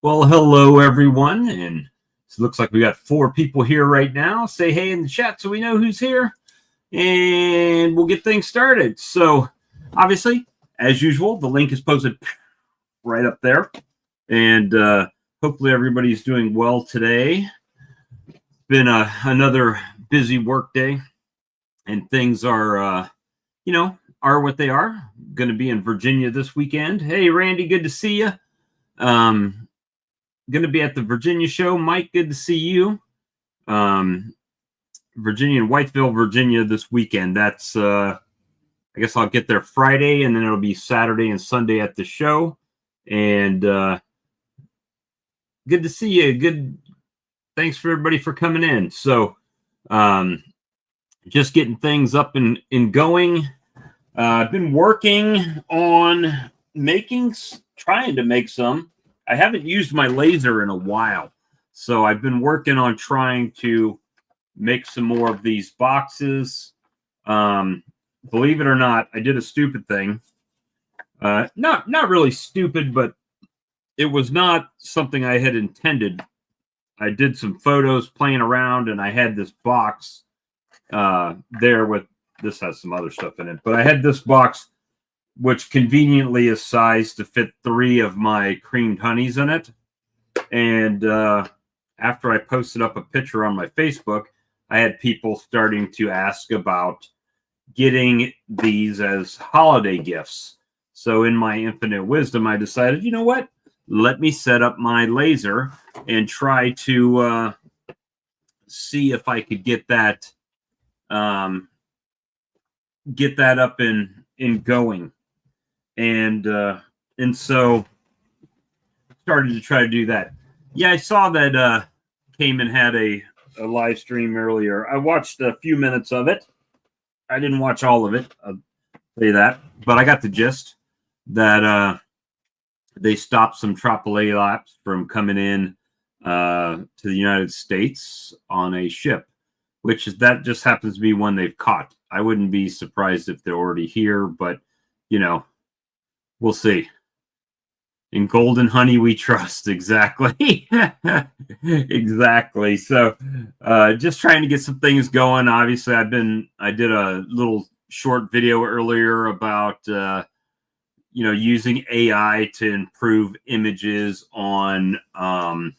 Well, hello, everyone. And it looks like we got 4 people here right now. Say hey in the chat so we know who's here. And we'll get things started. So, obviously, as usual, the link is posted right up there. And hopefully everybody's doing well today. Been another busy work day. And things are, are what they are. Going to be in Virginia this weekend. Hey, Randy, good to see you. Going to be at the Virginia show. Mike, good to see you. Virginia and Whiteville, Virginia this weekend. That's, I guess I'll get there Friday, and then it'll be Saturday and Sunday at the show. And good to see you. Thanks for everybody for coming in. So, just getting things up and going. I've been working on trying to make some. I haven't used my laser in a while, so I've been working on trying to make some more of these boxes. Believe it or not, I did a stupid thing. Not really stupid, but it was not something I had intended. I did some photos playing around, and I had this box there with, this has some other stuff in it, but I had this box which conveniently is sized to fit 3 of my creamed honeys in it. And after I posted up a picture on my Facebook, I had people starting to ask about getting these as holiday gifts. So in my infinite wisdom, I decided, you know what? Let me set up my laser and try to see if I could get that up and going. And so started to try to do that. Yeah, I saw that Cayman had a live stream earlier. I watched a few minutes of it. I didn't watch all of it, I'll say that. But I got the gist that they stopped some Tropicale laps from coming in to the United States on a ship, that just happens to be one they've caught. I wouldn't be surprised if they're already here, but, we'll see. In golden honey we trust. Exactly. Exactly. So just trying to get some things going. Obviously, I did a little short video earlier about using AI to improve images on at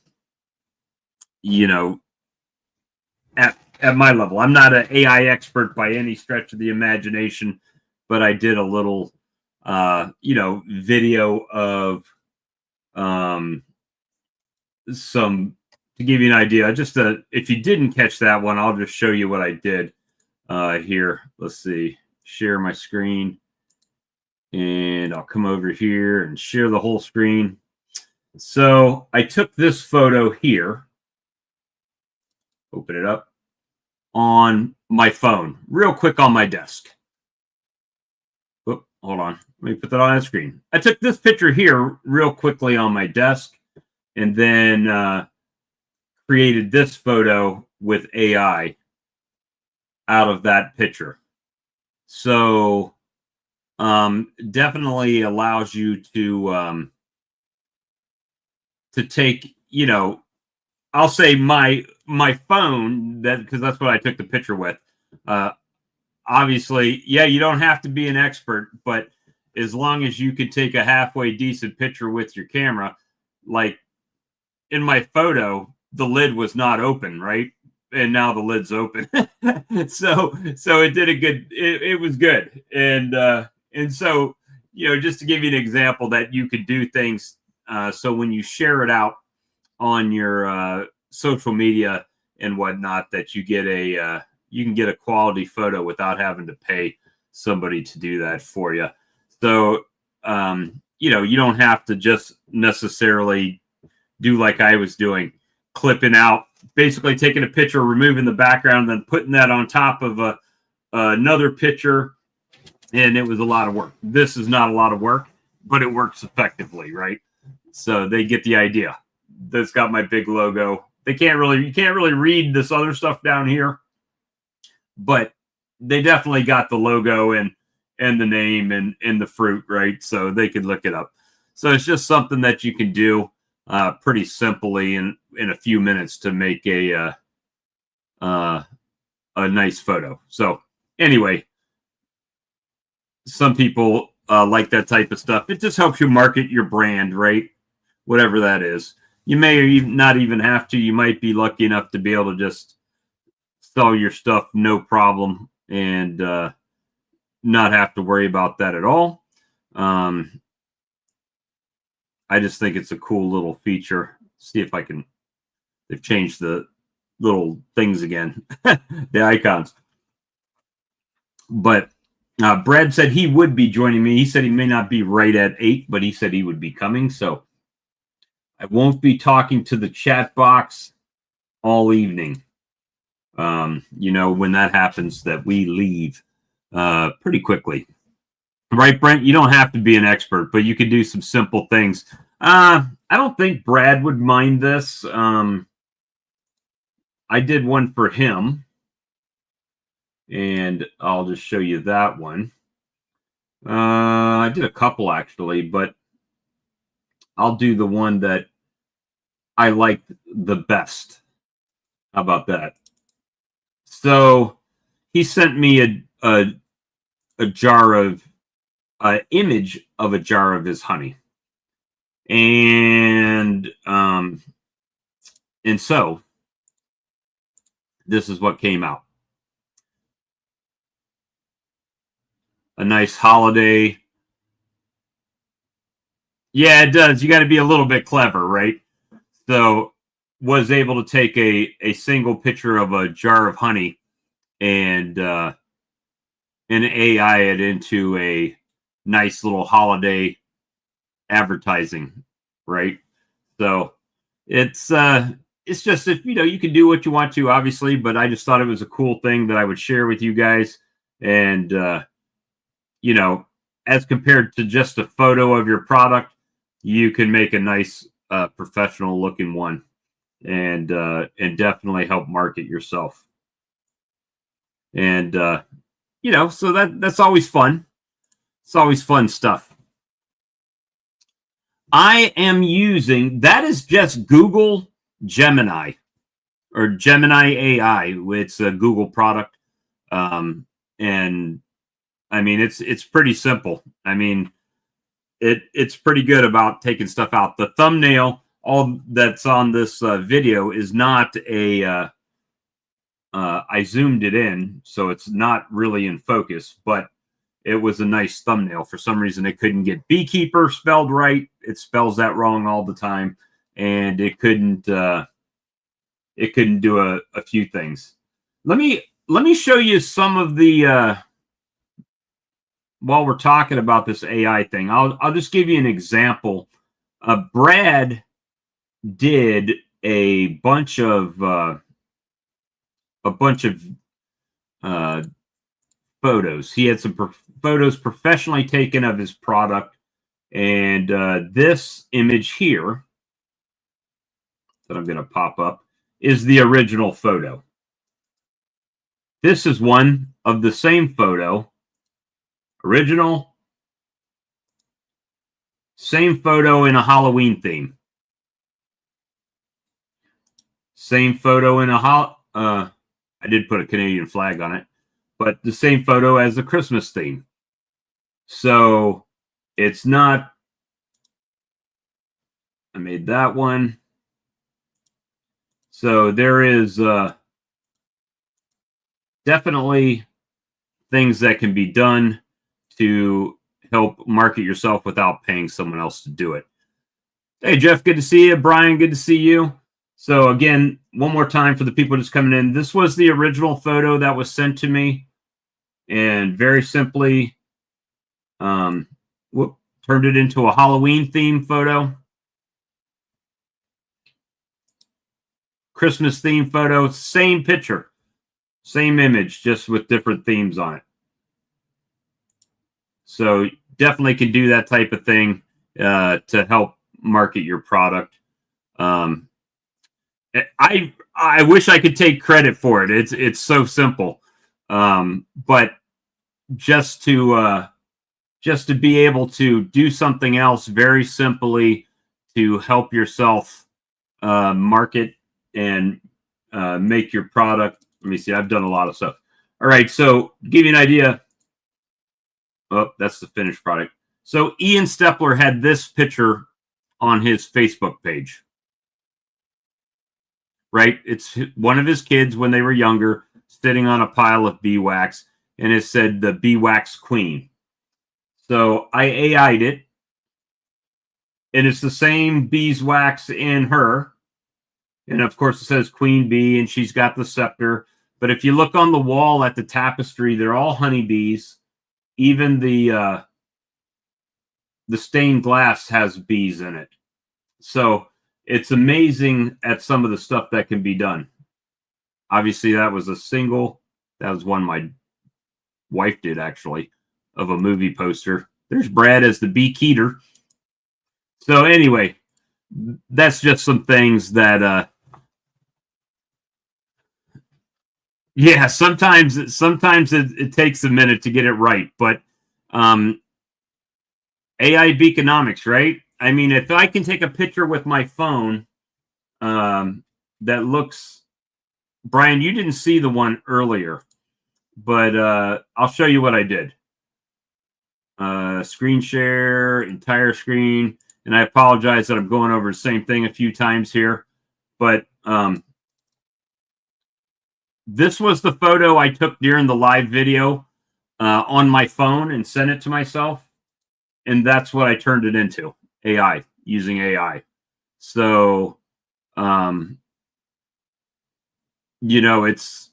my level. I'm not an AI expert by any stretch of the imagination, but I did a little video of some, to give you an idea. Just if you didn't catch that one, I'll just show you what I did here. Let's see, share my screen, and I'll come over here and share the whole screen. So I took this photo here, open it up on my phone real quick on my desk. Oh, hold on. Let me put that on the screen. I took this picture here real quickly on my desk, and then created this photo with AI out of that picture. So definitely allows you to take, I'll say my phone, because that's what I took the picture with. Obviously, yeah, you don't have to be an expert, but as long as you could take a halfway decent picture with your camera, like in my photo, the lid was not open, right? And now the lid's open. so it did a good, it was good. And so, just to give you an example that you could do things. So when you share it out on your social media and whatnot, that you get you can get a quality photo without having to pay somebody to do that for you. So, you don't have to just necessarily do like I was doing, clipping out, basically taking a picture, removing the background, then putting that on top of another picture. And it was a lot of work. This is not a lot of work, but it works effectively, right? So they get the idea. That's got my big logo. You can't really read this other stuff down here, but they definitely got the logo and the name and the fruit, right? So they could look it up. So it's just something that you can do. pretty simply in a few minutes to make a nice photo. So anyway, some people like that type of stuff. It just helps you market your brand, right? Whatever that is. You may or not even have to. You might be lucky enough to be able to just sell your stuff no problem and not have to worry about that at all. I just think it's a cool little feature. See if I can. They've changed the little things again, the icons. But Brad said he would be joining me. He said he may not be right at 8, but he said he would be coming. So I won't be talking to the chat box all evening. You know, when that happens, that we leave pretty quickly. Right, Brent? You don't have to be an expert, but you can do some simple things. I don't think Brad would mind this. I did one for him, and I'll just show you that one. I did a couple, actually, but I'll do the one that I like the best. How about that? So he sent me a jar of image of a jar of his honey, and so this is what came out. A nice holiday. Yeah, it does. You got to be a little bit clever, right? So was able to take a single picture of a jar of honey and AI it into a nice little holiday advertising, right? So it's just, if you know, you can do what you want to, obviously, but I just thought it was a cool thing that I would share with you guys. And you know, as compared to just a photo of your product, you can make a nice professional looking one and definitely help market yourself. And you know, so that's always fun. It's always fun stuff. I am using, that is just Google Gemini or Gemini AI. It's a Google product. And I mean, it's pretty simple. I mean, it's pretty good about taking stuff out. The thumbnail, all that's on this video is not a, I zoomed it in, so it's not really in focus, but it was a nice thumbnail. For some reason, it couldn't get beekeeper spelled right. It spells that wrong all the time. And it couldn't do a few things. Let me show you some of the, while we're talking about this AI thing, I'll just give you an example. Brad did a bunch of photos. He had some photos professionally taken of his product, and this image here that I'm going to pop up is the original photo. This is one of the same photo. Original, same photo in a Halloween theme. Same photo in a I did put a Canadian flag on it, but the same photo as the Christmas theme. So it's not, I made that one. So there is definitely things that can be done to help market yourself without paying someone else to do it. Hey, Jeff, good to see you. Brian, good to see you. So again, one more time for the people just coming in. This was the original photo that was sent to me, and very simply turned it into a Halloween theme photo. Christmas theme photo, same picture, same image, just with different themes on it. So definitely can do that type of thing to help market your product. I wish I could take credit for it. It's so simple, but just to be able to do something else very simply to help yourself market and make your product. Let me see. I've done a lot of stuff. All right. So to give you an idea. Oh, that's the finished product. So Ian Stepler had this picture on his Facebook page. Right? It's one of his kids when they were younger sitting on a pile of bee wax, and it said the bee wax queen. So I AI'd it, and it's the same beeswax in her. And of course, it says queen bee, and she's got the scepter. But if you look on the wall at the tapestry, they're all honeybees. Even the stained glass has bees in it. So it's amazing at some of the stuff that can be done. Obviously, that was a single. That was one my wife did, actually, of a movie poster. There's Brad as the beekeeper. So anyway, that's just some things that, yeah, sometimes it takes a minute to get it right. But AI Beaconomics, right? I mean, if I can take a picture with my phone that looks, Brian, you didn't see the one earlier, but I'll show you what I did. Screen share, entire screen. And I apologize that I'm going over the same thing a few times here. But this was the photo I took during the live video on my phone and sent it to myself. And that's what I turned it into, AI, using AI. So, you know, it's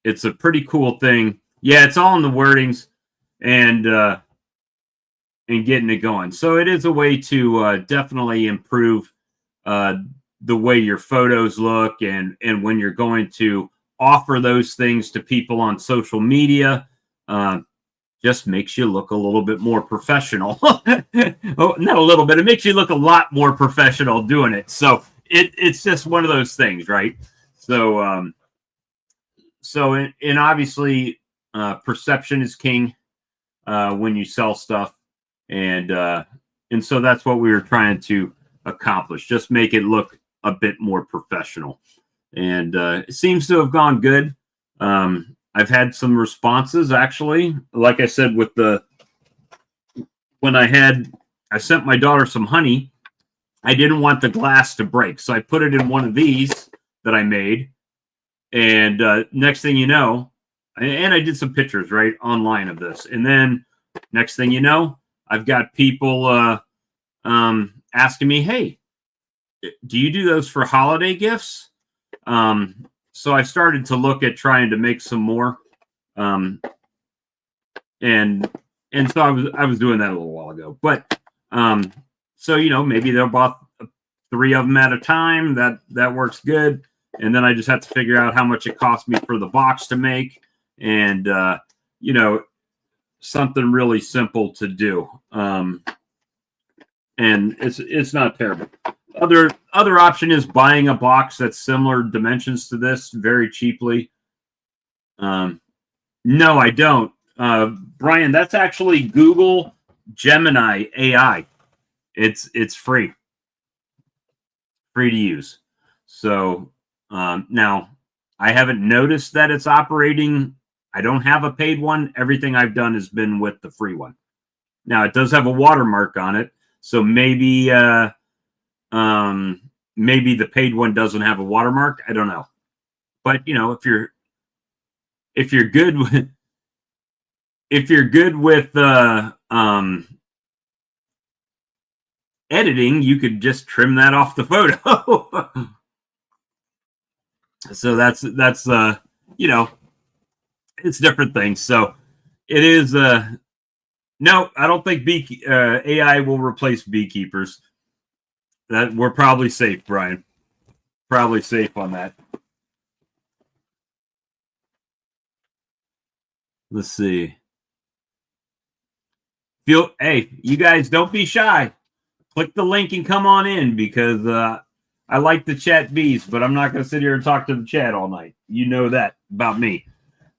a pretty cool thing. Yeah, it's all in the wordings and getting it going. So it is a way to definitely improve the way your photos look, and when you're going to offer those things to people on social media, just makes you look a little bit more professional. Oh, not a little bit. It makes you look a lot more professional doing it. So it's just one of those things, right? So, and obviously, perception is king when you sell stuff, and so that's what we were trying to accomplish. Just make it look a bit more professional, and it seems to have gone good. I've had some responses, actually. Like I said, when I sent my daughter some honey, I didn't want the glass to break, so I put it in one of these that I made. And next thing you know, and I did some pictures right online of this, and then next thing you know, I've got people asking me, "Hey, do you do those for holiday gifts?" So I started to look at trying to make some more, and so I was doing that a little while ago. But so you know, maybe they'll buy 3 of them at a time. That works good. And then I just have to figure out how much it cost me for the box to make, and you know, something really simple to do. And it's not terrible. Other option is buying a box that's similar dimensions to this very cheaply. No, I don't. Brian, that's actually Google Gemini AI. It's free to use. So now I haven't noticed that it's operating. I don't have a paid one. Everything I've done has been with the free one. Now it does have a watermark on it, so maybe maybe the paid one doesn't have a watermark. I don't know. But you know, if you're good with editing, you could just trim that off the photo. So that's you know, it's different things. So it is no, I don't think AI will replace beekeepers. That we're probably safe, Brian. Probably safe on that. Let's see. Hey, you guys don't be shy. Click the link and come on in, because I like to chat bees, but I'm not going to sit here and talk to the chat all night. You know that about me.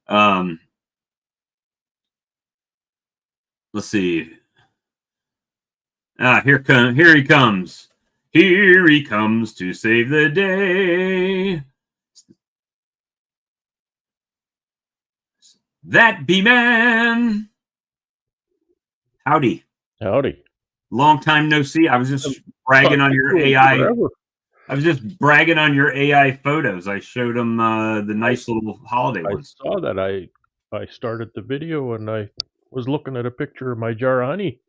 Let's see. Here he comes. Here he comes to save the day. That bee man. Howdy. Howdy. Long time no see. I was just bragging Talked on to your you AI. forever. I was just bragging on your AI photos. I showed him the I nice little holiday I ones. saw that. I started the video and I was looking at a picture of my jar of honey.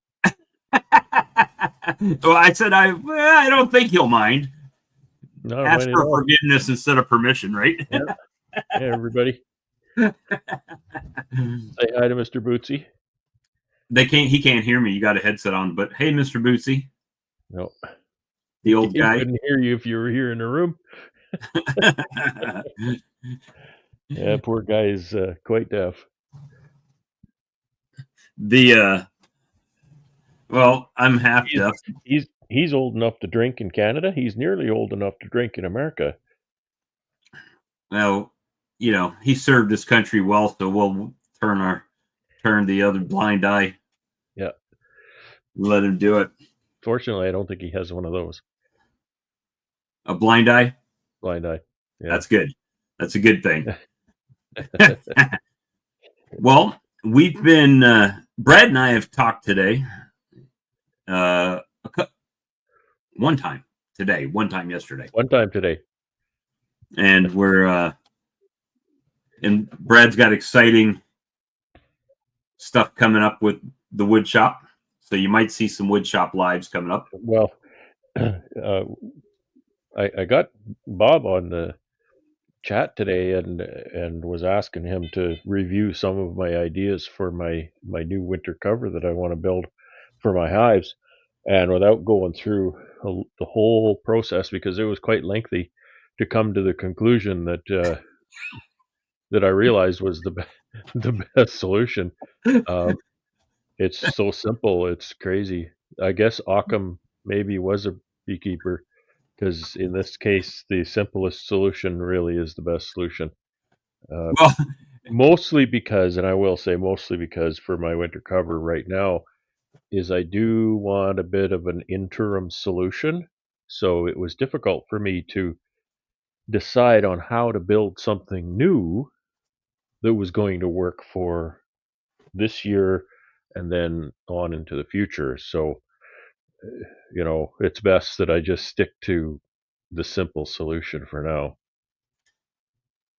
Well, I said I don't think he'll mind. Not Ask mind at for all. forgiveness instead of permission, right? Yeah. Hey everybody. Say hi to Mr. Bootsy. They can't. He can't hear me. You got a headset on, but hey, Mr. Bootsy, No. the old He guy. couldn't hear you if you were here in the room. Yeah, poor guy is quite deaf. the well, I'm half He's deaf. he's old enough to drink in Canada. He's nearly old enough to drink in America. Now, he served his country well, so we'll turn the other blind eye. Yeah. Let him do it. Fortunately, I don't think he has one of those. A blind eye. Blind eye. Yeah. That's good. That's a good thing. Well, we've been Brad and I have talked today. Uh, one time today, one time yesterday, One time today. and and Brad's got exciting stuff coming up with the wood shop. So you might see some wood shop lives coming up. Well, I got Bob on the chat today and was asking him to review some of my ideas for my new winter cover that I want to build for my hives, and without going through the whole process because it was quite lengthy to come to the conclusion that I realized was the best solution. Um, it's so simple, it's crazy. I guess Occam maybe was a beekeeper because in this case, the simplest solution really is the best solution. Uh, Well, Mostly because, and I will say mostly because for my winter cover right now, is I do want a bit of an interim solution. So it was difficult for me to decide on how to build something new that was going to work for this year and then on into the future. So, it's best that I just stick to the simple solution for now.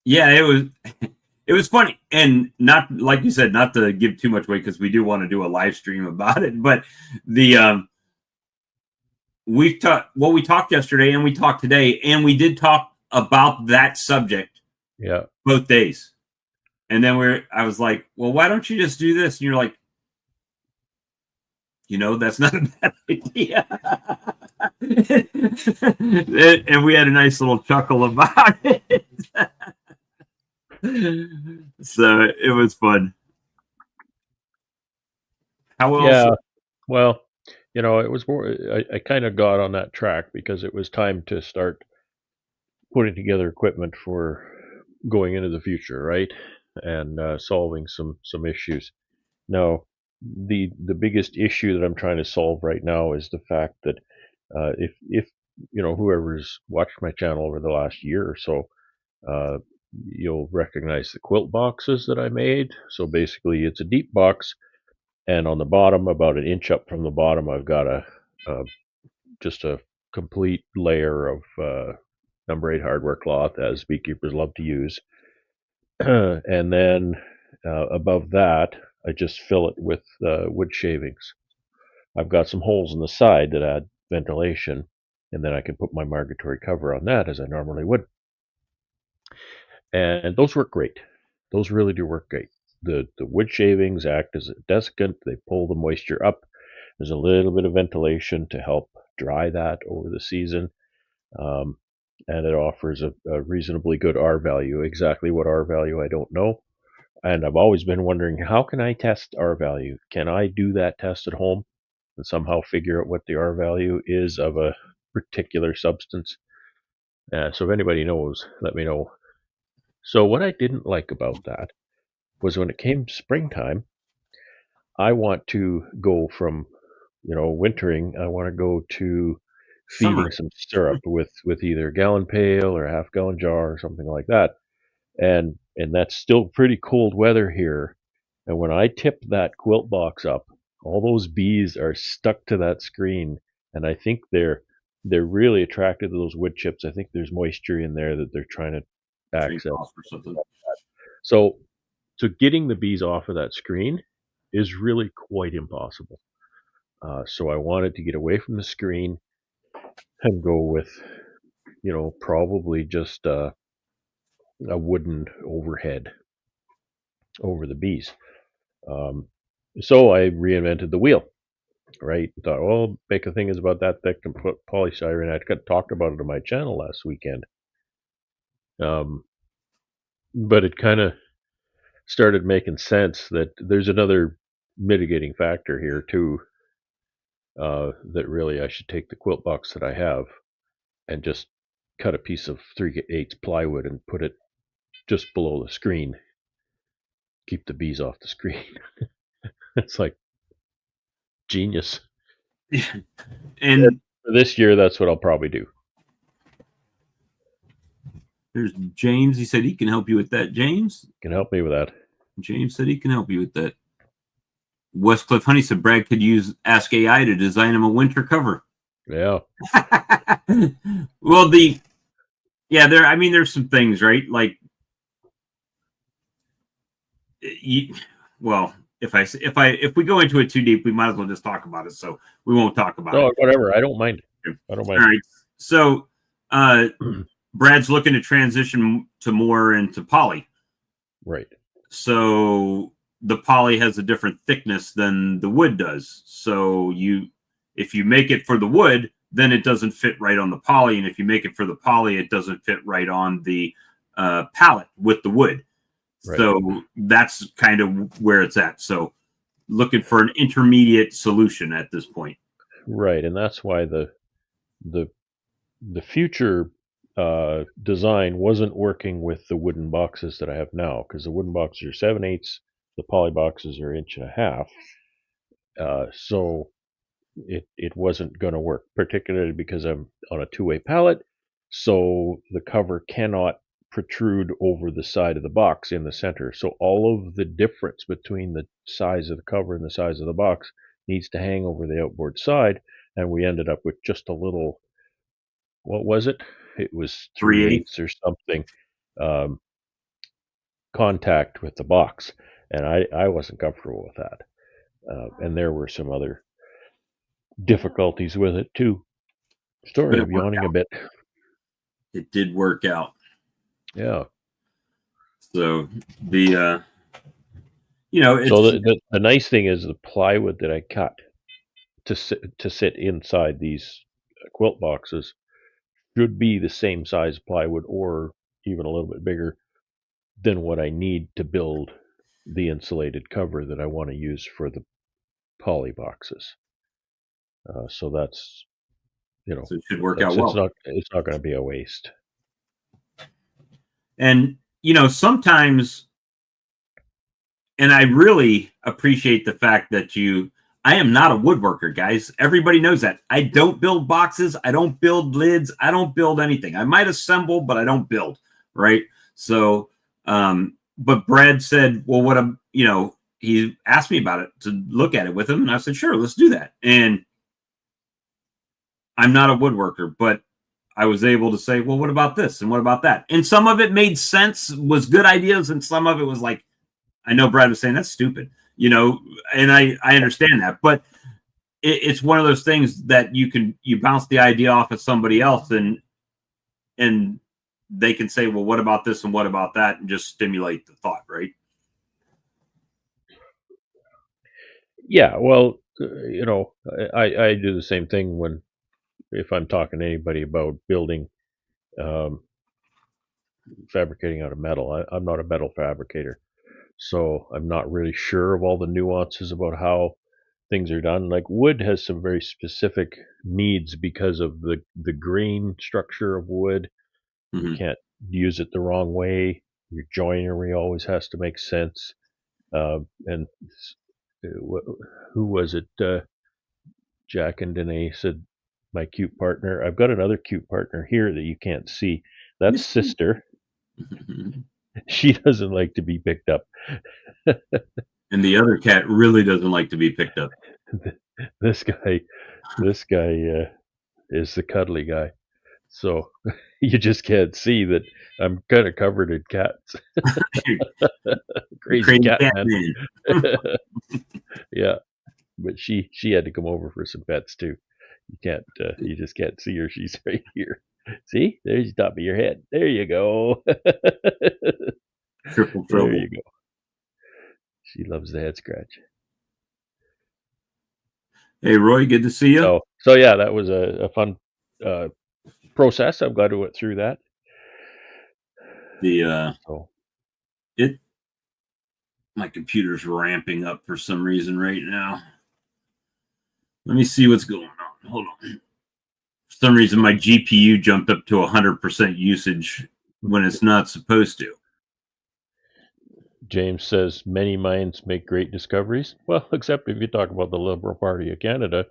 yeah, it was funny, and not like you said, not to give too much away because we do want to do a live stream about it. But the we talked yesterday, and we talked today, and we did talk about that subject Yeah. both days. And then I was like, well, why don't you just do this? And you're like, that's not a bad idea. And we had a nice little chuckle about it. So it was fun. How else? Yeah. Well, it was more, I kind of got on that track because it was time to start putting together equipment for going into the future, right? And solving some issues. Now, the biggest issue that I'm trying to solve right now is the fact that if whoever's watched my channel over the last year or so, uh, you'll recognize the quilt boxes that I made. So basically, it's a deep box, and on the bottom, about an inch up from the bottom, I've got a just a complete layer of number 8 hardware cloth, as beekeepers love to use. And then above that, I just fill it with wood shavings. I've got some holes in the side that add ventilation, and then I can put my migratory cover on that as I normally would. And those work great. Those really do work great. The wood shavings act as a desiccant. They pull the moisture up. There's a little bit of ventilation to help dry that over the season. Um, and it offers a reasonably good R value. Exactly what R value, I don't know. And I've always been wondering, how can I test R value? Can I do that test at home and somehow figure out what the R value is of a particular substance? So if anybody knows, let me know. So what I didn't like about that was when it came springtime, I want to go from, wintering, I want to go to feeding Summer. some syrup with either a gallon pail or a half gallon jar or something like that. And that's still pretty cold weather here. And when I tip that quilt box up, all those bees are stuck to that screen, and I think they're really attracted to those wood chips. I think there's moisture in there that they're trying to Drink access. off or something. So so getting the bees off of that screen is really quite impossible. So I wanted to get away from the screen and go with, probably just a wooden overhead over the bees. Um, so I reinvented the wheel, right? Thought, well, make a thing is about that thick and put polystyrene. I talked about it on my channel last weekend. But it kind of started making sense that there's another mitigating factor here too. That really I should take the quilt box that I have and just cut a piece of 3/8 plywood and put it just below the screen. Keep the bees off the screen. It's like genius. And For this year, that's what I'll probably do. there's James. He said he can help you with that. Can help me with that. James said he can help you with that. Westcliff Honey said Brad could use Ask AI to design him a winter cover. Yeah. Well, I mean, there's some things, right? Like, well, if we go into it too deep, we might as well just talk about it. So we won't talk about No, it. whatever. I don't mind. I don't All mind. right. So, Brad's looking to transition to more into poly. Right. So the poly has a different thickness than the wood does. So if you make it for the wood, then it doesn't fit right on the poly, and if you make it for the poly, it doesn't fit right on the pallet with the wood. Right. So that's kind of where it's at. So looking for an intermediate solution at this point. Right, and that's why the future design wasn't working with the wooden boxes that I have now, because the wooden boxes are 7/8, the poly boxes are 1.5 inches. So it wasn't going to work, particularly because I'm on a two-way pallet, so the cover cannot protrude over the side of the box in the center. So all of the difference between the size of the cover and the size of the box needs to hang over the outboard side, and we ended up with just a little, what was it? It was 3/8. 3/8 or something, um, contact with the box, and I wasn't comfortable with that. And there were some other difficulties with it too. But Sorry, it I'm worked yawning a out. bit. It did work out. Yeah. So the it's So the nice thing is the plywood that I cut to sit inside these quilt boxes should be the same size plywood or even a little bit bigger than what I need to build the insulated cover that I want to use for the poly boxes. So that's so it should work out that's well. it's not going to be a waste. And sometimes, and I really appreciate the fact that I am not a woodworker, guys. Everybody knows that. I don't build boxes. I don't build lids. I don't build anything. I might assemble, but I don't build. Right. So, but Brad said, well, he asked me about it to look at it with him. And I said, sure, let's do that. And I'm not a woodworker, but I was able to say, well, what about this? And what about that? And some of it made sense, was good ideas. And some of it was like, I know Brad was saying that's stupid, and I understand that, but it's one of those things that you bounce the idea off of somebody else and they can say, well, what about this and what about that, and just stimulate the thought, right? Yeah, well, I do the same thing if I'm talking to anybody about building, um, fabricating out of metal. I'm not a metal fabricator, so I'm not really sure of all the nuances about how things are done. Like wood has some very specific needs because of the grain structure of wood. You Mm-hmm. can't use it the wrong way. Your joinery always has to make sense. And who was it? Jack and Danae said my cute partner. I've got another cute partner here that you can't see. That's Yes. Sister. She doesn't like to be picked up. And the other cat really doesn't like to be picked up. This guy, this guy is the cuddly guy. So you just can't see that I'm kind of covered in cats. The Crazy crazy cat cat man. man. Yeah, but she had to come over for some pets too. You can't you just can't see her. She's right here. See, there's the top of your head. There you go. Triple There you trouble. go. She loves the head scratch. Hey, Roy, good to see you. So yeah, that was a fun uh, process. I'm glad we went through that. The So it my computer's ramping up for some reason right now. Let me see what's going on. Hold on. For some reason, my GPU jumped up to 100% usage when it's not supposed to. James says many minds make great discoveries. Well, except if you talk about the Liberal Party of Canada,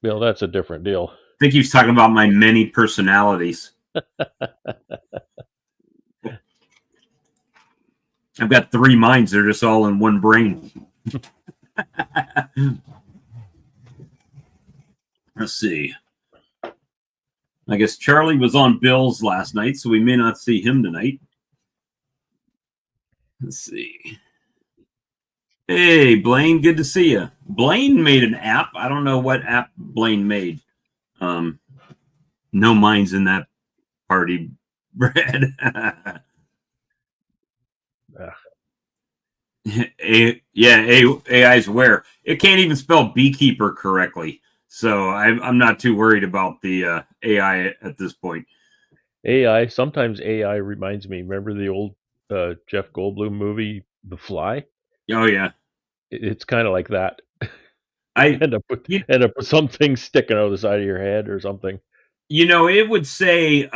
well, that's a different deal. I think he's talking about my many personalities. I've got 3 minds. They're just all in one brain. Let's see. I guess Charlie was on Bills last night, so we may not see him tonight. Let's see. Hey, Blaine, good to see you. Blaine made an app. I don't know what app Blaine made. No minds in that party, Brad. AI's aware. It can't even spell beekeeper correctly. So I'm not too worried about the AI at this point. AI, sometimes AI reminds me, remember the old Jeff Goldblum movie, The Fly? Oh, yeah. It's kind of like that. I you, End up with something sticking out of the side of your head or something. it would say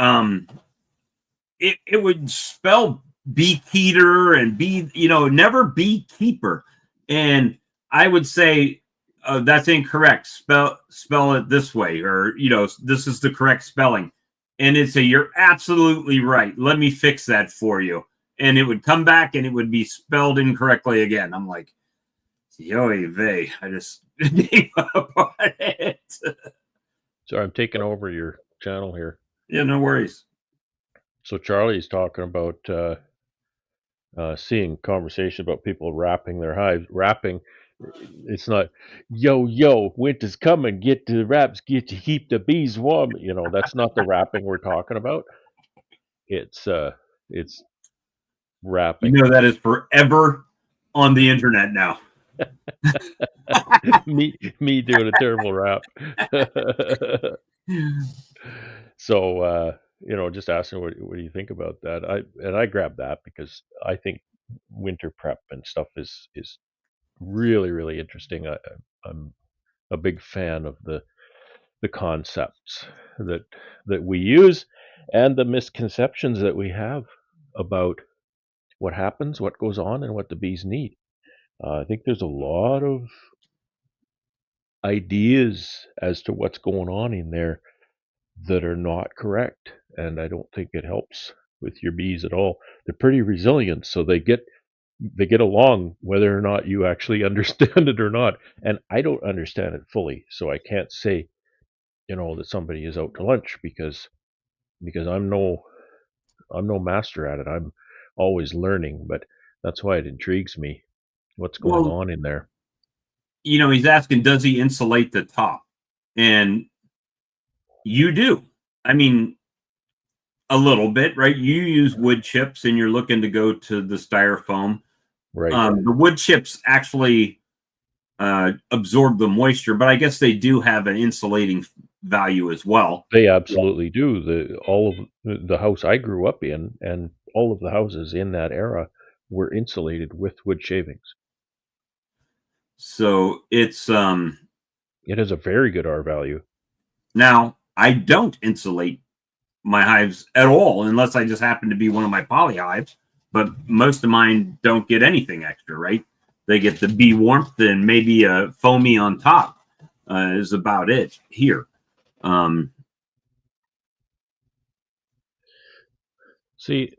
it would spell beekeeper and never beekeeper. And I would say that's incorrect. Spell it this way, or this is the correct spelling. And it'd say, you're absolutely right. Let me fix that for you. And it would come back and it would be spelled incorrectly again. I'm like, yoy vey. I just gave up on it. So I'm taking over your channel here. Yeah, no worries. So Charlie's talking about seeing conversation about people wrapping their hives. Wrapping, it's not, yo, winter's coming, get the wraps, get to keep the bees warm. That's not the wrapping we're talking about. It's You wrapping. know that is forever on the internet now. me doing a terrible rap. So just asking what do you think about that? I grabbed that because I think winter prep and stuff is really, really interesting. I'm a big fan of the concepts that we use and the misconceptions that we have about what happens, what goes on, and what the bees need. I think there's a lot of ideas as to what's going on in there that are not correct, and I don't think it helps with your bees at all. They're pretty resilient, so they get along whether or not you actually understand it or not. And I don't understand it fully, so I can't say that somebody is out to lunch because I'm no master at it. I'm always learning, but that's why it intrigues me what's going Well, on in there. he's asking, does he insulate the top? And you do. I mean, a little bit, right? You use wood chips and you're looking to go to the styrofoam. Right. The wood chips actually absorb the moisture, but I guess they do have an insulating value as well. They absolutely do. All of the house I grew up in and all of the houses in that era were insulated with wood shavings. So it's It has a very good R value. now I don't insulate my hives at all unless I just happen to be one of my poly hives, but most of mine don't get anything extra, right? They get the bee warmth and maybe a foamy on top is about it here. Um, See,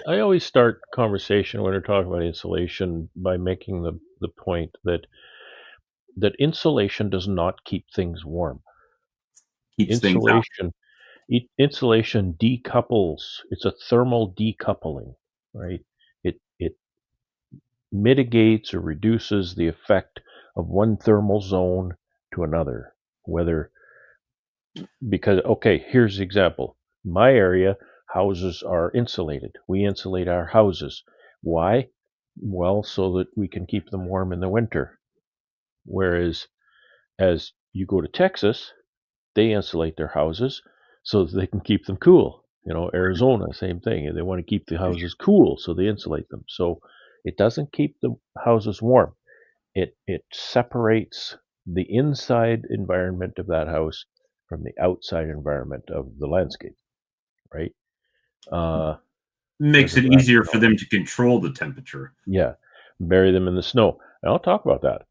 I always start conversation when we're talking about insulation by making the point that insulation does not keep things warm. Keeps things out. Insulation insulation decouples. It's a thermal decoupling, right? It mitigates or reduces the effect of one thermal zone to another. Whether because okay, here's the example. My area, houses are insulated. We insulate our houses. Why? Well, so that we can keep them warm in the winter. Whereas as you go to Texas, they insulate their houses so that they can keep them cool. Arizona, same thing. They want to keep the houses cool, so they insulate them. So it doesn't keep the houses warm. It separates the inside environment of that house from the outside environment of the landscape, right? Makes Doesn't it that, easier for them to control the temperature. yeah, bury them in the snow. And I'll talk about that.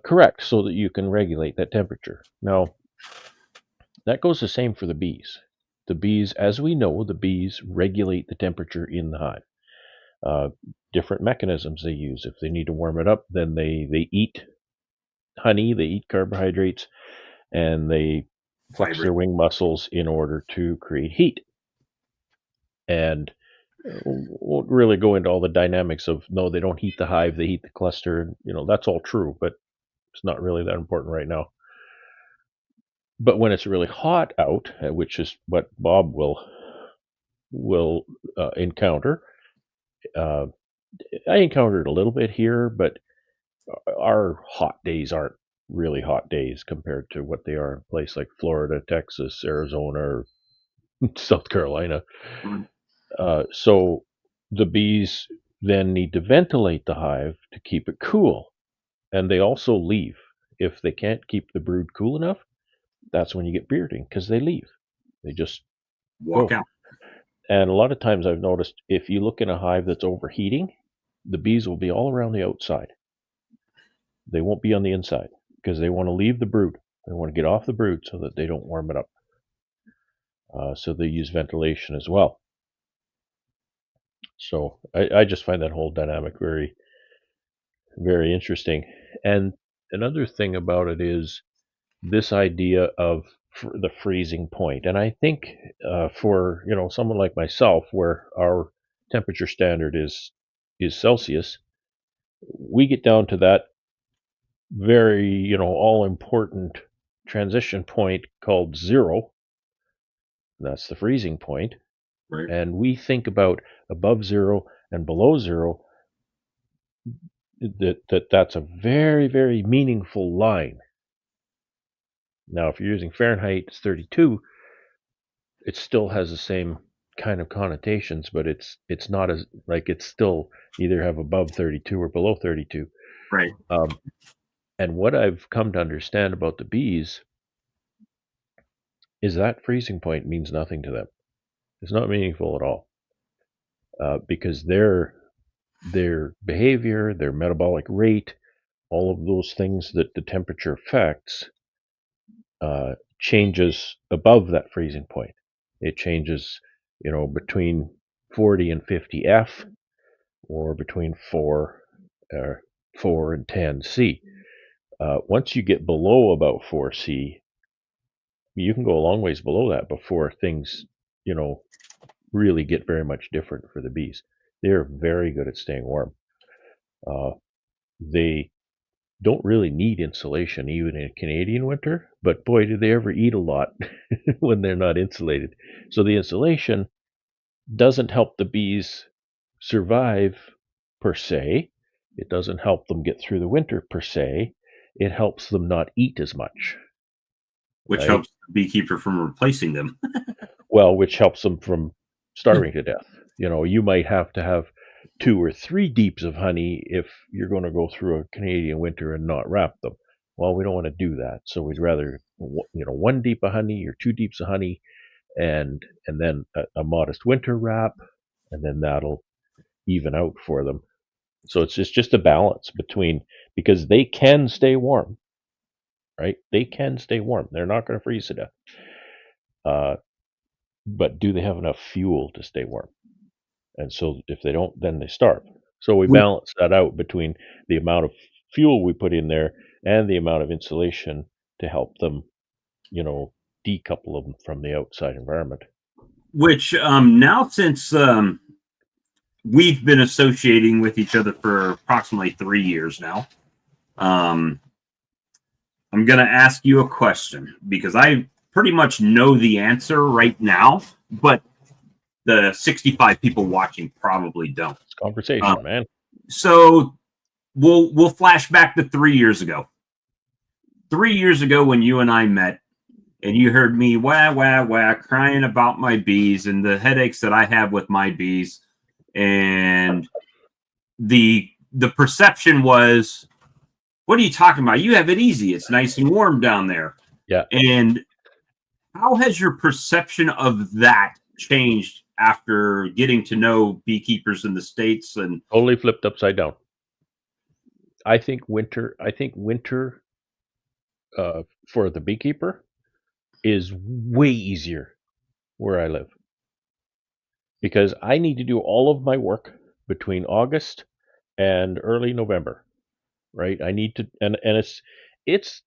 Correct, so that you can regulate that temperature. Now, that goes the same for the bees. The bees, as we know, the bees regulate the temperature in the hive. Uh, Different mechanisms they use. If they need to warm it up, then they eat honey, they eat carbohydrates, and they flex Fiber. their wing muscles in order to create heat. And won't really go into all the dynamics of no, they don't heat the hive, they heat the cluster. That's all true, but it's not really that important right now. But when it's really hot out, which is what Bob will encounter, uh, I encountered a little bit here, but our hot days aren't really hot days compared to what they are in a place like Florida, Texas, Arizona, or South Carolina. So the bees then need to ventilate the hive to keep it cool, and they also leave. If they can't keep the brood cool enough, that's when you get bearding because they leave. They just Walk go. out. And a lot of times I've noticed if you look in a hive that's overheating, the bees will be all around the outside. They won't be on the inside because they want to leave the brood. They want to get off the brood so that they don't warm it up. So they use ventilation as well. So I just find that whole dynamic very, very interesting. And another thing about it is this idea of the freezing point. And I think for someone like myself, where our temperature standard is Celsius, we get down to that very all important transition point called zero. That's the freezing point. Right. And we think about above zero and below zero, that's a very, very meaningful line. Now, if you're using Fahrenheit, it's 32. It still has the same kind of connotations, but it's not as like it's still either have above 32 or below 32. Right. Um, and what I've come to understand about the bees is that freezing point means nothing to them. It's not meaningful at all because their behavior, their metabolic rate, all of those things that the temperature affects changes above that freezing point. It changes, between 40 and 50 F, or between 4 and 10 C. Once you get below about 4 C, you can go a long ways below that before things, you know, really get very much different for the bees. They're very good at staying warm. Uh, they don't really need insulation even in Canadian winter, but boy, do they ever eat a lot when they're not insulated. So the insulation doesn't help the bees survive per se. It doesn't help them get through the winter per se. It helps them not eat as much, Which right? helps the beekeeper from replacing them. Well, which helps them from starving to death. You might have to have 2 or 3 deeps of honey if you're going to go through a Canadian winter and not wrap them. Well, we don't want to do that, so we'd rather 1 deep of honey or 2 deeps of honey, and then a modest winter wrap, and then that'll even out for them. So it's just a balance between because they can stay warm. right? They can stay warm. They're not going to freeze to death. But do they have enough fuel to stay warm? And so if they don't, then they starve. So we Which, balance that out between the amount of fuel we put in there and the amount of insulation to help them, decouple them from the outside environment. now since we've been associating with each other for approximately 3 years now, um, I'm going to ask you a question because I pretty much know the answer right now, but the 65 people watching probably don't. It's conversation, man. So we'll flash back to 3 years ago. 3 years ago when you and I met, and you heard me wah wah wah crying about my bees and the headaches that I have with my bees, and the perception was, what are you talking about? You have it easy. It's nice and warm down there. Yeah. And how has your perception of that changed after getting to know beekeepers in the States? And Totally flipped upside down. I think winter for the beekeeper is way easier where I live because I need to do all of my work between August and early November, right? I need to, and it's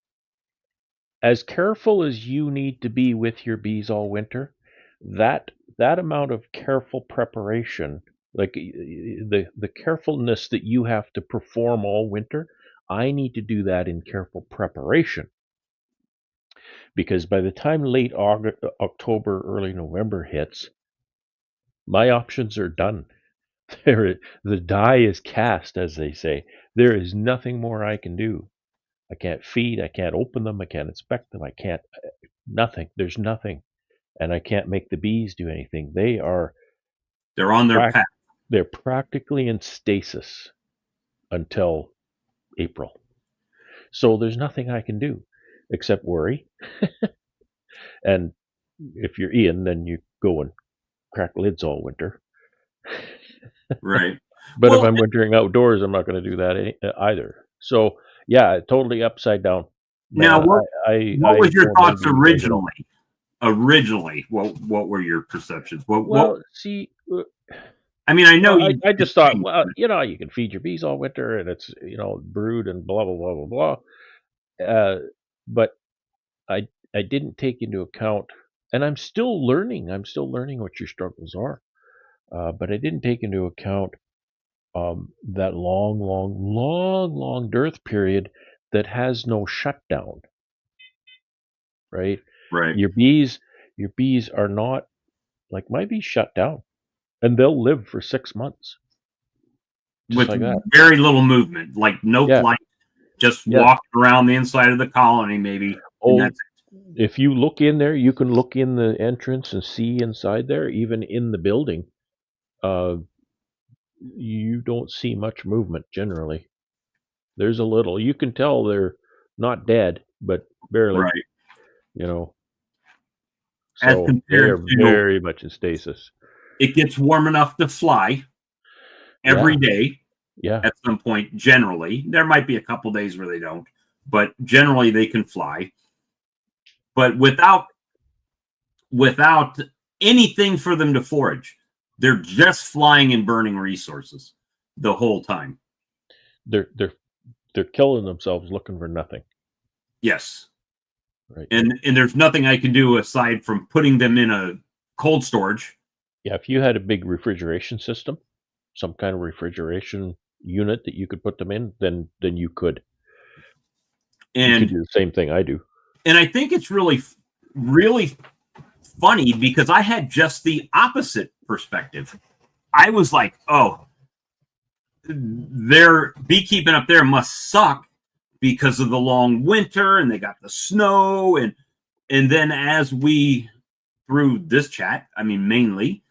as careful as you need to be with your bees all winter. That amount of careful preparation, like the carefulness that you have to perform all winter, I need to do that in careful preparation because by the time late August, October, early November hits, my options are done. The die is cast, as they say. There is nothing more I can do. I can't feed, I can't open them, I can't inspect them, I can't nothing. There's nothing. And I can't make the bees do anything. they're on their path. They're practically in stasis until April. So there's nothing I can do except worry. And if you're Ian, then you go and crack lids all winter. Right. But if Well, I'm wintering outdoors, I'm not going to do that either. So yeah, totally upside down, man. now what I was your don't thoughts envy you guys at all. originally? What were your perceptions? What Well, see, I mean, I know well, you I just just thought, changed, well, you can feed your bees all winter, and it's brood and blah blah blah blah blah. But I didn't take into account, and I'm still learning. I'm still learning what your struggles are. But I didn't take into account that long dearth period that has no shutdown, right? right? Your bees are not like my bees shut down, and they'll live for 6 months, just With like that. very little movement, like no Yeah, flight, just yeah. walking around the inside of the colony, maybe, and Oh, that's if you look in there, you can look in the entrance and see inside there, even in the building. Uh, you don't see much movement generally. There's a little. You can tell they're not dead, but barely, right. you know. As So they compared are to, very much in stasis. it gets warm enough to fly every Yeah, day yeah. at some point. Generally, there might be a couple days where they don't, but generally they can fly. But without anything for them to forage, they're just flying and burning resources the whole time. They're they're they're killing themselves looking for nothing, Yes. right? And there's nothing I can do aside from putting them in a cold storage. Yeah, if you had a big refrigeration system, some kind of refrigeration unit that you could put them in, then you could. You could And do the same thing I do. I think it's really funny because I had just the opposite perspective. I was like, oh, their beekeeping up there must suck because of the long winter and they got the snow. And then as we, through this chat, I mean mainly,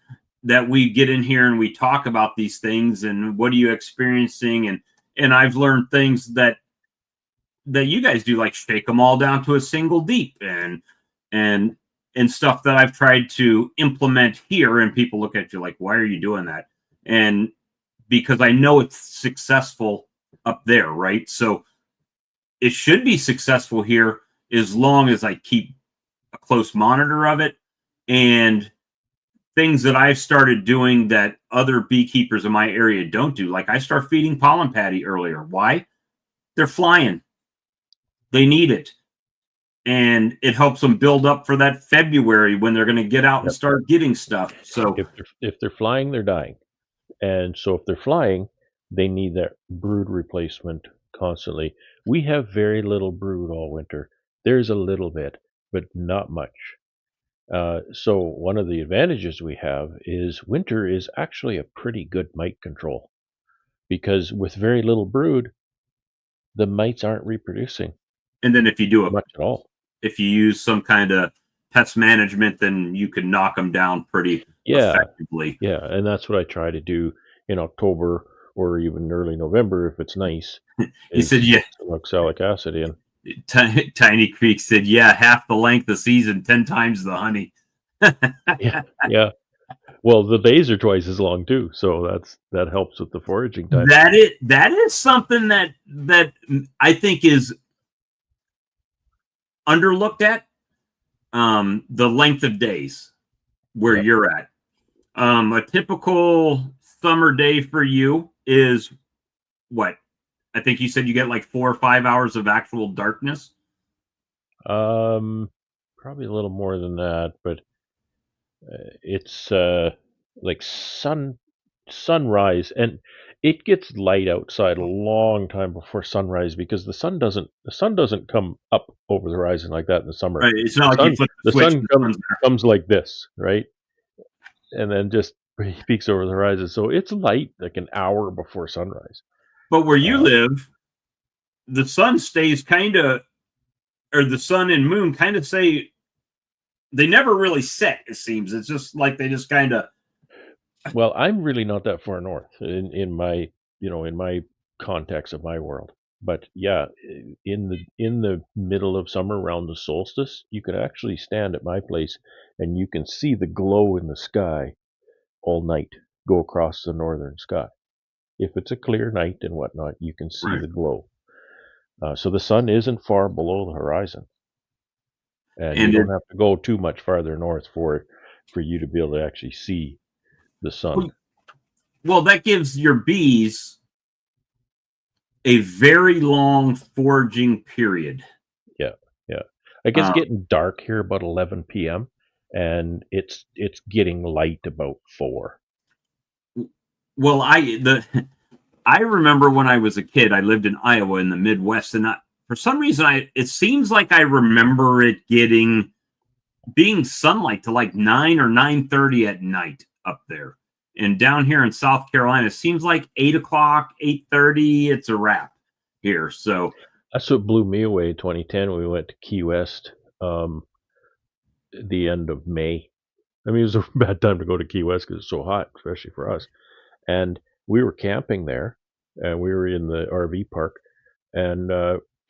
that we get in here and we talk about these things and what are you experiencing, and I've learned things that you guys do, like shake them all down to a single deep and stuff that I've tried to implement here, and people look at you like, why are you doing that? And because I know it's successful up there, right? So it should be successful here. as long as I keep a close monitor of it. And things that I've started doing that other beekeepers in my area don't do, like I start feeding pollen patty earlier. Why? They're flying. They need it. And it helps them build up for that February when they're going to get out and Yep. start getting stuff. So, If they're flying, they're dying. And so if they're flying, they need that brood replacement constantly. We have very little brood all winter. There's a little bit, but not much. So one of the advantages we have is winter is actually a pretty good mite control because with very little brood, the mites aren't reproducing and then much at all. if you use some kind of pest management, then you can knock them down pretty Yeah, effectively. yeah, and that's what I try to do in October or even early November if it's nice, He said, is yeah. get some oxalic acid in. Tiny Creek said, yeah, half the length of season, 10 times the honey. Yeah, yeah. Well, the days are twice as long too, so that helps with the foraging time. That is something that I think is underlooked at. The length of days where Yep. you're at. A typical summer day for you is what? I think you said you get like 4 or 5 hours of actual darkness. Um, Probably a little more than that, but it's like sunrise, and it gets light outside a long time before sunrise because the sun doesn't come up over the horizon like that in the summer. Right. It's not The like you sun flip the the switch sun and the comes sun's there. comes like this, right? And then just peeks over the horizon. So it's light like an hour before sunrise. But where you Uh, live, the sun stays kind of, or the sun and moon kind of say they never really set. It seems it's just like they just kind of well, I'm really not that far north in my in my context of my world. But yeah, in the middle of summer around the solstice, you can actually stand at my place and you can see the glow in the sky all night go across the northern sky. If it's a clear night and whatnot, you can see right. the glow. So the sun isn't far below the horizon, and you And it, don't have to go too much farther north for you to be able to actually see the sun. well, that gives your bees a very long foraging period. Yeah, yeah. It gets Uh, getting dark here about 11 p.m. and it's getting light about 4. well, I remember when I was a kid, I lived in Iowa in the Midwest, and for some reason, it seems like I remember it being sunlight to like 9 or 9:30 at night up there. And down here in South Carolina, it seems like 8 o'clock, 8:30, it's a wrap here. So That's what blew me away in 2010 when we went to Key West, um, at the end of May. I mean, it was a bad time to go to Key West because it's so hot, especially for us. And we were camping there, and we were in the RV park, and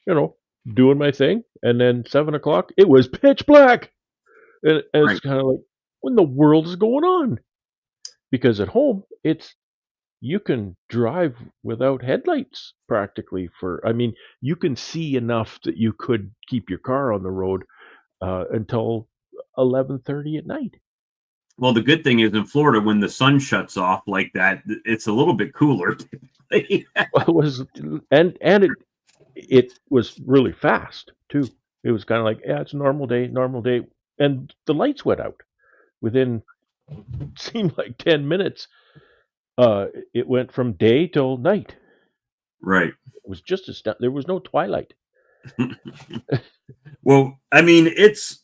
you know, doing my thing. And then 7 o'clock, it was pitch black, and right. it's kind of like, what in the world is going on? Because at home, it's you can drive without headlights practically for. I mean, you can see enough that you could keep your car on the road until 11:30 at night. Well, the good thing is in Florida, when the sun shuts off like that, it's a little bit cooler. Well, it was, and it was really fast too. It was kind of like, yeah, it's a normal day, and the lights went out within seemed like 10 minutes. It went from day till night. Right. It was just as there was no twilight. Well, I mean, it's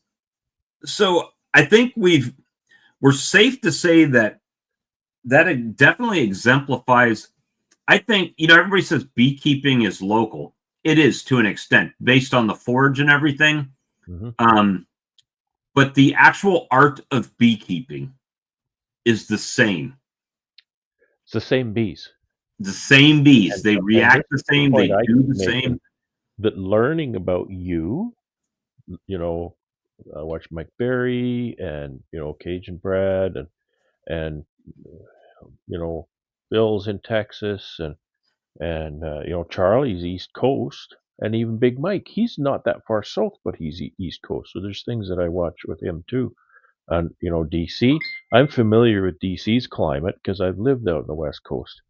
so I think we're safe to say that it definitely exemplifies. I think, everybody says beekeeping is local. It is to an extent based on the forage and everything. Hmm. Um, but the actual art of beekeeping is the same. It's the same bees, The same bees. and They and react this the is the same. point They I do keep the making, same. that learning about you, you know, I watch Mike Berry and Cajun Brad and Bill's in Texas and Charlie's East Coast. And even Big Mike, he's not that far south, but he's East Coast. So there's things that I watch with him too. And DC, I'm familiar with DC's climate because I've lived out in the West Coast.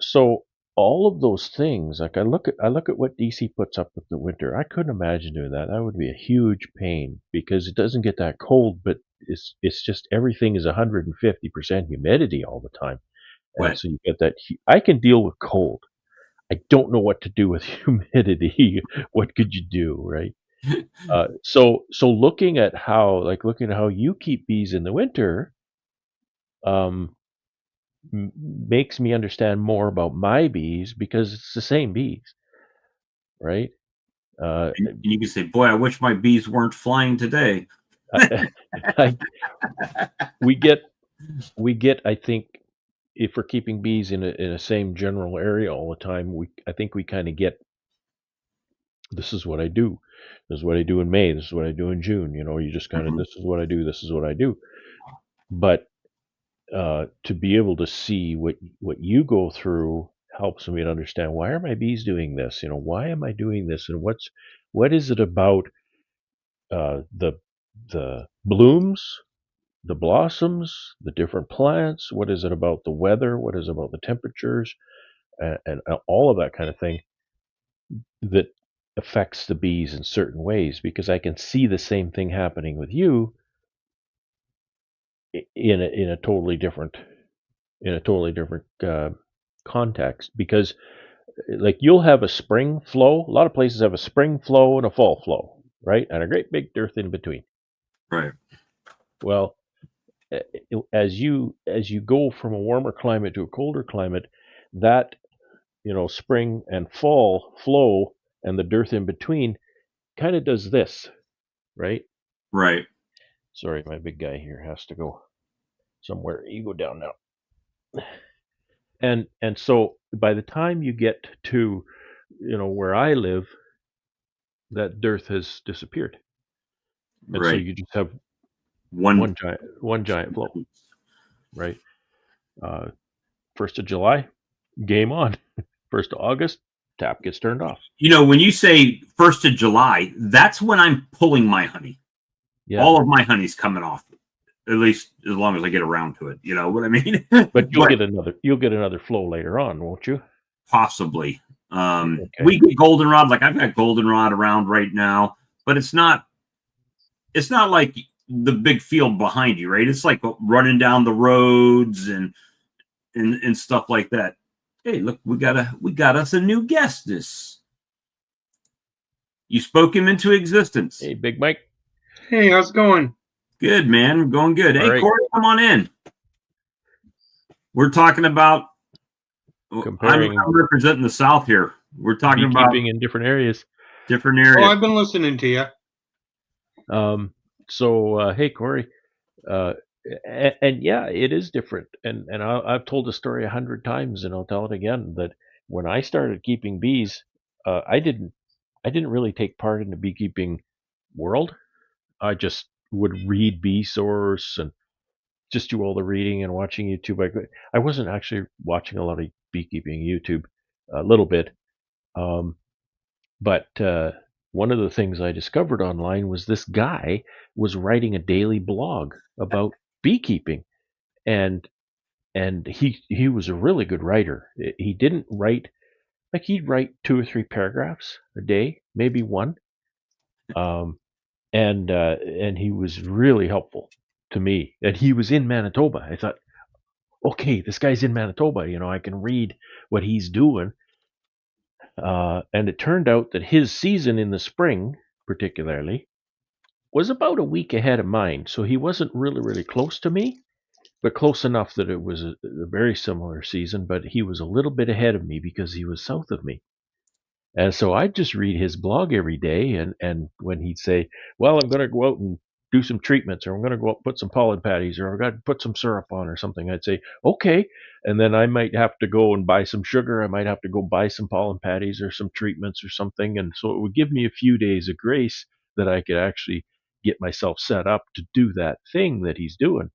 So all of those things, like I look at what DC puts up with the winter. I couldn't imagine doing that. That would be a huge pain because it doesn't get that cold, but it's just everything is 150% humidity all the time, and Wet. so you get that. I can deal with cold. I don't know what to do with humidity. What could you do, right? So looking at how you keep bees in the winter, um, makes me understand more about my bees because it's the same bees, right? Uh, And you can say, "Boy, I wish my bees weren't flying today." I, I, we get I think if we're keeping bees in a same general area all the time, I think we kind of get, this is what I do. This is what I do in May. This is what I do in June. You just kind of, Mhm. this is what I do. This is what I do. But to be able to see what you go through helps me to understand, why are my bees doing this? Why am I doing this? And what is it about the blooms, the blossoms, the different plants? What is it about the weather? What is it about the temperatures, and all of that kind of thing that affects the bees in certain ways? Because I can see the same thing happening with you in a totally different context. Because like you'll have a spring flow. A lot of places have a spring flow and a fall flow, right? And a great big dearth in between. Right. Well, as you go from a warmer climate to a colder climate, that spring and fall flow and the dearth in between kind of does this, right? Right. Sorry, my big guy here has to go somewhere. You go down now. And so by the time you get to where I live, that dearth has disappeared, and so Right. you just have One. one giant flow, right? Uh, 1st of July, game on. 1st of August, tap gets turned off. When you say 1st of July, that's when I'm pulling my honey. Yeah, All of my honey's coming off, at least as long as I get around to it. You know what I mean? but you'll But get another flow later on, won't you? possibly. Okay. We get goldenrod. Like I've got goldenrod around right now, but it's not like the big field behind you, right? It's like running down the roads and stuff like that. Hey, look, we got us a new guest. You spoke him into existence. Hey, Big Mike. Hey, how's it going? Good, man. Going good. All Hey, right. Corey, come on in. We're talking about. I'm Comparing representing the South here. We're talking about beekeeping in different areas. different Oh, areas. I've been listening to you. So hey, Corey. Uh, and yeah, it is different. And I've told the story 100 times, and I'll tell it again. That when I started keeping bees, I didn't really take part in the beekeeping world. I just would read bee source and just do all the reading and watching YouTube. I wasn't actually watching a lot of beekeeping YouTube, a little bit. Um, but one of the things I discovered online was this guy was writing a daily blog about beekeeping, and he was a really good writer. He didn't write, like, he'd write 2 or 3 paragraphs a day, maybe one. Um, and he was really helpful to me. And he was in Manitoba. I thought, okay, this guy's in Manitoba. I can read what he's doing. And it turned out that his season in the spring, particularly, was about a week ahead of mine. So he wasn't really, really close to me, but close enough that it was a very similar season. But he was a little bit ahead of me because he was south of me. And so I'd just read his blog every day. And when he'd say, well, I'm going to go out and do some treatments, or I'm going to go out and put some pollen patties, or I've got to put some syrup on or something, I'd say, okay. And then I might have to go and buy some sugar. I might have to go buy some pollen patties or some treatments or something. And so it would give me a few days of grace that I could actually get myself set up to do that thing that he's doing.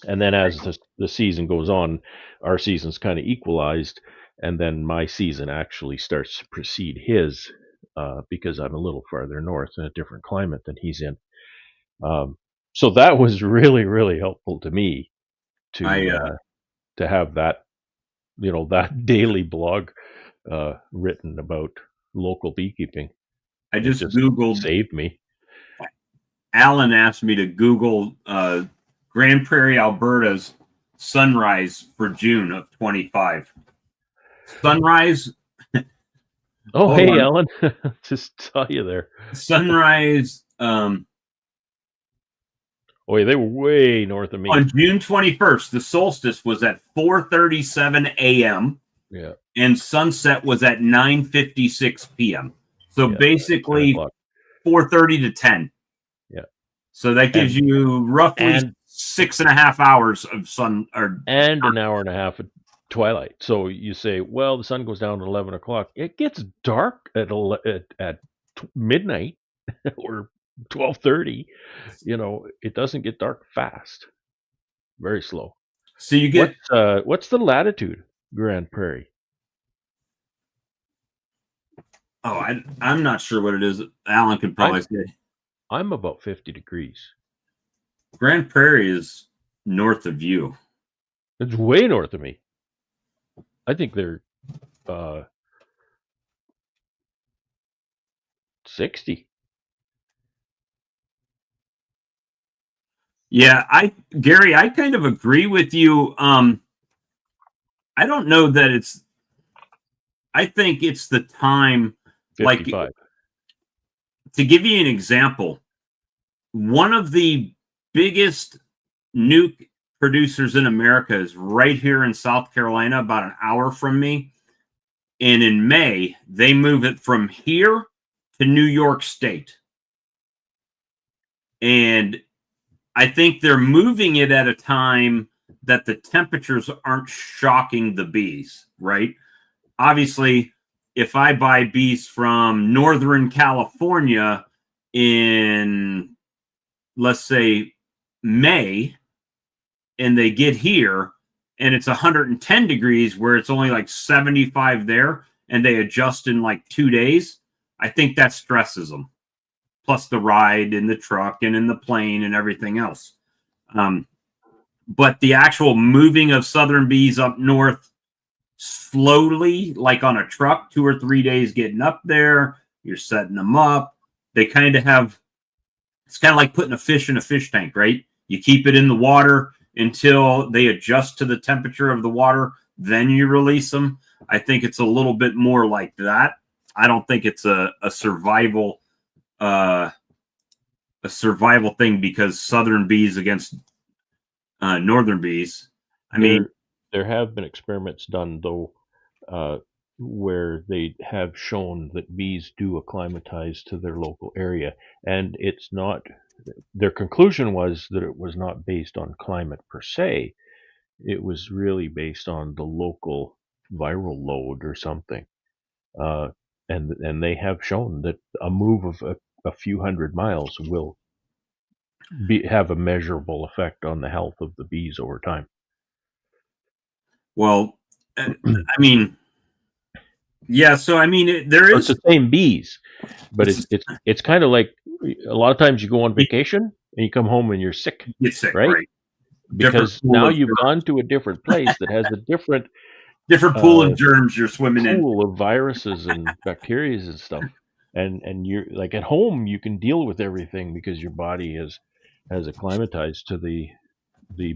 And then as the season goes on, our season's kind of equalized. and then my season actually starts to precede his because I'm a little farther north in a different climate than he's in. So that was really, really helpful to me I to have that, that daily blog written about local beekeeping. I It just just Googled. saved me. Alan asked me to Google Grand Prairie, Alberta's sunrise for June of 25. Sunrise. Oh, Hold hey, on. Alan, just saw you there. Sunrise Oh, yeah, they were way north of me. on June 21st. The solstice was at 4:37 a.m. Yeah, and sunset was at 9:56 p.m. So yeah, 10 basically o'clock. 4:30 to 10. Yeah, So that gives and you roughly and 6.5 hours of sun or and an hour and a half of twilight. So you say, well, the sun goes down at 11 o'clock. It gets dark at midnight or 12:30. It doesn't get dark fast. Very slow. so you get What's the latitude, Grand Prairie? I'm not sure what it is. Alan could probably say. I'm about 50 degrees. Grand Prairie is north of you. It's way north of me. I think they're 60. Yeah, Gary, I kind of agree with you. I don't know that I think it's the time. Like, 55. to give you an example, one of the biggest nuke producers in America is right here in South Carolina, about an hour from me. And in May, they move it from here to New York State. And I think they're moving it at a time that the temperatures aren't shocking the bees, right? Obviously, if I buy bees from Northern California in, let's say, May, and they get here and it's 110 degrees where it's only like 75 there, and they adjust in like 2 days, I think that stresses them. Plus the ride in the truck and in the plane and everything else. But the actual moving of southern bees up north slowly, like on a truck, 2 or 3 days getting up there, you're setting them up. They kind of have, it's kind of like putting a fish in a fish tank, right? You keep it in the water until they adjust to the temperature of the water, then you release them. I think it's a little bit more like that. I don't think it's a survival thing because southern bees against northern bees. I mean, There have been experiments done, though, where they have shown that bees do acclimatize to their local area. And it's not, their conclusion was that it was not based on climate per se. It was really based on the local viral load or something. And they have shown that a move of a few hundred miles will have a measurable effect on the health of the bees over time. well, I mean, yeah. So I mean, there It's is. the same bees, but it's kind of like a lot of times you go on vacation and you come home and you're sick, Get sick, right? right? Because now you've gone to a different place that has a different pool of germs you're swimming in. pool of viruses and bacteria and stuff. And you're like at home, you can deal with everything because your body has acclimatized to the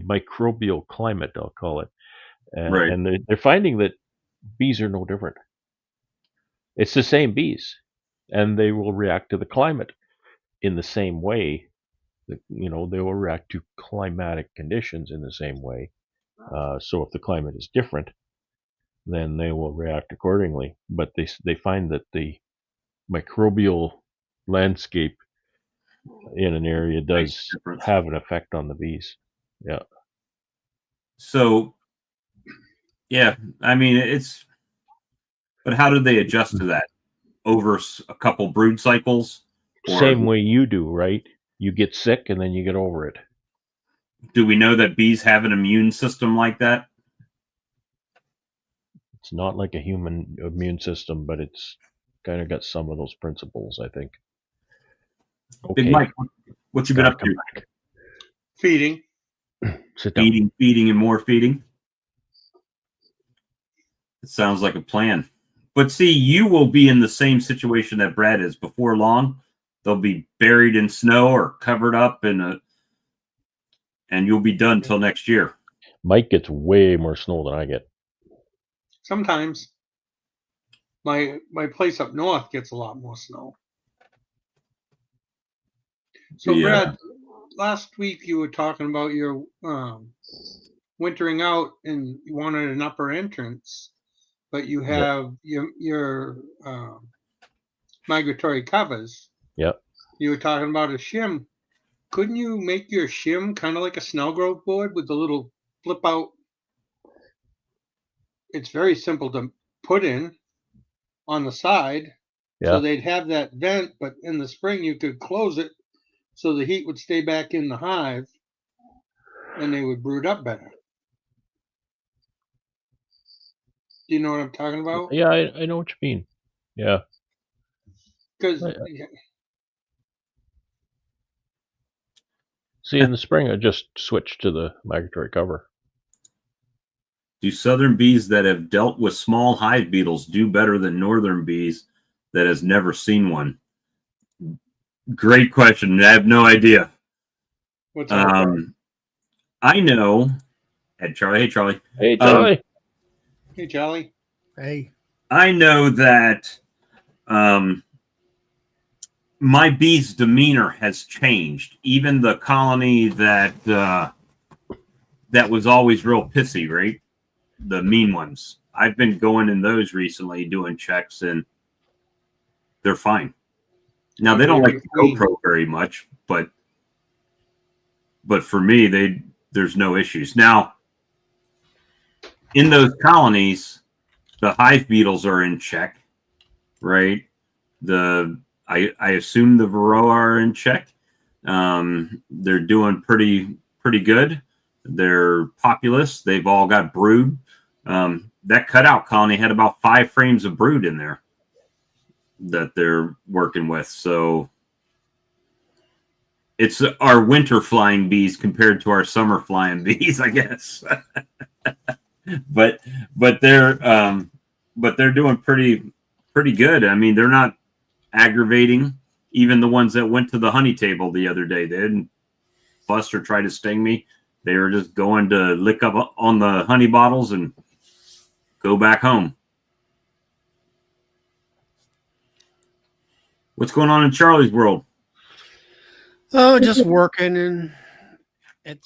microbial climate, I'll call it. Right. And they're finding that bees are no different. It's the same bees, and they will react to the climate in the same way. They will react to climatic conditions in the same way. So if the climate is different, then they will react accordingly. But they find that the microbial landscape in an area does have an effect on the bees. Yeah. So, yeah, I mean, but how do they adjust to that? Over a couple brood cycles? Same way you do, right? You get sick and then you get over it. Do we know that bees have an immune system like that? It's not like a human immune system, but it's kind of got some of those principles, I think. Big Okay, Mike, what you been gotta up come to? back. Feeding. Sit down. Feeding, and more feeding. It sounds like a plan. But see, you will be in the same situation that Brad is. Before long, they'll be buried in snow or covered up and you'll be done till next year. Mike gets way more snow than I get. Sometimes my place up north gets a lot more snow. So Yeah. Brad, last week you were talking about your wintering out and you wanted an upper entrance, but you have your migratory covers. Yep. You were talking about a shim. Couldn't you make your shim kind of like a snowgrove board with the little flip out? It's very simple to put in on the side. So Yeah. they'd have that vent, but in the spring you could close it so the heat would stay back in the hive and they would brood up better. Do you know what I'm talking about? Yeah, I know what you mean. Yeah. Because See, in the spring, I just switched to the migratory cover. Do southern bees that have dealt with small hive beetles do better than northern bees that has never seen one? Great question. I have no idea. what's that? I know. Hey, Charlie. Hey, Charlie. Hey, Charlie. Hey, Charlie. Hey, I know that my bee's demeanor has changed. Even the colony that was always real pissy, right? The mean ones. I've been going in those recently, doing checks, and they're fine. Now they don't like the GoPro very much, but for me, there's no issues. Now, in those colonies, the hive beetles are in check, right? I assume the Varroa are in check. They're doing pretty good. They're populous. They've all got brood. That cutout colony had about 5 frames of brood in there that they're working with. So it's our winter flying bees compared to our summer flying bees, I guess. but they're doing pretty good. I mean, they're not aggravating. Even the ones that went to the honey table the other day, they didn't fuss or try to sting me. They were just going to lick up on the honey bottles and go back home. What's going on in Charlie's world? oh, just working, and it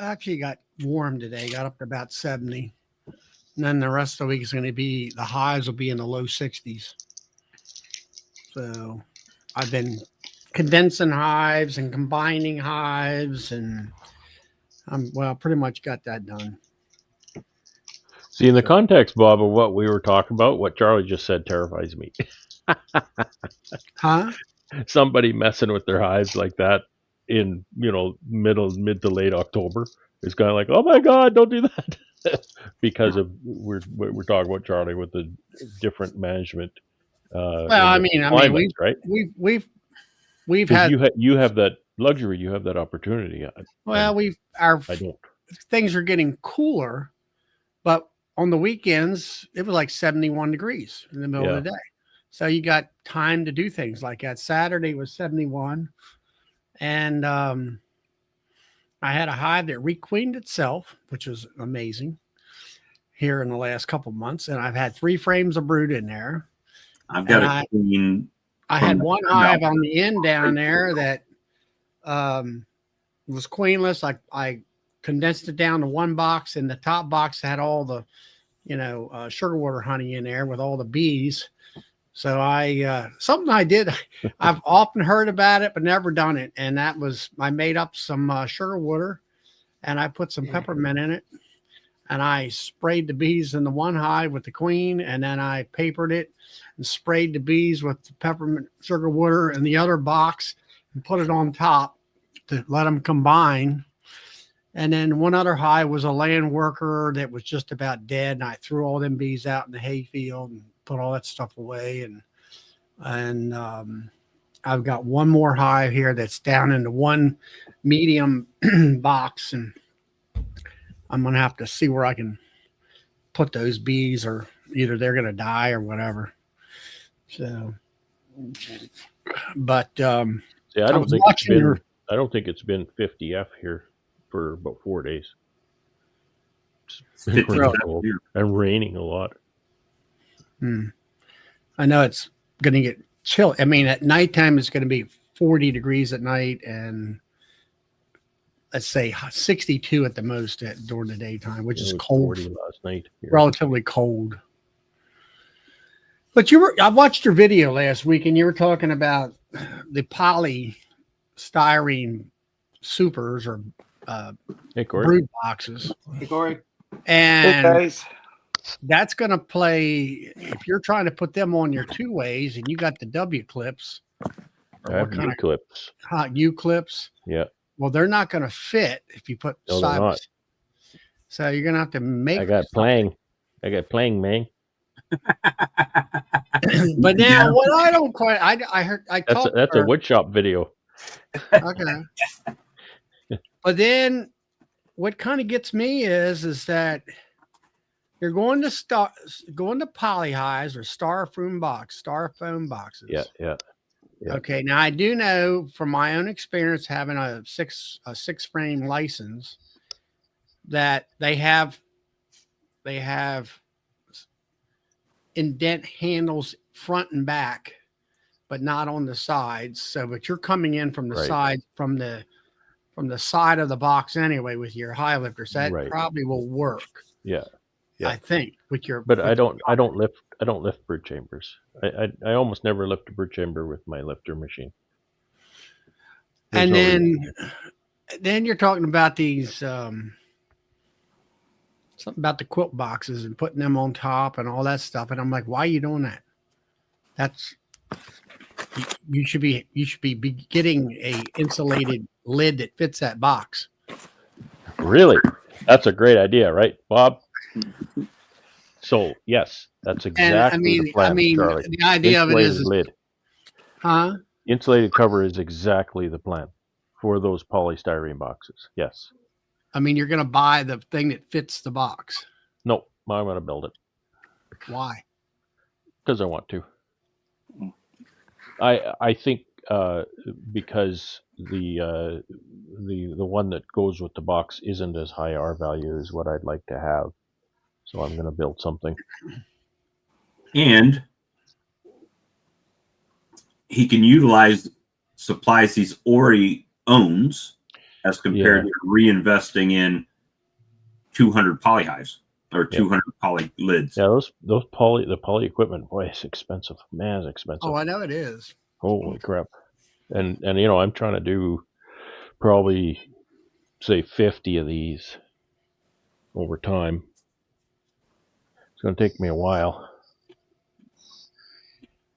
actually got warm today. Got up to about 70, and then the rest of the week is going to be the highs will be in the low 60s. So I've been condensing hives and combining hives, and pretty much got that done. See, in the context, Bob, of what we were talking about, what Charlie just said terrifies me. Huh? Somebody messing with their hives like that in, mid to late October is kind of like, oh my God, don't do that. Because of we're talking about, Charlie, with the different management. Well, climates, right? We've had you have that luxury, you have that opportunity. I don't. Things are getting cooler, but on the weekends it was like 71 degrees in the middle of the day. So you got time to do things like that. Saturday was 71, and I had a hive that requeened itself, which was amazing here in the last couple months, and I've had 3 frames of brood in there. I've got a queen. I had one hive on the end down there that was queenless. I condensed it down to one box, and the top box had all the, sugar water honey in there with all the bees. So something I did, I've often heard about it, but never done it. And that was, I made up some sugar water, and I put some peppermint in it, and I sprayed the bees in the one hive with the queen, and then I papered it and sprayed the bees with the peppermint sugar water in the other box and put it on top to let them combine. And then one other hive was a land worker that was just about dead, and I threw all them bees out in the hayfield and put all that stuff away. And I've got one more hive here that's down into one medium box, and I'm gonna have to see where I can put those bees, or either they're gonna die or whatever. So, but See, I don't think it's been 50F here for about 4 days. It's been pretty cold and raining a lot. I know it's going to get chill. I mean, at nighttime it's going to be 40 degrees at night, and let's say 62 at the most during the daytime, which is cold. 40 last night. Here. Relatively cold. But I watched your video last week, and you were talking about the polystyrene supers or brood boxes. Hey, Corey. And that's going to play, if you're trying to put them on your 2-ways and you got the W clips. I have U clips. U clips? Yeah. Well, they're not going to fit if you put sides. So you're going to have to make. I got playing, man. But now, what I don't quite, I heard, that's a woodshop video. Okay. But then, what kind of gets me is that you're going to poly hives or styrofoam boxes. Yeah. Okay. Now I do know from my own experience having a six frame license that they have indent handles front and back, but not on the sides. So, but you're coming in from the side, from the side of the box anyway with your high lifter. So that probably will work. Yeah. I think with your. But I don't lift brood chambers. I almost never lift a brood chamber with my lifter machine. And then you're talking about these something about the quilt boxes and putting them on top and all that stuff. And I'm like, why are you doing that? You should be getting a insulated lid that fits that box. Really? That's a great idea, right, Bob? So yes, that's exactly the plan, Charlie. The idea insulated of it is lid. Huh? Insulated cover is exactly the plan for those polystyrene boxes. Yes. I mean, you're going to buy the thing that fits the box. No, I'm going to build it. Why? Because I want to. I think because the one that goes with the box isn't as high R value as what I'd like to have, so I'm going to build something. And he can utilize supplies he's already owns as compared to reinvesting in 200 poly hives or 200 poly lids. Yeah, the poly equipment, boy, it's expensive. Man, it's expensive. Oh, I know it is. Holy crap. And you know, I'm trying to do probably say 50 of these over time. It's going to take me a while.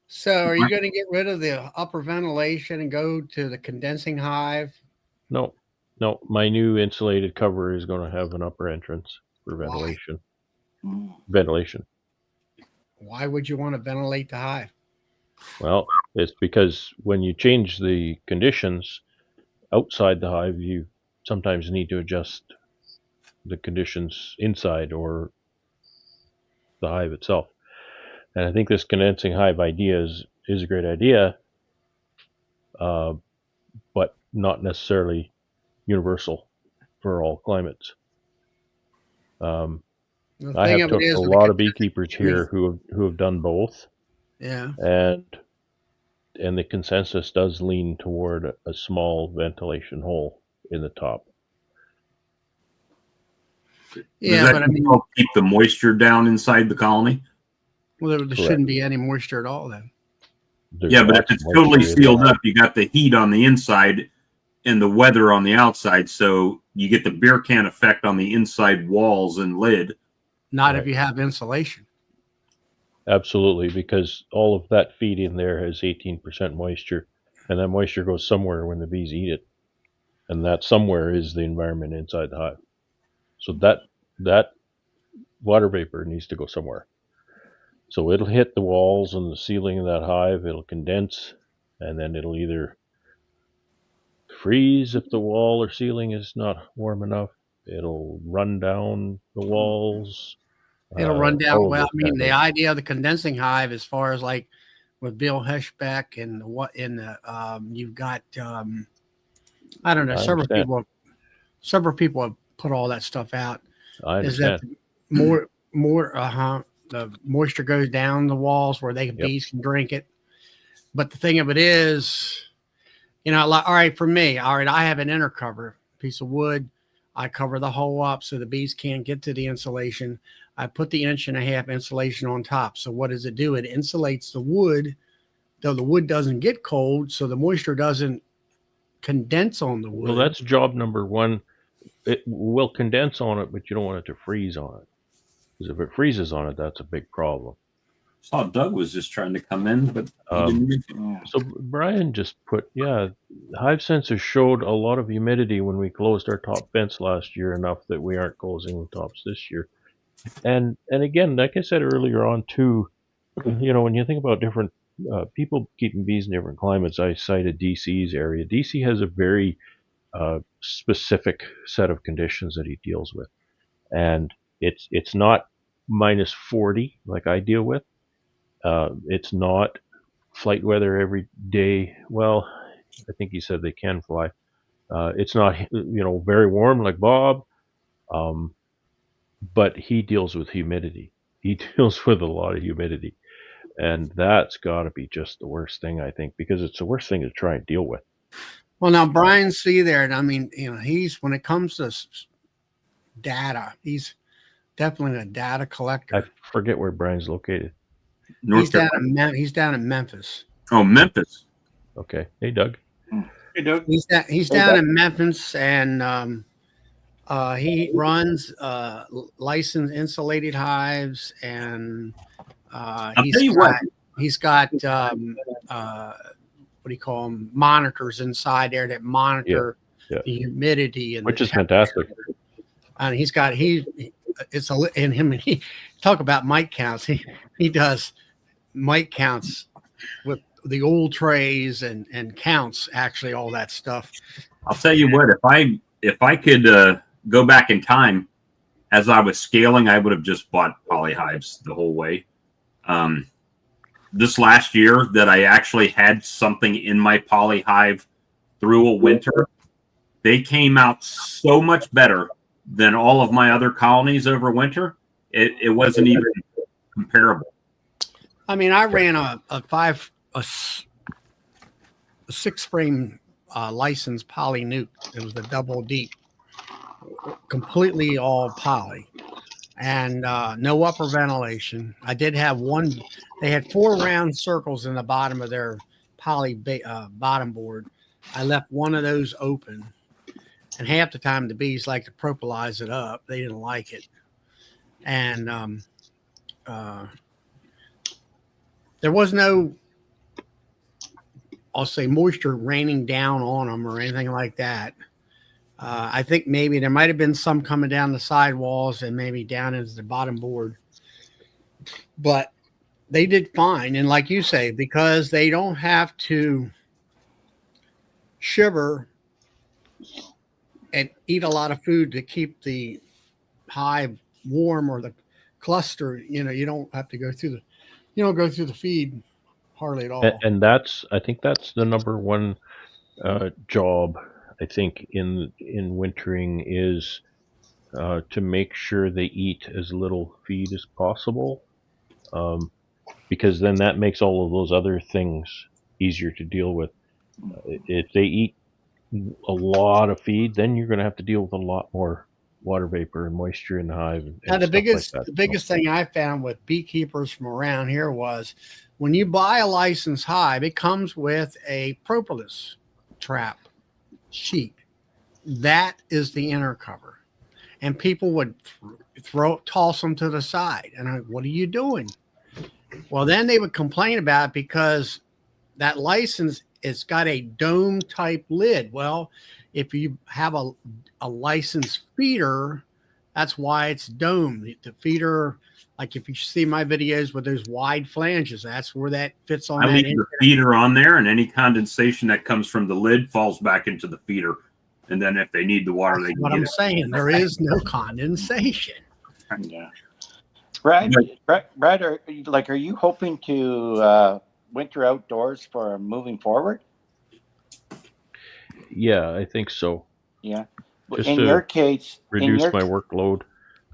So are you going to get rid of the upper ventilation and go to the condensing hive? No, my new insulated cover is going to have an upper entrance for ventilation. Ventilation. Why would you want to ventilate the hive? Well, it's because when you change the conditions outside the hive, you sometimes need to adjust the conditions inside or the hive itself. And I think this condensing hive idea is a great idea, but not necessarily universal for all climates. I have talked to a lot of beekeepers here who have done both. Yeah. And the consensus does lean toward a small ventilation hole in the top. Yeah, but I mean, keep the moisture down inside the colony. Well, there shouldn't be any moisture at all then. Yeah, but if it's totally sealed up, you got the heat on the inside and the weather on the outside, so you get the beer can effect on the inside walls and lid. Not if you have insulation. Absolutely, because all of that feed in there has 18% moisture, and that moisture goes somewhere when the bees eat it. and that somewhere is the environment inside the hive. So that water vapor needs to go somewhere. So it'll hit the walls and the ceiling of that hive. It'll condense, and then it'll either freeze if the wall or ceiling is not warm enough. It'll run down the walls. It'll run down. all of Well, those I mean, kind the of idea of the condensing hive, as far as like with Bill Heschbeck and what in the you've got I don't know, I several understand. people have put all that stuff out. I Is that understand. the moisture goes down the walls where bees can drink it. But the thing of it is, like, all right, for me, all right, I have an inner cover, piece of wood. I cover the hole up so the bees can't get to the insulation. I put the 1.5 inch insulation on top. So what does it do? It insulates the wood, though the wood doesn't get cold, so the moisture doesn't condense on the wood. Well, that's job number one. It will condense on it, but you don't want it to freeze on it. Because if it freezes on it, that's a big problem. Saw Doug was just trying to come in, but he didn't make it. So Brian just put, hive sensors showed a lot of humidity when we closed our top vents last year, enough that we aren't closing the tops this year. And again, like I said earlier on too, when you think about different people keeping bees in different climates, I cited DC's area. DC has a very specific set of conditions that he deals with, and it's not minus 40 like I deal with. It's not flight weather every day. Well, I think he said they can fly. It's not very warm like Bob, but he deals with humidity. He deals with a lot of humidity, and that's got to be just the worst thing, I think, because it's the worst thing to try and deal with. Well, now Brian, see there, and I mean, he's, when it comes to data, he's definitely a data collector. I forget where Brian's located. He's down in Memphis. Oh, Memphis. Okay. Hey, Doug. Hey, Doug. He's down in Memphis, and he runs licensed insulated hives, and he's got what do you call them, monitors inside there that monitor the humidity, and which is fantastic. And he talk about mite counts. He does mite counts with the old trays and counts actually all that stuff. I'll tell you what, if I could go back in time, as I was scaling, I would have just bought polyhives the whole way. This last year that I actually had something in my polyhive through a winter, they came out so much better than all of my other colonies over winter. It wasn't even comparable. I mean, I ran a 6-frame licensed poly nuke. It was a double deep, completely all poly, and no upper ventilation. I did have one. They had 4 round circles in the bottom of their poly bottom board. I left one of those open, and half the time the bees like to propolize it up. They didn't like it, and there was no, I'll say, moisture raining down on them or anything like that. I think maybe there might have been some coming down the sidewalls and maybe down into the bottom board, but they did fine. And like you say, because they don't have to shiver and eat a lot of food to keep the hive warm or the cluster, you don't have to go through the feed hardly at all. And I think that's the number one job, I think, in wintering is to make sure they eat as little feed as possible, because then that makes all of those other things easier to deal with. If they eat a lot of feed, then you're going to have to deal with a lot more water vapor and moisture in the hive. Now, the biggest thing I found with beekeepers from around here was when you buy a licensed hive, it comes with a propolis trap sheet. That is the inner cover, and people would toss them to the side. And what are you doing? Well, then they would complain about it because that license it's got a dome type lid. Well, if you have a licensed feeder, that's why it's domed. The feeder, like if you see my videos with those wide flanges, that's where that fits on I that leave end. the feeder on there, and any condensation that comes from the lid falls back into the feeder. And then if they need the water, they That's can what get I'm it. saying. There is no condensation. Yeah. Brad, are you hoping to winter outdoors for moving forward? Yeah, I think so. Yeah. Just In to your case, reduce my workload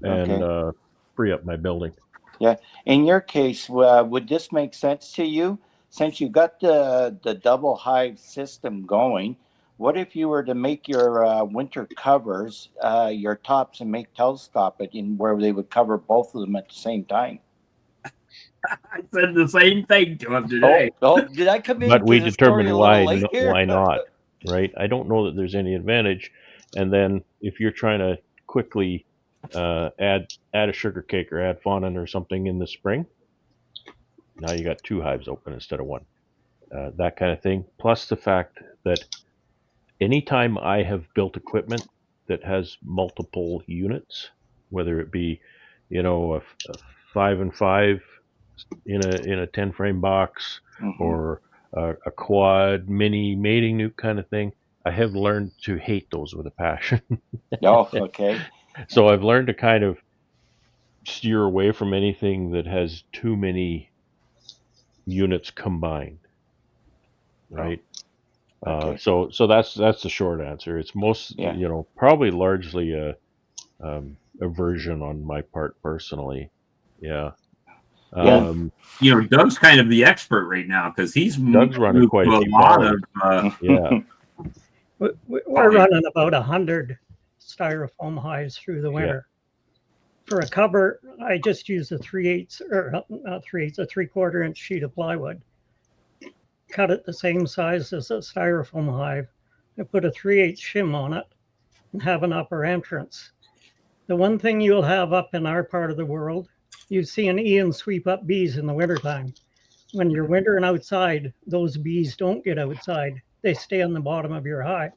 and Okay. free up my building. Yeah. In your case, would this make sense to you? Since you got the double hive system going, what if you were to make your winter covers your tops and make telescope it in where they would cover both of them at the same time? I said the same thing to him today. Oh, did I come But into we the story determine a little late here? why not, right? I don't know that there's any advantage. And then if you're trying to quickly add a sugar cake or add fondant or something in the spring, now you got 2 hives open instead of 1. That kind of thing. Plus the fact that anytime I have built equipment that has multiple units, whether it be, a 5 and 5 in a 10 frame box, Mm-hmm. or a quad mini mating nuke kind of thing, I have learned to hate those with a passion. Oh, okay. So I've learned to kind of steer away from anything that has too many units combined, right? Okay. So that's the short answer. It's probably largely a aversion on my part personally. Yeah. Doug's kind of the expert right now because he's Doug's running quite a few lot polys. of Yeah. We're running about 100 styrofoam hives through the winter. For a cover, I just use a 3/8 or not 3/8, a 3/4 inch sheet of plywood. Cut it the same size as a styrofoam hive. I put a 3/8 shim on it and have an upper entrance. The one thing you'll have up in our part of the world, you see an Ian sweep up bees in the wintertime. When you're wintering outside, those bees don't get outside. They stay on the bottom of your hive.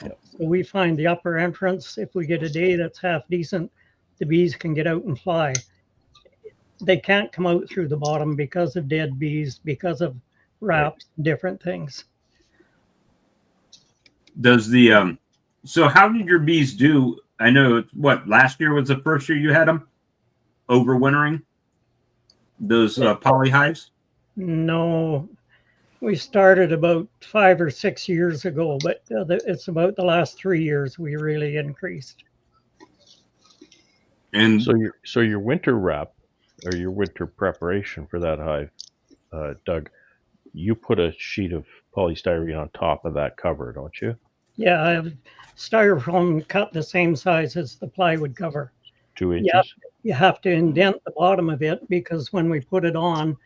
Yep. So we find the upper entrance, if we get a day that's half decent, the bees can get out and fly. They can't come out through the bottom because of dead bees, because of wraps, different things. Does the so how did your bees do? I know last year was the first year you had them overwintering, those poly hives? No, we started about 5 or 6 years ago, but it's about the last 3 years we really increased. And so your winter wrap or your winter preparation for that hive, Doug, you put a sheet of polystyrene on top of that cover, don't you? Yeah, I have styrofoam cut the same size as the plywood cover. 2 inches? Yeah, you have to indent the bottom of it because when we put it on,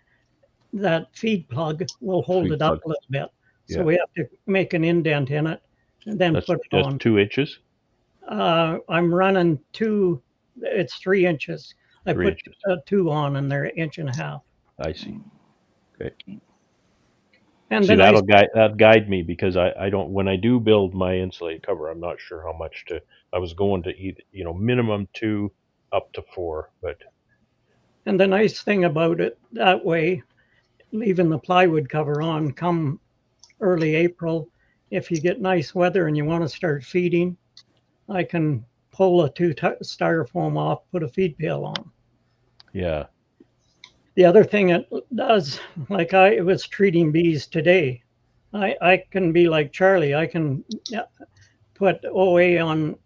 that feed plug will hold it up a little bit. So we have to make an indent in it and then put it on. 2 inches? I'm running 2, it's 3 inches. I put 2 on and they're 1.5 inches. I see. Okay. And see, then that'll guide me because I don't, when I do build my insulated cover, I'm not sure how much I was going to eat, minimum 2 up to 4, but. And the nice thing about it that way, leaving the plywood cover on come early April, if you get nice weather and you want to start feeding, I can pull a 2 styrofoam off, put a feed pail on. Yeah. The other thing it does, like I was treating bees today, I can be like Charlie. I can put OA on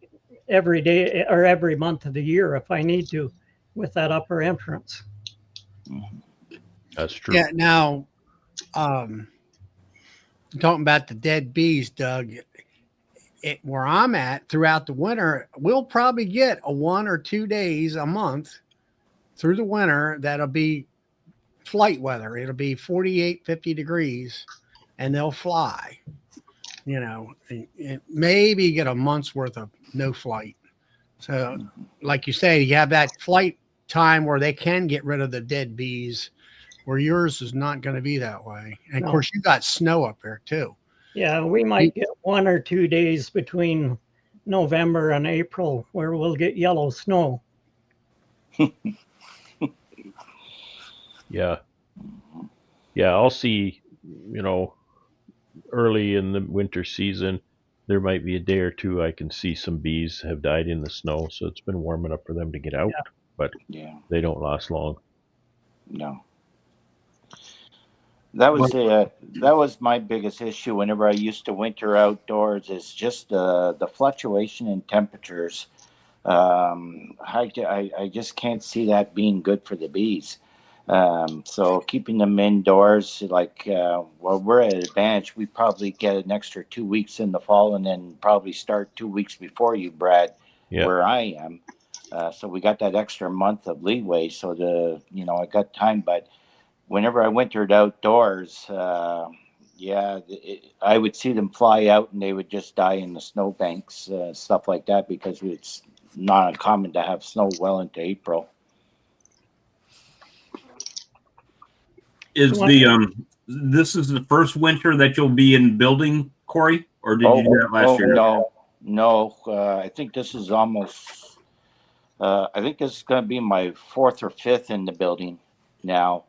every day or every month of the year if I need to with that upper entrance. That's true. Yeah. Now, talking about the dead bees, Doug, where I'm at throughout the winter, we'll probably get a 1 or 2 days a month through the winter that'll be flight weather. It'll be 48, 50 degrees and they'll fly, and maybe get a month's worth of no flight. So like you say, you have that flight time where they can get rid of the dead bees, where yours is not going to be that way. And of course you got snow up there too. Yeah, we might get 1 or 2 days between November and April where we'll get yellow snow. Yeah. Yeah, I'll see, you know, early in the winter season, there might be a day or two I can see some bees have died in the snow, so it's been warm enough for them to get out, but Yeah, they don't last long. no. That was my biggest issue whenever I used to winter outdoors, is just the fluctuation in temperatures. I just can't see that being good for the bees. So keeping them indoors, like, well, we're at an advantage. We probably get an extra 2 weeks in the fall, and then probably start 2 weeks before you, Brad, Yeah. where I am. So we got that extra month of leeway. So I got time. But whenever I wintered outdoors, I would see them fly out and they would just die in the snowbanks, stuff like that, because it's not uncommon to have snow well into April. Is this is the first winter that you'll be in building, Corey, or did you do that last year? No. I think this is almost. I think this is going to be my 4th or 5th in the building now.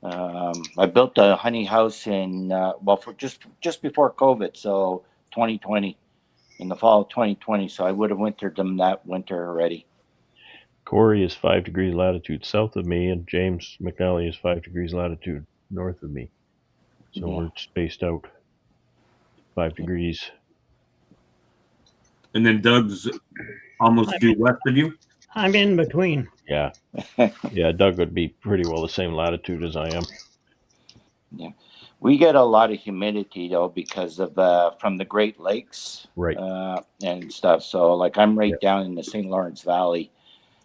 I built a honey house for just before COVID, so 2020, in the fall of 2020. So I would have wintered them that winter already. Corey is 5 degrees latitude south of me, and James McNally is 5 degrees latitude north of me. So we're spaced out 5 degrees. And then Doug's almost due west of you? I'm in between. Yeah. Yeah, Doug would be pretty well the same latitude as I am. Yeah. We get a lot of humidity, though, because of from the Great Lakes, right, and stuff. So, like, I'm right down in the St. Lawrence Valley,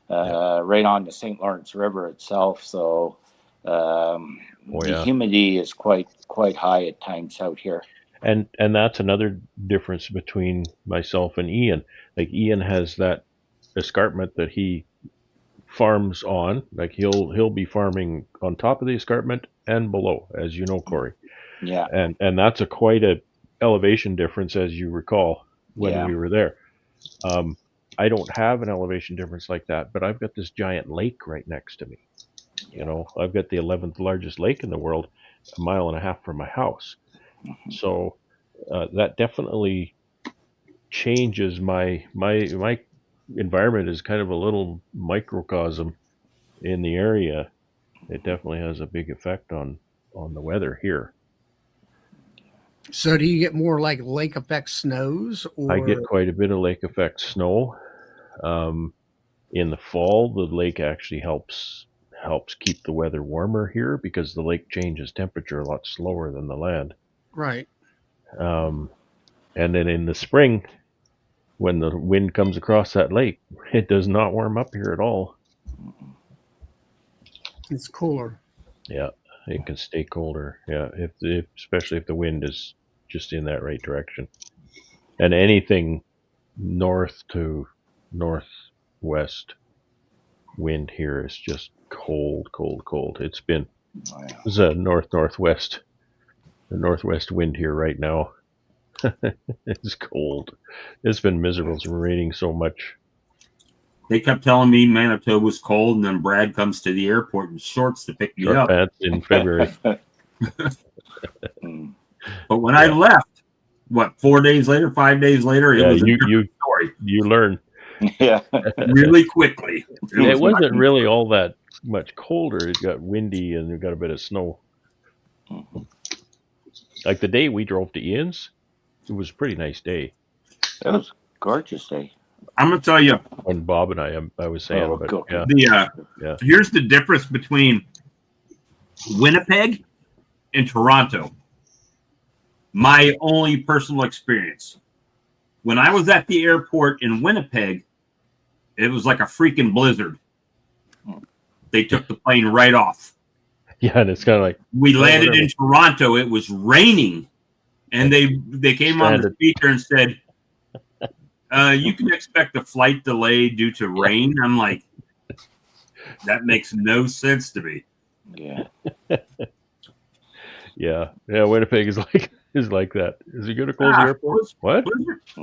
right on the St. Lawrence River itself. So, the humidity is quite high at times out here. And that's another difference between myself and Ian. Like, Ian has that escarpment that he farms on. Like, he'll be farming on top of the escarpment and below, as you know, Corey. Yeah. And that's quite a elevation difference, as you recall, when we were there. I don't have an elevation difference like that, but I've got this giant lake right next to me. You know, I've got the 11th largest lake in the world, 1.5 miles from my house. Mm-hmm. So that definitely changes my environment is kind of a little microcosm in the area. It definitely has a big effect on the weather here. So do you get more like lake effect snows? Or? I get quite a bit of lake effect snow. In the fall, the lake actually helps keep the weather warmer here because the lake changes temperature a lot slower than the land. Right. And then in the spring, when the wind comes across that lake, it does not warm up here at all. It's cooler. Yeah, it can stay colder. Yeah, especially if the wind is just in that right direction. And anything north to northwest wind here is just cold. It's been there's a northwest wind here right now. It's cold. It's been miserable. It's been raining so much. They kept telling me Manitoba was cold, and then Brad comes to the airport in shorts to pick me Short up. pants in February. But when I left, 4 days later, 5 days later, it was a different story. You learn. Yeah. Really quickly. It wasn't really all that much colder. It got windy and it got a bit of snow. Like the day we drove to Ian's, it was a pretty nice day. It was a gorgeous day. I'm gonna tell you. When Bob and I was saying, here's the difference between Winnipeg and Toronto. My only personal experience. When I was at the airport in Winnipeg, it was like a freaking blizzard. They took the plane right off. Yeah, and it's kind of like we landed in Toronto. It was raining, and they came on the speaker and said, "You can expect a flight delay due to rain." I'm like, that makes no sense to me. Yeah. Yeah. Winnipeg is like is like that. Is he going to close the airport? What?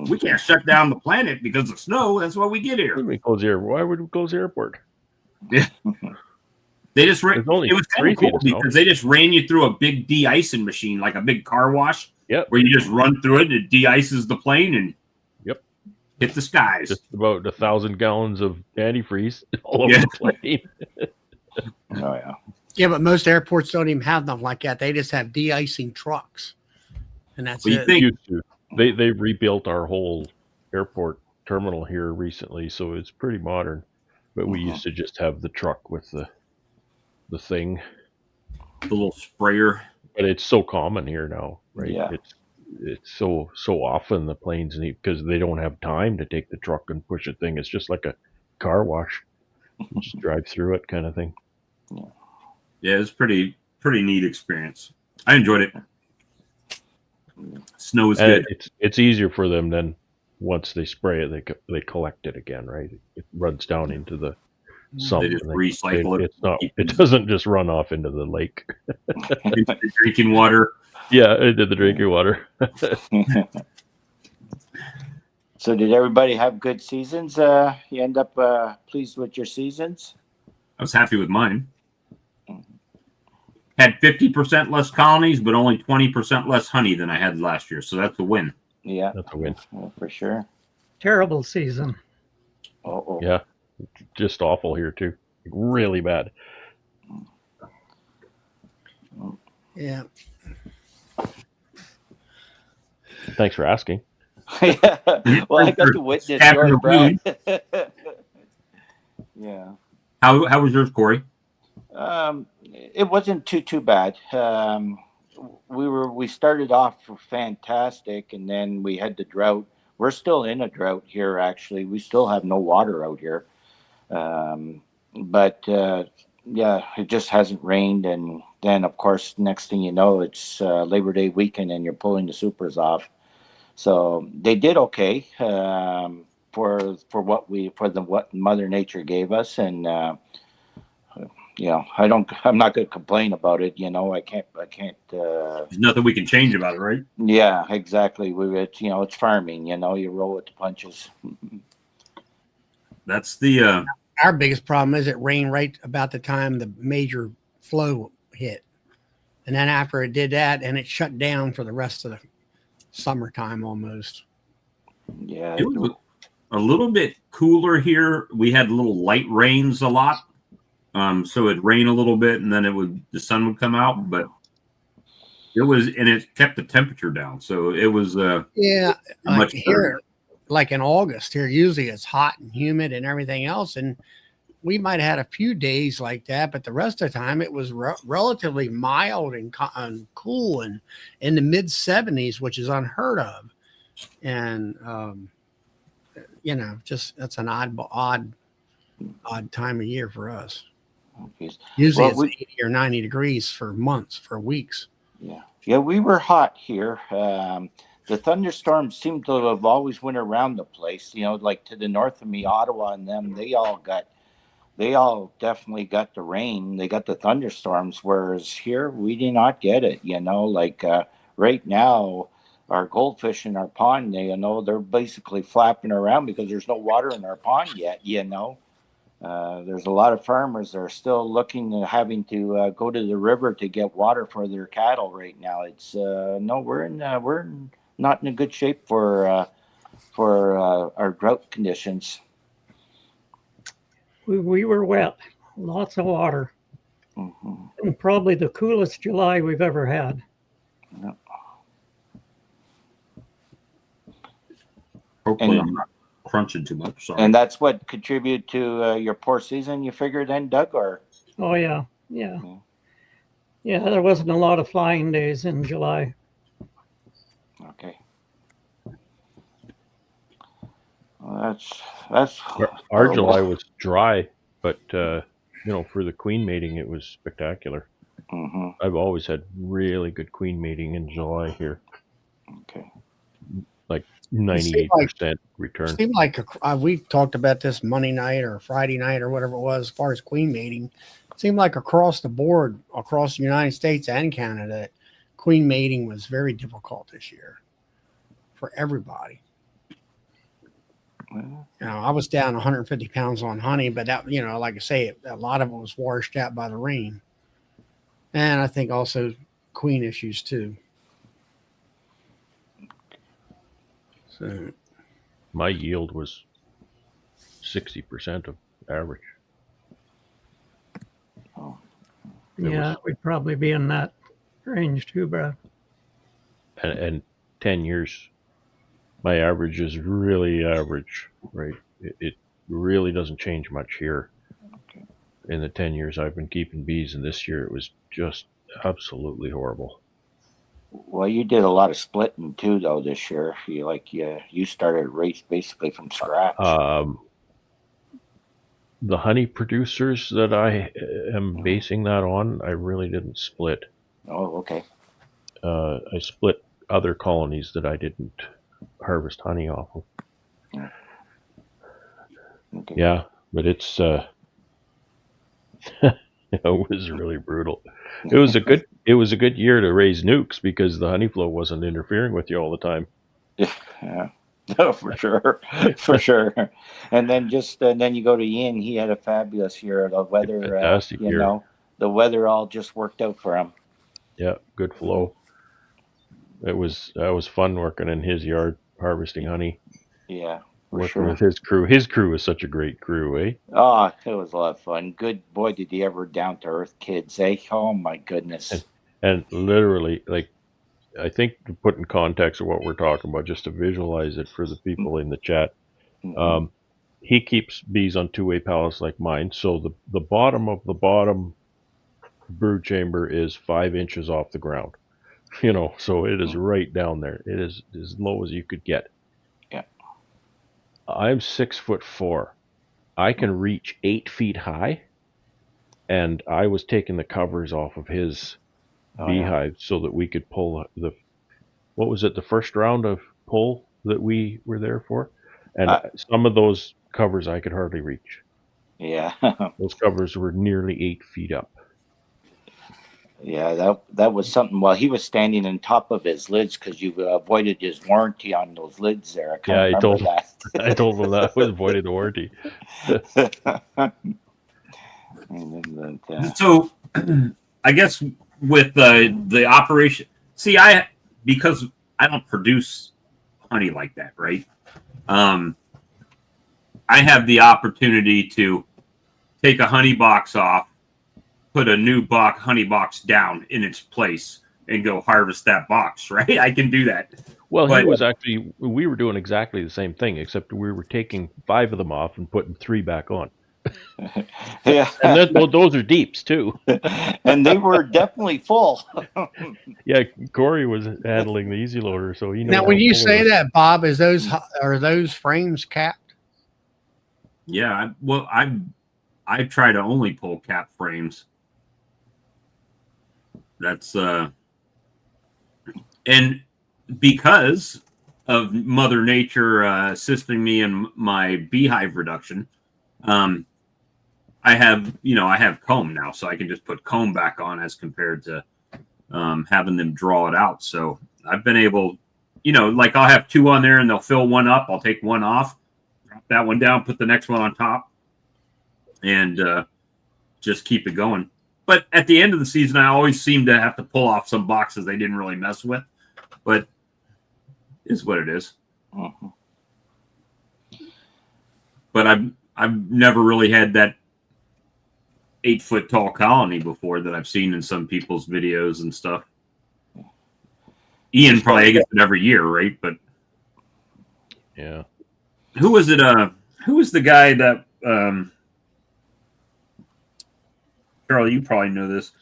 We can't shut down the planet because of snow. That's why we get here. What do we close the airport? Why would we close the airport? Yeah. They just it was kind of cool because they just ran you through a big de-icing machine, like a big car wash. Yep. Where you just run through it and it de-ices the plane and hit the skies. Just about 1,000 gallons of antifreeze all over the plane. Oh yeah. Yeah, but most airports don't even have them like that. They just have de-icing trucks, and that's it. They rebuilt our whole airport terminal here recently, so it's pretty modern. But we used to just have the truck with the thing, the little sprayer. But it's so common here now, right? Yeah. It's so often the planes need, because they don't have time to take the truck and push a thing. It's just like a car wash. You just drive through it, kind of thing. Yeah, it's pretty neat experience. I enjoyed it. Snow is good. It's easier for them than once they spray it, they collect it again, right? It runs down into the sump. They just recycle it. It doesn't just run off into the lake. The drinking water. Yeah, into the drinking water. So did everybody have good seasons? You end up pleased with your seasons? I was happy with mine. Had 50% less colonies, but only 20% less honey than I had last year. So that's a win. Yeah, that's a win. Well, for sure. Terrible season. Uh-oh. Yeah, just awful here too. Really bad. Yeah. Thanks for asking. Yeah. Well, I got to witness yours, Brad. Yeah. How was yours, Corey? It wasn't too bad. We started off fantastic, and then we had the drought. We're still in a drought here. Actually, we still have no water out here. But yeah, it just hasn't rained, and then of course, next thing you know, it's Labor Day weekend, and you're pulling the supers off. So they did okay for what Mother Nature gave us, and I'm not going to complain about it. I can't. There's nothing we can change about it, right? Yeah, exactly. It's farming. You roll with the punches. That's the. Our biggest problem is it rained right about the time the major flow hit, and then after it did that, and it shut down for the rest of the summertime almost. Yeah, it was a little bit cooler here. We had little light rains a lot. So it'd rain a little bit and then the sun would come out, but it kept the temperature down. So it was much here, like in August here, usually it's hot and humid and everything else. And we might have had a few days like that, but the rest of the time it was relatively mild and cool and in the mid 70s, which is unheard of. And, just that's an odd time of year for us. Usually it's 80 or 90 degrees for months, for weeks. Yeah, we were hot here. The thunderstorms seem to have always went around the place. Like to the north of me, Ottawa, and them, they all definitely got the rain. They got the thunderstorms, whereas here we did not get it. Like right now, our goldfish in our pond, they're basically flapping around because there's no water in our pond yet. There's a lot of farmers that are still looking and having to go to the river to get water for their cattle right now. It's we're not in a good shape for our drought conditions. We were wet, lots of water, and probably the coolest July we've ever had. Yep. Hopefully, I'm not crunching too much. Sorry. And that's what contributed to your poor season, you figure, then, Doug? Or yeah, there wasn't a lot of flying days in July. Okay. Well, that's our July was dry, but for the queen mating it was spectacular. I've always had really good queen mating in July here. Okay. Like 98% return. It seemed like we talked about this Monday night or Friday night or whatever it was, as far as queen mating. It seemed like across the board, across the United States and Canada, queen mating was very difficult this year for everybody. Well, I was down 150 pounds on honey, but that, like I say, a lot of it was washed out by the rain. And I think also queen issues too. So My yield was 60% of average. oh, Yeah, we'd probably be in that range too, Brad. And 10 years, my average is really average, right? It really doesn't change much here. okay. In the 10 years I've been keeping bees, and this year it was just absolutely horrible. Well, you did a lot of splitting too, though, this year. You started race basically from scratch. The honey producers that I am basing that on, I really didn't split. Oh, okay. I split other colonies that I didn't harvest honey off of. Okay. Yeah, but it's it was really brutal. It was a good year to raise nukes because the honey flow wasn't interfering with you all the time. Yeah. Oh, for sure, for sure. And then then you go to Ian. He had a fabulous year. The weather, Fantastic year. the weather all just worked out for him. Yeah, good flow. That was fun working in his yard harvesting honey. Yeah, for Working sure. with his crew. His crew is such a great crew, eh? Oh, it was a lot of fun. Good boy, did he ever down to earth kids, eh? Oh my goodness. And literally, like, I think to put in context of what we're talking about, just to visualize it for the people in the chat, Mhm. he keeps bees on two-way pallets like mine. So the bottom of the bottom brood chamber is 5 inches off the ground. So it is right down there. It is as low as you could get. Yeah. I'm 6'4". I can reach 8 feet high, and I was taking the covers off of his Oh, beehive so that we could pull what was it, the first round of pull that we were there for, and some of those covers I could hardly reach. yeah. Those covers were nearly 8 feet up. Yeah, that was something. Well, he was standing on top of his lids because you avoided his warranty on those lids there. I told him that. I told him that was avoided the warranty. So I guess with the operation, because I don't produce honey like that, right? I have the opportunity to take a honey box off, put a new honey box down in its place, and go harvest that box, right? I can do that. Well, we were doing exactly the same thing, except we were taking 5 of them off and putting 3 back on. Yeah. And then, those are deeps too. And they were definitely full. Yeah, Corey was handling the easy loader, so he knows. Now, when you say that, Bob, are those frames capped? Yeah, I try to only pull cap frames. That's and because of Mother Nature assisting me in my beehive reduction, I have comb now, so I can just put comb back on as compared to having them draw it out. So I've been able, like I'll have 2 on there and they'll fill one up. I'll take one off, drop that one down, put the next one on top, and just keep it going. But at the end of the season, I always seem to have to pull off some boxes they didn't really mess with. But is what it is. Mm-hmm. But I've never really had that 8-foot tall colony before that I've seen in some people's videos and stuff. Ian probably gets it every year, right? But yeah, who was it? Who was the guy that? Charlie, you probably know this.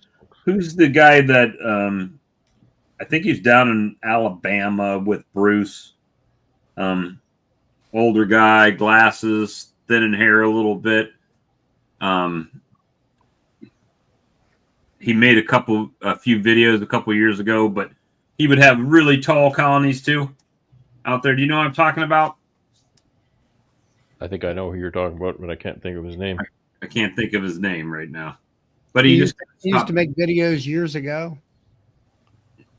Who's the guy that? I think he's down in Alabama with Bruce. Older guy, glasses, thin in hair a little bit. He made a few videos a couple years ago, but he would have really tall colonies too out there. Do you know what I'm talking about? I think I know who you're talking about, but I can't think of his name. I can't think of his name right now. But he used to make videos years ago.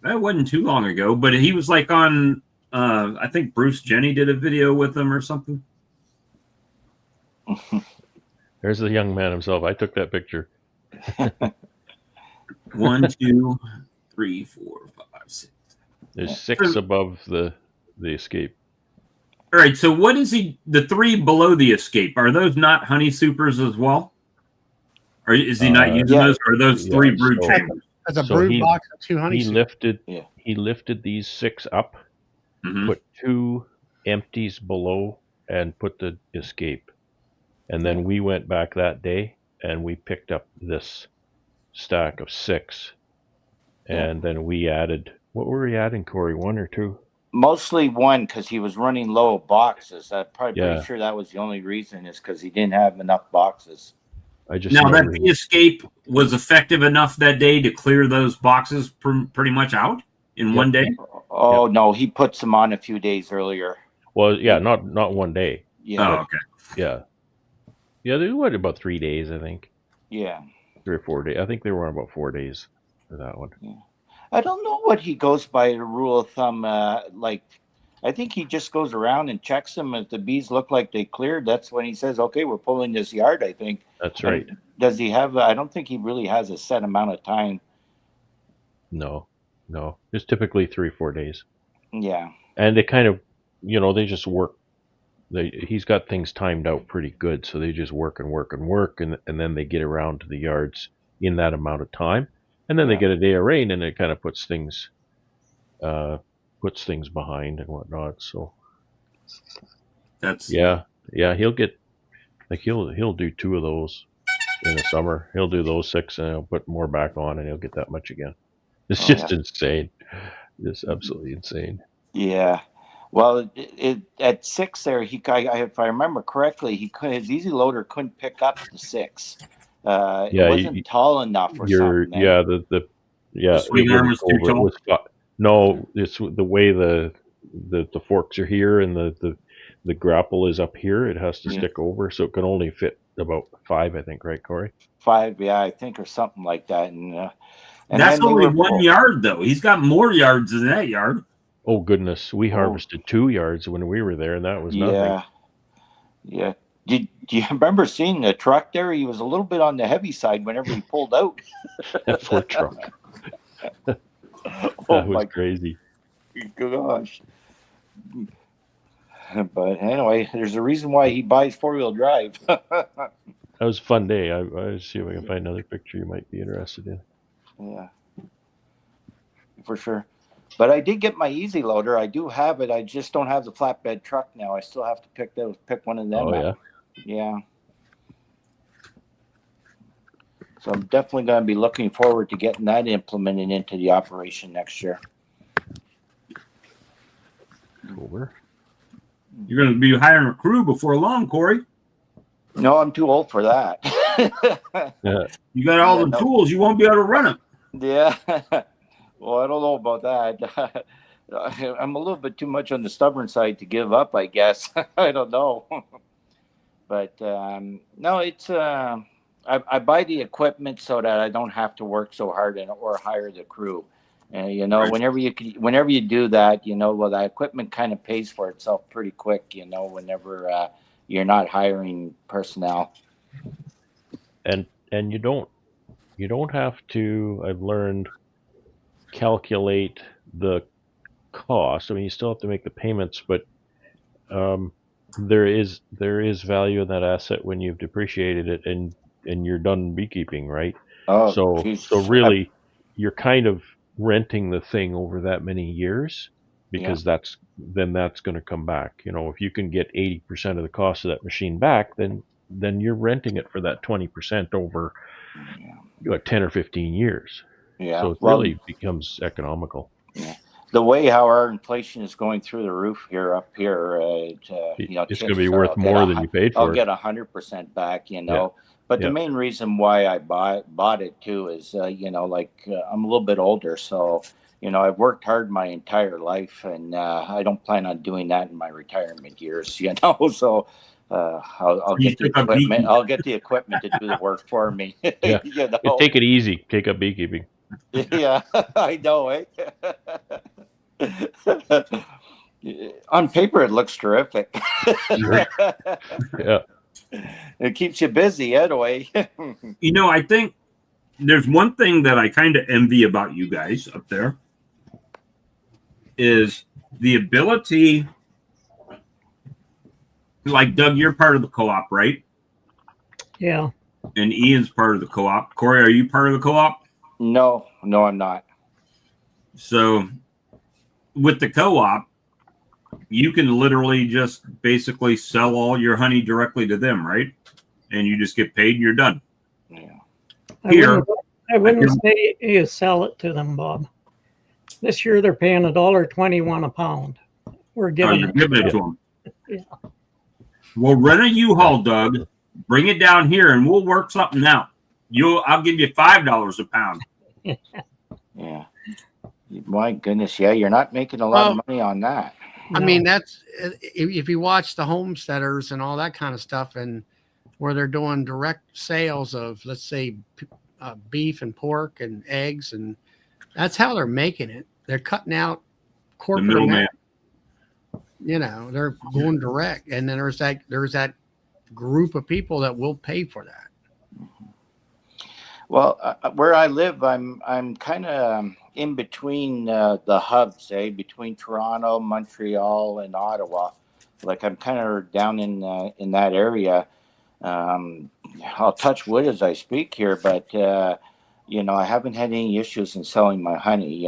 That wasn't too long ago, but he was like on. I think Bruce Jenny did a video with him or something. There's the young man himself. I took that picture. 1, 2, 3, 4, 5, 6. There's 6 above the escape. All right. So what is he? The 3 below the escape, are those not honey supers as well? Or is he not using those? Or are those 3 brood chambers? That's a brood box of 2 honey. He lifted these 6 up, put 2 empties below, and put the escape. And then we went back that day and we picked up this stack of 6. And then we added, what were we adding, Corey? 1 or 2? Mostly 1, because he was running low of boxes. I'm probably pretty sure that was the only reason, is because he didn't have enough boxes. Now that bee escape was effective enough that day to clear those boxes pretty much out in one day. Oh no, he puts them on a few days earlier. Well, yeah, not one day. Yeah. Oh, okay. Yeah, they were about 3 days, I think. Yeah. 3 or 4 days. I think they were on about 4 days for that one. Yeah. I don't know what he goes by a rule of thumb. Like, I think he just goes around and checks them. If the bees look like they cleared, that's when he says, "Okay, we're pulling this yard." I think that's right. Does he have? I don't think he really has a set amount of time. No, it's typically 3 or 4 days. Yeah, and they kind of, they just work. He's got things timed out pretty good, so they just work, and then they get around to the yards in that amount of time, and then they get a day of rain, and it kind of puts things behind and whatnot. So that's he'll get he'll do 2 of those in the summer. He'll do those 6 and he'll put more back on, and he'll get that much again. It's just insane. It's absolutely insane. Yeah. Well, at 6 there, if I remember correctly, his easy loader couldn't pick up the 6. It wasn't tall enough or something. The swing arm was too tall. No, it's the way the forks are here and the grapple is up here. It has to stick over, so it can only fit about 5, I think, right, Corey? 5, yeah, I think, or something like that. And that's only 1 yard, though. He's got more yards than that yard. Oh goodness, we harvested 2 yards when we were there, and that was nothing. Yeah. Do you remember seeing the truck there? He was a little bit on the heavy side whenever he pulled out. That poor truck. That was crazy. Gosh. But anyway, there's a reason why he buys 4-wheel drive. That was a fun day. I'll see if I can find another picture you might be interested in. Yeah, for sure. But I did get my easy loader. I do have it. I just don't have the flatbed truck now. I still have to pick one of them up. Yeah. So I'm definitely going to be looking forward to getting that implemented into the operation next year. Over. You're going to be hiring a crew before long, Corey. No, I'm too old for that. You got all the tools. You won't be able to run them. Yeah. Well, I don't know about that. I'm a little bit too much on the stubborn side to give up, I guess. I don't know. But no, it's I buy the equipment so that I don't have to work so hard or hire the crew. Whenever you do that, the equipment kind of pays for itself pretty quick. Whenever you're not hiring personnel. And you don't have to. I've learned. Calculate the cost. I mean, you still have to make the payments, but there is value in that asset when you've depreciated it and you're done beekeeping, right? Oh, so really, you're kind of renting the thing over that many years because that's going to come back. If you can get 80% of the cost of that machine back, then you're renting it for that 20% over 10 or 15 years. Yeah. So it really becomes economical. Yeah. The way how our inflation is going through the roof up here, it's going to be worth more than you paid for. I'll get 100% back, But the main reason why I bought it too is, I'm a little bit older, so I've worked hard my entire life, and I don't plan on doing that in my retirement years, So I'll get the equipment. I'll get the equipment to do the work for me. Take it easy. Take up beekeeping. Yeah, I know, eh? On paper, it looks terrific. Yeah. It keeps you busy anyway. You know, I think there's one thing that I kind of envy about you guys up there is the ability, like Doug, you're part of the co-op, right? Yeah. And Ian's part of the co-op. Corey, are you part of the co-op? No, I'm not. So with the co-op, you can literally just basically sell all your honey directly to them, right? And you just get paid and you're done. Yeah. Here, I wouldn't say you sell it to them, Bob. This year they're paying $1.21 a pound. We're giving you're it. giving it to them. Yeah. We'll rent a U-Haul, Doug. Bring it down here, and we'll work something out. I'll give you $5 a pound. Yeah. My goodness, yeah, you're not making a lot of money on that. I mean, that's if you watch the homesteaders and all that kind of stuff, and where they're doing direct sales of, let's say, beef and pork and eggs, and that's how they're making it. They're cutting out The corporate middleman. You know, they're going direct, and then there's that group of people that will pay for that. Well, where I live, I'm kind of in between the hubs, between Toronto, Montreal, and Ottawa. Like I'm kind of down in that area. I'll touch wood as I speak here, but I haven't had any issues in selling my honey.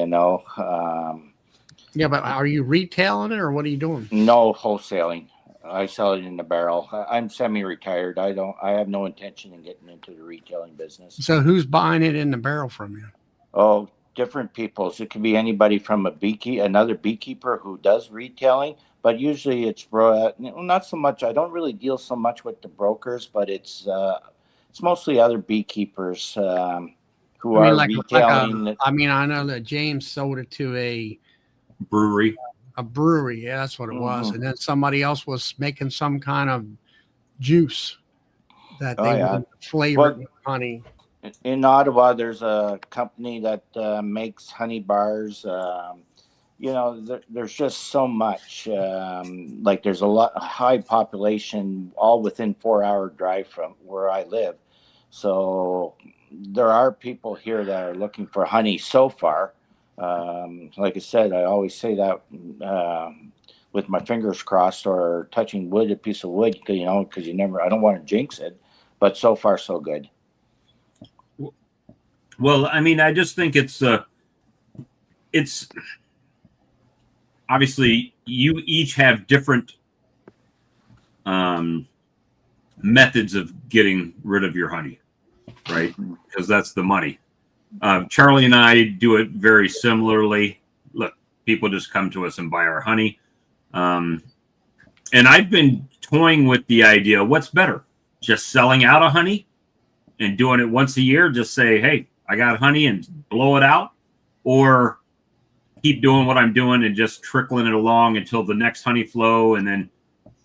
Yeah, but are you retailing it, or what are you doing? No wholesaling. I sell it in the barrel. I'm semi-retired. I have no intention in getting into the retailing business. So who's buying it in the barrel from you? Oh, different people. So it could be anybody from another beekeeper who does retailing, but usually it's not so much. I don't really deal so much with the brokers, but it's mostly other beekeepers who are retailing. I know that James sold it to a Brewery. A brewery, yeah, that's what it was. And then somebody else was making some kind of juice that they would flavor with honey. In Ottawa, there's a company that makes honey bars. There's just so much. Like there's a high population, all within 4-hour drive from where I live. So there are people here that are looking for honey so far. Like I said, I always say that with my fingers crossed or touching wood, a piece of wood, because I don't want to jinx it, but so far so good. Well, I mean, I just think it's obviously you each have different methods of getting rid of your honey, right? Because that's the money. Charlie and I do it very similarly. Look, people just come to us and buy our honey. And I've been toying with the idea, what's better? Just selling out of honey and doing it once a year, just say, hey, I got honey and blow it out, or keep doing what I'm doing and just trickling it along until the next honey flow and then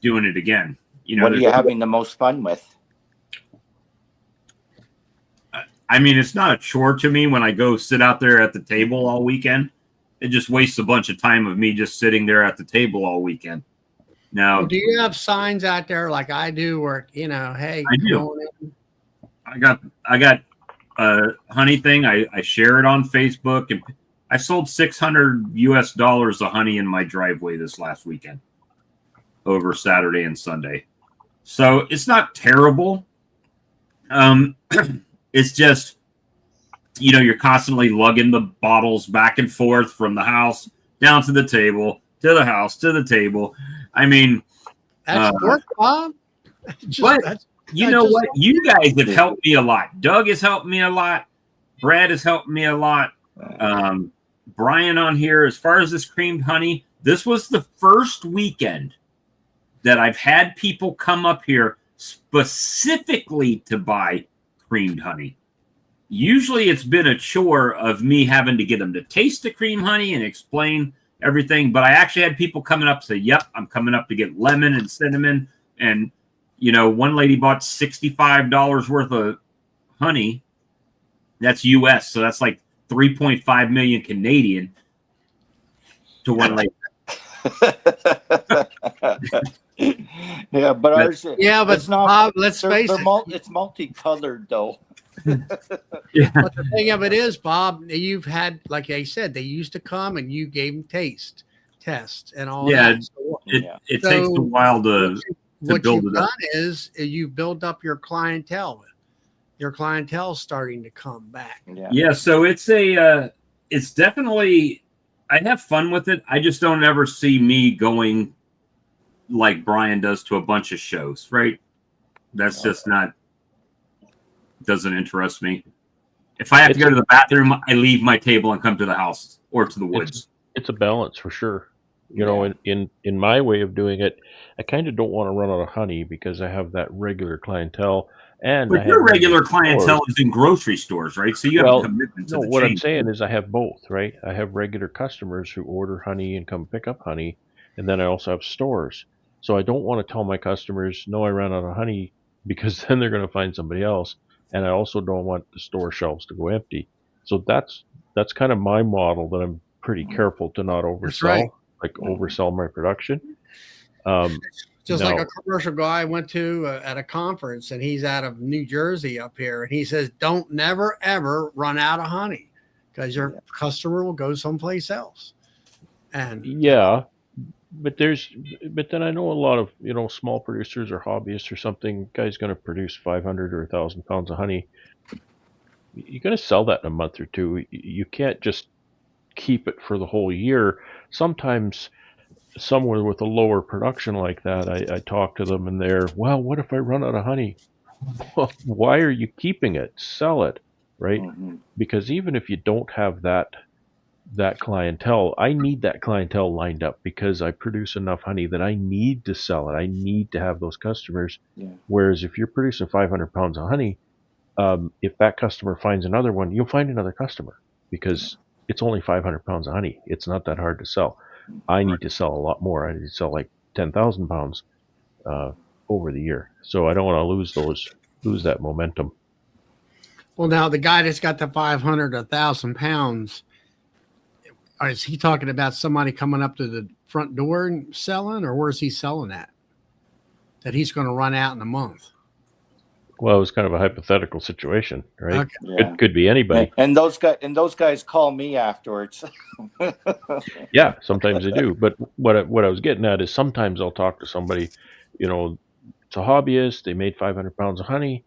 doing it again. What are you having the most fun with? I mean, it's not a chore to me when I go sit out there at the table all weekend. It just wastes a bunch of time of me just sitting there at the table all weekend. Now, do you have signs out there like I do where, hey, I do. I got a honey thing. I share it on Facebook, and I sold $600 of honey in my driveway this last weekend over Saturday and Sunday. So it's not terrible. It's just, you're constantly lugging the bottles back and forth from the house down to the table, to the house, to the table. I mean, that's work, Bob. What? You guys have helped me a lot. Doug has helped me a lot. Brad has helped me a lot. Brian on here, as far as this creamed honey, this was the first weekend that I've had people come up here specifically to buy creamed honey. Usually it's been a chore of me having to get them to taste the cream honey and explain everything. But I actually had people coming up say, yep, I'm coming up to get lemon and cinnamon. And, one lady bought $65 worth of honey. That's US. So that's like 3.5 million Canadian to one like. Yeah, but ours. Yeah, but it's not. Bob, let's they're, face they're it. it's multicolored though. Yeah. But the thing of it is, Bob, you've had, like I said, they used to come and you gave them taste tests and all Yeah, that. So It takes a while to what build you've it up. done is you build up your clientele. Your clientele's starting to come back. Yeah, so it's definitely, I have fun with it. I just don't ever see me going like Brian does to a bunch of shows, right? That's just not, doesn't interest me. If I have to go to the bathroom, I leave my table and come to the house or to the woods. It's a balance for sure. You know, in my way of doing it, I kind of don't want to run out of honey because I have that regular clientele. And But your regular clientele is in grocery stores, right? So you have a commitment to the what chain. I'm saying is I have both, right? I have regular customers who order honey and come pick up honey, and then I also have stores. So I don't want to tell my customers, no, I ran out of honey, because then they're going to find somebody else. And I also don't want the store shelves to go empty. So that's kind of my model, that I'm pretty careful to not oversell, right. like oversell my production. Just like a commercial guy I went to at a conference, and he's out of New Jersey up here, and he says, don't never, ever run out of honey, because your customer will go someplace else. And but then I know a lot of, small producers or hobbyists or something, guy's going to produce 500 or 1,000 pounds of honey. You're going to sell that in a month or two. You can't just keep it for the whole year. Sometimes somewhere with a lower production like that, I talk to them and they're, well, what if I run out of honey? Well, why are you keeping it? Sell it, right? Because even if you don't have that clientele, I need that clientele lined up, because I produce enough honey that I need to sell it. I need to have those customers. Whereas if you're producing 500 pounds of honey, if that customer finds another one, you'll find another customer, because it's only 500 pounds of honey. It's not that hard to sell. I need to sell a lot more. I need to sell like 10,000 pounds over the year. So I don't want to lose that momentum. Well, now the guy that's got the 500, 1,000 pounds, is he talking about somebody coming up to the front door and selling, or where's he selling at? That he's going to run out in a month? Well, it was kind of a hypothetical situation, right? Okay. Could be anybody. And those guys call me afterwards. Yeah, sometimes they do. But what I was getting at is, sometimes I'll talk to somebody, it's a hobbyist. They made 500 pounds of honey,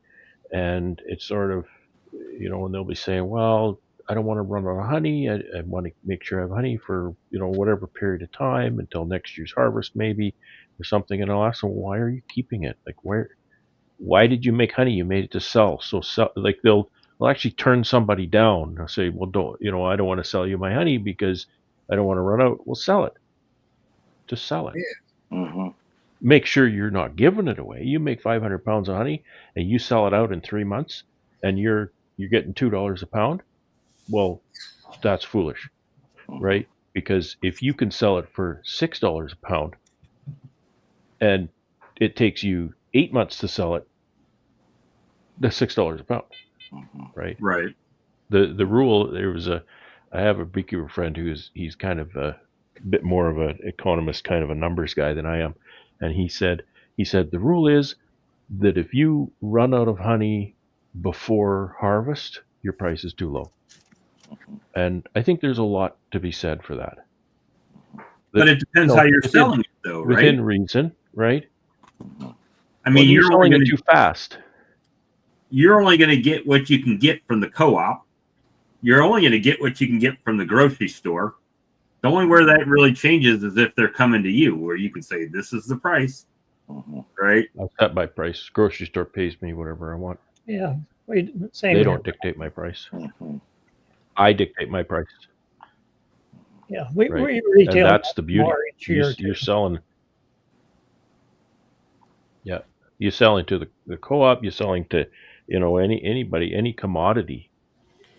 and it's sort of, and they'll be saying, well, I don't want to run out of honey. I want to make sure I have honey for, whatever period of time until next year's harvest, maybe, or something. And I'll ask them, why are you keeping it? Like, why did you make honey? You made it to sell. So like they'll actually turn somebody down. They'll say, well, I don't want to sell you my honey because I don't want to run out. Well, sell it. Just sell it. Yeah. Make sure you're not giving it away. You make 500 pounds of honey and you sell it out in 3 months, and you're getting $2 a pound. Well, that's foolish, right? Because if you can sell it for $6 a pound, and it takes you 8 months to sell it, that's $6 a pound, right? Right. The rule, I have a beekeeper friend he's kind of a bit more of an economist, kind of a numbers guy than I am, and he said the rule is that if you run out of honey before harvest, your price is too low. And I think there's a lot to be said for that. But it depends how you're selling it, though, right? Within reason, right? I mean, you're selling it too fast. You're only going to get what you can get from the co-op. You're only going to get what you can get from the grocery store. The only where that really changes is if they're coming to you, where you can say, this is the price, right? I'll set my price. Grocery store pays me whatever I want. Yeah. They don't dictate my price. I dictate my price. Yeah, we Right. retail. And that's the beauty. You're You're selling. Yeah, you're selling to the co-op. You're selling to, anybody, any commodity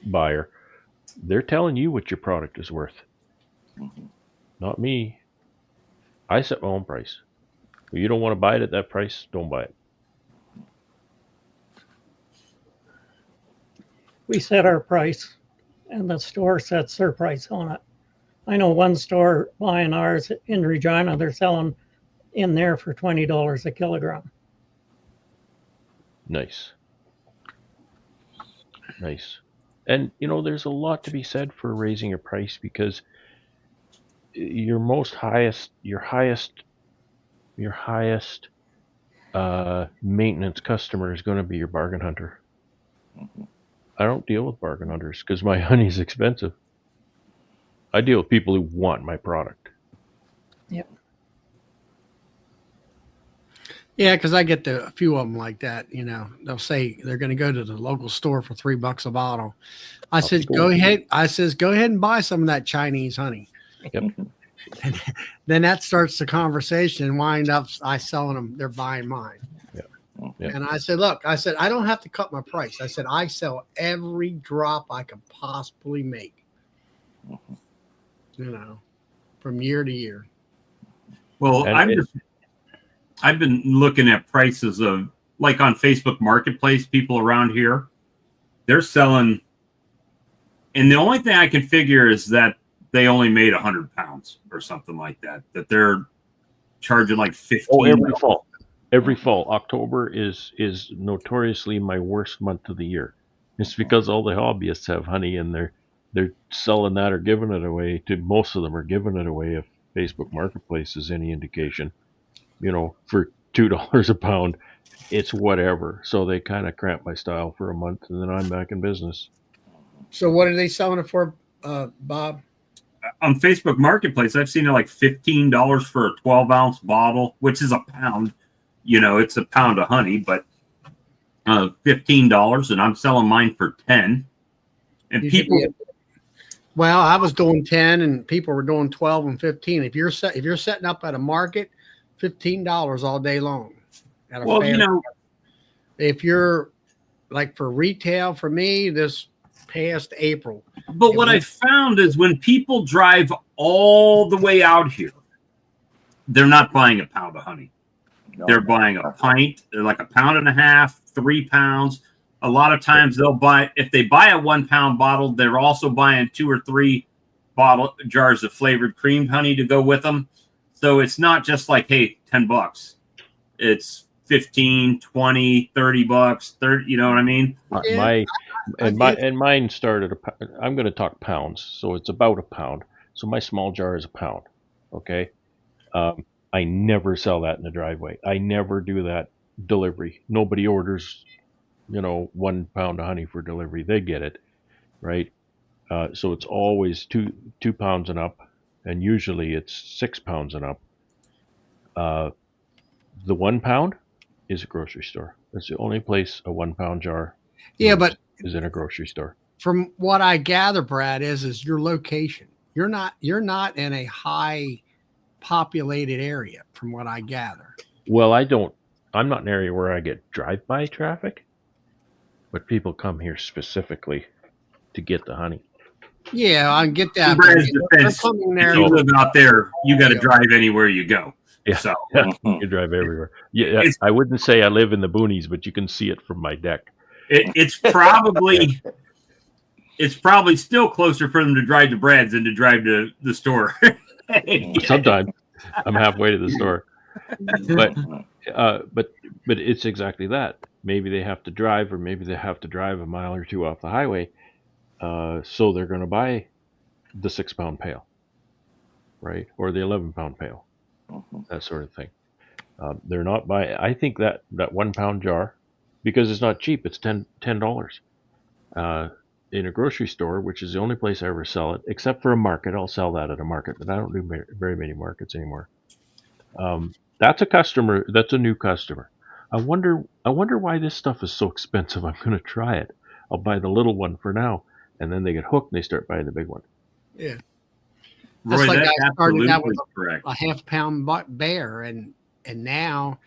buyer. They're telling you what your product is worth. Not me. I set my own price. If you don't want to buy it at that price, don't buy it. We set our price. and the store sets their price on it. I know one store buying ours in Regina, they're selling in there for $20 a kilogram. Nice. Nice. And there's a lot to be said for raising your price, because your highest maintenance customer is going to be your bargain hunter. I don't deal with bargain hunters because my honey is expensive. I deal with people who want my product. Yep. Yeah, because I get a few of them like that. They'll say they're going to go to the local store for $3 a bottle. I said, cool. go ahead. I says, go ahead and buy some of that Chinese honey. Yep. And then that starts the conversation, and wind up I selling them. They're buying mine. Yeah. And I said, look, I don't have to cut my price. I said, I sell every drop I can possibly make, from year to year. Well, And I've been looking at prices of, like, on Facebook Marketplace, people around here, they're selling, and the only thing I can figure is that they only made 100 pounds or something like that they're charging like 15. Oh, every fall. October is notoriously my worst month of the year. It's because all the hobbyists have honey, and they're selling that or giving it away. Most of them are giving it away, if Facebook Marketplace is any indication. For $2 a pound, it's whatever. So they kind of cramp my style for a month, and then I'm back in business. So what are they selling it for, Bob? On Facebook Marketplace, I've seen it like $15 for a 12-ounce bottle, which is a pound. It's a pound of honey, but $15, and I'm selling mine for 10. And Well, I was doing 10, and people were doing 12 and 15. If you're setting up at a market, $15 all day long. At a fair. If you're like for retail, for me, this past April. But what I found is when people drive all the way out here, they're not buying a pound of honey. No. They're buying a pint. They're like a pound and a half, 3 pounds. A lot of times if they buy a 1 pound bottle, they're also buying 2 or 3 jars of flavored creamed honey to go with them. So it's not just like, hey, $10. It's 15, 20, $30, 30, you know what I mean? Mine started I'm going to talk pounds, so it's about a pound. So my small jar is a pound. Okay. I never sell that in the driveway. I never do that delivery. Nobody orders, 1 pound of honey for delivery. They get it, right? So it's always two pounds and up, and usually it's 6 pounds and up. The 1 pound is a grocery store. That's the only place a 1 pound jar is in a grocery store. From what I gather, Brad, is your location. You're not in a high populated area, from what I gather. Well, I'm not in an area where I get drive-by traffic, but people come here specifically to get the honey. Yeah, I get that. Brad's defense, if you live out there, you got to drive anywhere you go. Yeah, so you drive everywhere. Yeah, I wouldn't say I live in the boonies, but you can see it from my deck. It's probably still closer for them to drive to Brad's than to drive to the store. Sometimes I'm halfway to the store, but it's exactly that. Maybe they have to drive, or maybe they have to drive a mile or two off the highway. So they're going to buy the 6 pound pail, right, or the 11 pound pail, that sort of thing. They're not buying. I think that 1 pound jar, because it's not cheap. It's $10. In a grocery store, which is the only place I ever sell it, except for a market. I'll sell that at a market, but I don't do very many markets anymore. That's a customer. That's a new customer. I wonder why this stuff is so expensive. I'm going to try it. I'll buy the little one for now, and then they get hooked and they start buying the big one. Yeah. Roy, That's like that's I started out with correct. a half pound bear, and now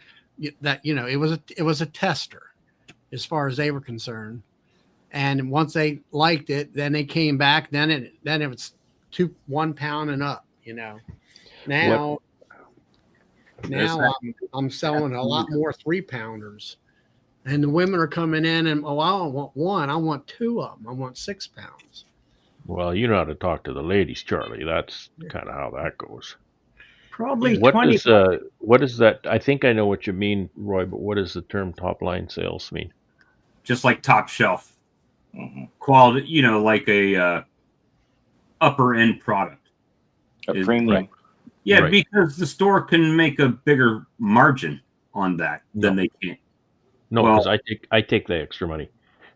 that it was a tester as far as they were concerned. And once they liked it, then they came back. Then it was 1 pound and up. Now I'm selling a lot more 3 pounders, and the women are coming in and I don't want 1, I want 2 of them. I want 6 pounds. Well, you know how to talk to the ladies, Charlie. That's kind of how that goes. Probably What 20. does what is that? I think I know what you mean, Roy, but what does the term top line sales mean? Just like top shelf Mhm. quality, like a upper end product. A Is- premium. Yeah, Right. because the store can make a bigger margin on that than No. they can. No, Well- because I take the extra money.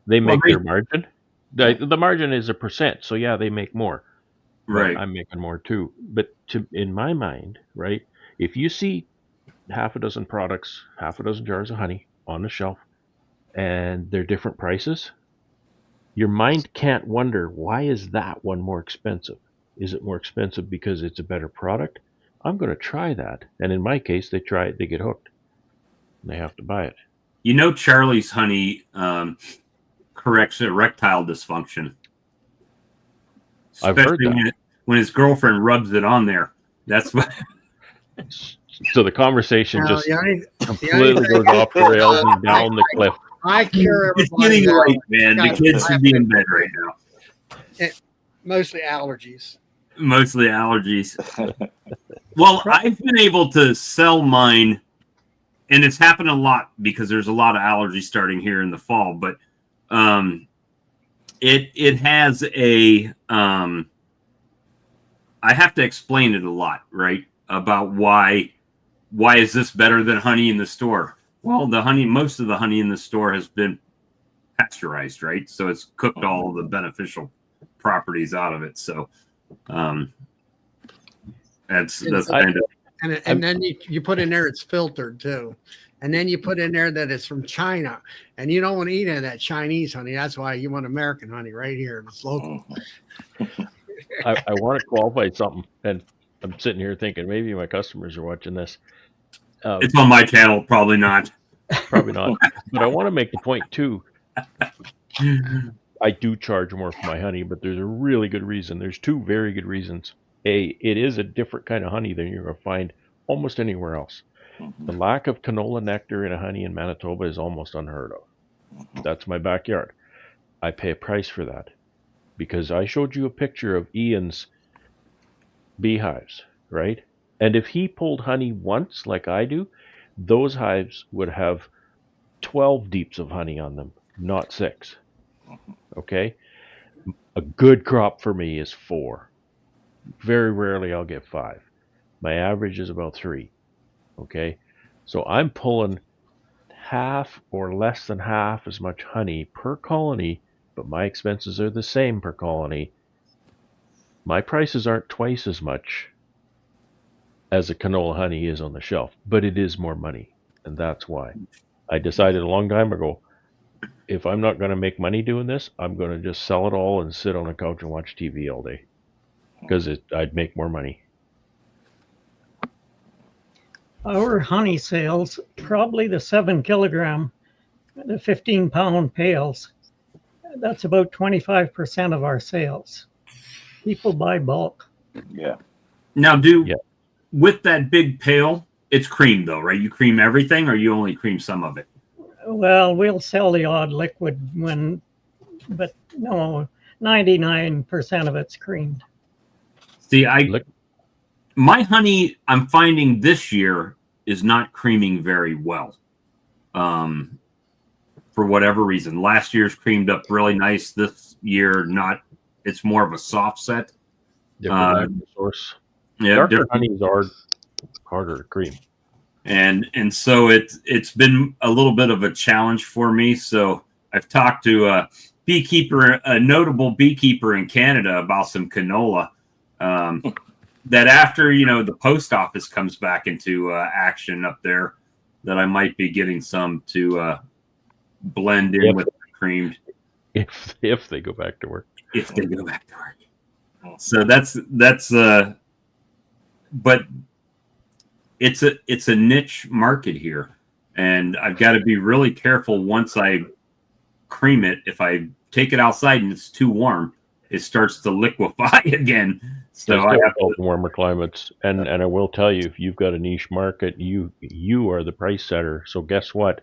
They Well, make they- their margin. The margin is a percent, so yeah, they make more. Right. But I'm making more too. But in my mind, right? If you see half a dozen products, half a dozen jars of honey on the shelf, and they're different prices, your mind can't wonder, why is that one more expensive? Is it more expensive because it's a better product? I'm going to try that. And in my case, they try it, they get hooked, and they have to buy it. Charlie's honey corrects erectile dysfunction. I've heard Especially that. when his girlfriend rubs it on there. That's what. So the conversation Now, just the only completely thing- goes off the rails and down the cliff. I cure It's everybody's getting late, allergies. man. The Guys, kids I should have be to- in bed right now. Mostly allergies. Mostly allergies. Well, I've been able to sell mine, and it's happened a lot because there's a lot of allergies starting here in the fall. But it has a I have to explain it a lot, right? About why is this better than honey in the store? Well, most of the honey in the store has been pasteurized, right? So it's cooked all the beneficial properties out of it. So that's kind of. And then you put in there it's filtered too. And then you put in there that it's from China. And you don't want to eat any of that Chinese honey. That's why you want American honey right here. It's local. I want to qualify something, and I'm sitting here thinking maybe my customers are watching this. It's on my channel, probably not. Probably not. But I want to make the point too. I do charge more for my honey, but there's a really good reason. There's two very good reasons. A, it is a different kind of honey than you're going to find almost anywhere else. The lack of canola nectar in a honey in Manitoba is almost unheard of. That's my backyard. I pay a price for that because I showed you a picture of Ian's beehives, right? And if he pulled honey once like I do, those hives would have 12 deeps of honey on them, not 6. Okay? A good crop for me is 4. Very rarely I'll get 5. My average is about 3. Okay? So I'm pulling half or less than half as much honey per colony, but my expenses are the same per colony. My prices aren't twice as much as a canola honey is on the shelf, but it is more money. And that's why I decided a long time ago, if I'm not going to make money doing this, I'm going to just sell it all and sit on a couch and watch TV all day because I'd make more money. Our honey sales, probably the 7 kilogram, the 15-pound pails, that's about 25% of our sales. People buy bulk. Yeah. Now, Yeah. with that big pail, it's cream though, right? You cream everything, or you only cream some of it? Well, we'll sell the odd liquid but no, 99% of it's creamed. See, Look, my honey, I'm finding this year is not creaming very well. For whatever reason, last year's creamed up really nice. This year, not. It's more of a soft set. different source. Yeah, Darker different. honeys are harder to cream. And so it's been a little bit of a challenge for me. So I've talked to a notable beekeeper in Canada about some canola. That after the post office comes back into action up there, that I might be getting some to blend in with the creamed If they go back to work. if they go back to work. So that's but it's a niche market here, and I've got to be really careful once I cream it. If I take it outside and it's too warm, it starts to liquefy again. So It's I have difficult in warmer climates, and I will tell you, if you've got a niche market, you are the price setter. So guess what?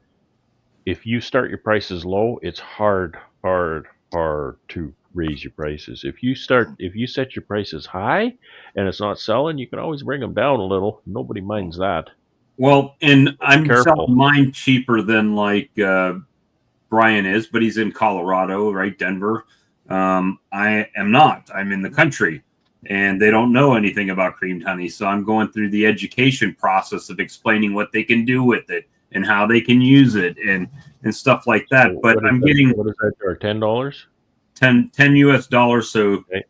If you start your prices low, it's hard to raise your prices. If you set your prices high and it's not selling, you can always bring them down a little. Nobody minds that. Well, and I'm Careful. selling mine cheaper than like Brian is, but he's in Colorado, right? Denver. I am not. I'm in the country, and they don't know anything about creamed honey. So I'm going through the education process of explaining what they can do with it and how they can use it and stuff like that. So But I'm getting what is that? Or $10? 10 US dollars. So Okay.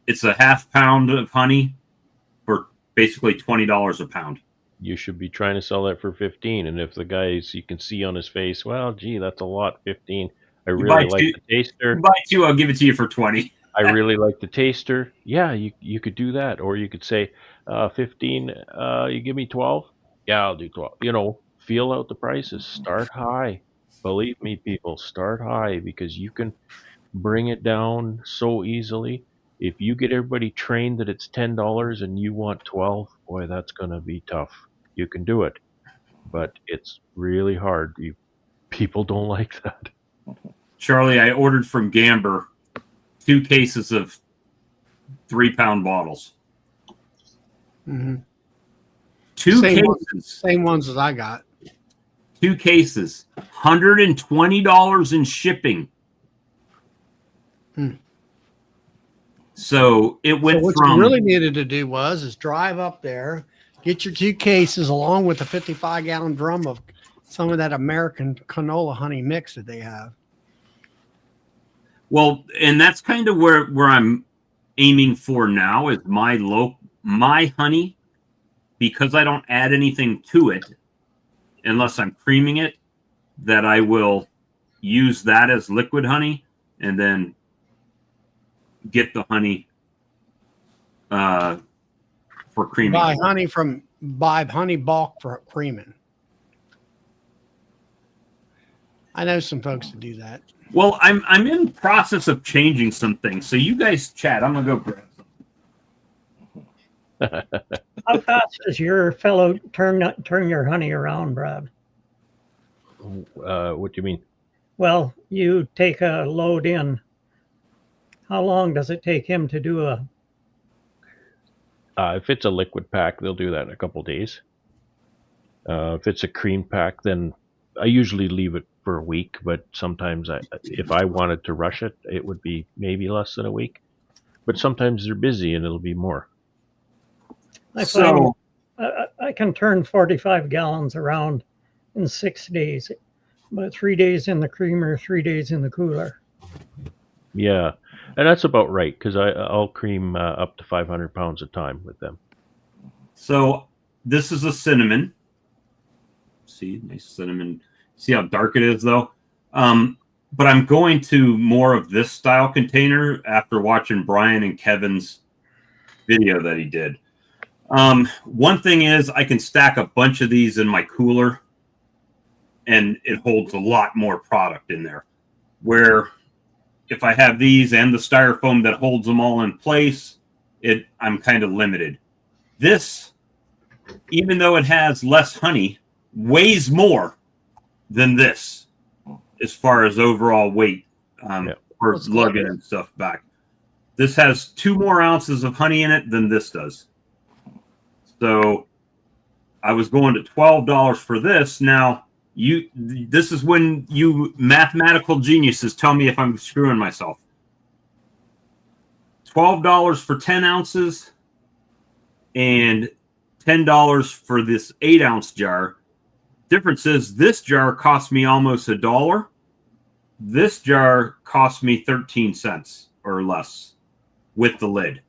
it's a half pound of honey for basically $20 a pound. You should be trying to sell that for 15. And if the guys, you can see on his face, well, gee, that's a lot, 15. I You really buy like two- the taster. You buy two, I'll give it to you for 20. I really like the taster. Yeah, you could do that. Or you could say, 15, you give me 12? Yeah, I'll do 12. Feel out the prices. Start high. Believe me, people, start high because you can bring it down so easily. If you get everybody trained that it's $10 and you want 12, boy, that's going to be tough. You can do it, but it's really hard. People don't like that. Charlie, I ordered from Gamber 2 cases of 3-pound bottles. Mhm. 2 Same cases. Same ones as I got. 2 cases. $120 in shipping. Hmm. So it went So what from you really needed to do is drive up there, get your 2 cases along with a 55-gallon drum of some of that American canola honey mix that they have. well, and that's kind of where I'm aiming for now is my honey, because I don't add anything to it unless I'm creaming it, that I will use that as liquid honey and then get the honey for creaming. Buy honey bulk for creaming. I know some folks that do that. Well, I'm in the process of changing some things. So you guys chat. I'm gonna go grab some. How fast does your fellow turn your honey around, Brad? What do you mean? Well, you take a load in. How long does it take him to do a? If it's a liquid pack, they'll do that in a couple days. If it's a cream pack, then I usually leave it for a week, but sometimes if I wanted to rush it, it would be maybe less than a week. But sometimes they're busy and it'll be more. I So find I can turn 45 gallons around in 6 days, but 3 days in the creamer, 3 days in the cooler. Yeah, and that's about right because I'll cream up to 500 pounds a time with them. So this is a cinnamon. See, nice cinnamon. See how dark it is, though? But I'm going to more of this style container after watching Brian and Kevin's video that he did. One thing is I can stack a bunch of these in my cooler, and it holds a lot more product in there. Where if I have these and the styrofoam that holds them all in place, I'm kind of limited. This, even though it has less honey, weighs more than this as far as overall weight for lugging and stuff back. This has 2 more ounces of honey in it than this does. So I was going to $12 for this. Now, this is when you mathematical geniuses tell me if I'm screwing myself. $12 for 10 ounces and $10 for this 8-ounce jar. Difference is this jar cost me almost $1. This jar cost me 13 cents or less with the lid.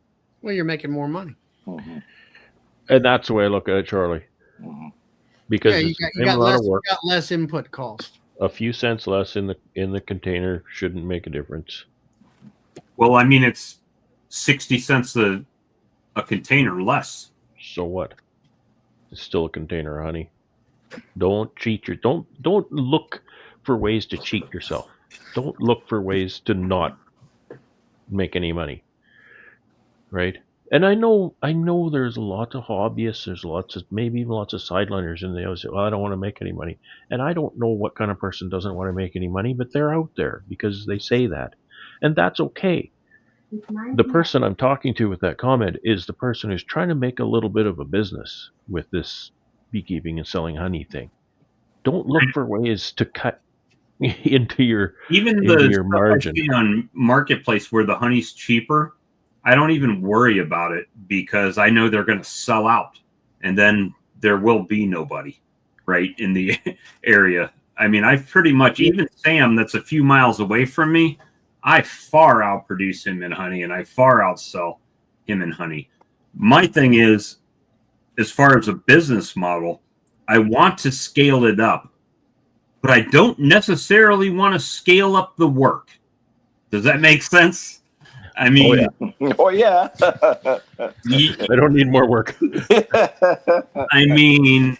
Well, you're making more money. Mhm. And that's the way I look at it, Charlie. Mhm. Because Yeah, it's the you same amount of got work. less input cost. A few cents less in the container shouldn't make a difference. Well, I mean, it's 60 cents a container less. So what? It's still a container of honey. Don't cheat don't look for ways to cheat yourself. Don't look for ways to not make any money. Right? And I know there's lots of hobbyists, there's maybe even lots of sideliners, and they always say, well, I don't want to make any money. And I don't know what kind of person doesn't want to make any money, but they're out there because they say that. And that's okay. the person I'm talking to with that comment is the person who's trying to make a little bit of a business with this beekeeping and selling honey thing. Don't look for ways to cut into your Even the stuff I margin. see on Marketplace where the honey's cheaper, I don't even worry about it because I know they're going to sell out, and then there will be nobody right in the area. I mean, I've pretty much, even Sam, that's a few miles away from me, I far outproduce him in honey, and I far outsell him in honey. My thing is, as far as a business model, I want to scale it up, but I don't necessarily want to scale up the work. Does that make sense? I mean, Oh yeah. I don't need more work. I mean,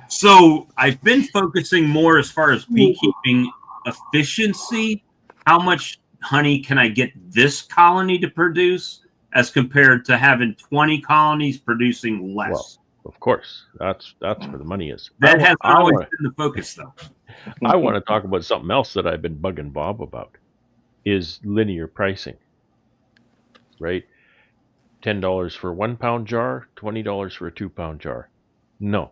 so I've been focusing more as far as beekeeping efficiency. How much honey can I get this colony to produce as compared to having 20 colonies producing less? Well, of course, that's where the money is. That hasn't always been the focus, though. I want to talk about something else that I've been bugging Bob about, is linear pricing. Right? $10 for a 1 pound jar, $20 for a 2 pound jar. No.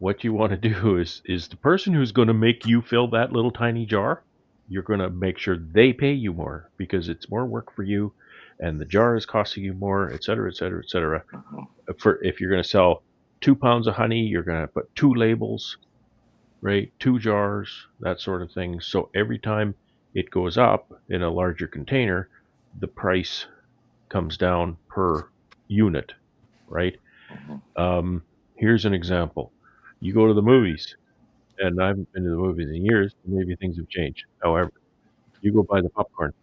What you want to do is the person who's going to make you fill that little tiny jar, you're going to make sure they pay you more because it's more work for you and the jar is costing you more, et cetera, et cetera, et cetera. If you're going to sell 2 pounds of honey, you're going to put 2 labels, right? 2 jars, that sort of thing. So every time it goes up in a larger container, the price comes down per unit, right? Here's an example. You go to the movies, and I haven't been to the movies in years. Maybe things have changed. However, you go buy the popcorn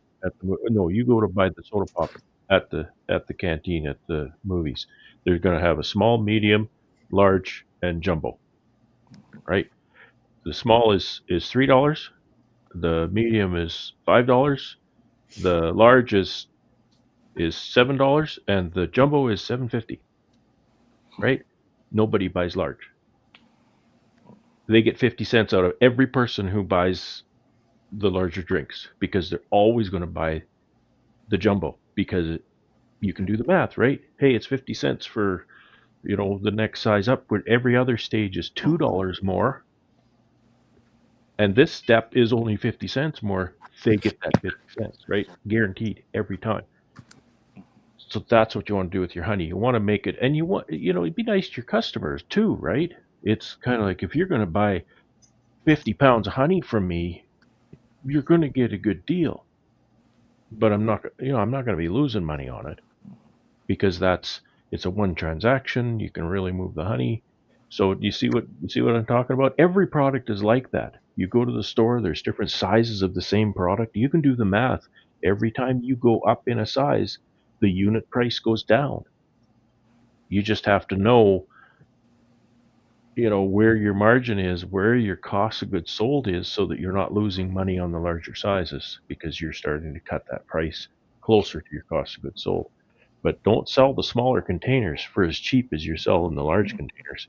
you go to buy the soda pop at the canteen at the movies. They're going to have a small, medium, large, and jumbo, right? The small is $3. The medium is $5. The large is $7, and the jumbo is $7.50. Right? Nobody buys large. They get 50 cents out of every person who buys the larger drinks because they're always going to buy the jumbo because you can do the math, right? Hey, it's 50 cents for the next size up, where every other stage is $2 more. And this step is only 50 cents more. They get that 50 cents, right? Guaranteed every time. So that's what you want to do with your honey. You want to make it, and you want, it'd be nice to your customers too, right? It's kind of like if you're going to buy 50 pounds of honey from me, you're going to get a good deal. But I'm not going to be losing money on it because it's a one transaction. You can really move the honey. So you see what I'm talking about? Every product is like that. You go to the store, there's different sizes of the same product. You can do the math. Every time you go up in a size, the unit price goes down. You just have to know, where your margin is, where your cost of goods sold is, so that you're not losing money on the larger sizes because you're starting to cut that price closer to your cost of goods sold. But don't sell the smaller containers for as cheap as you're selling the large containers.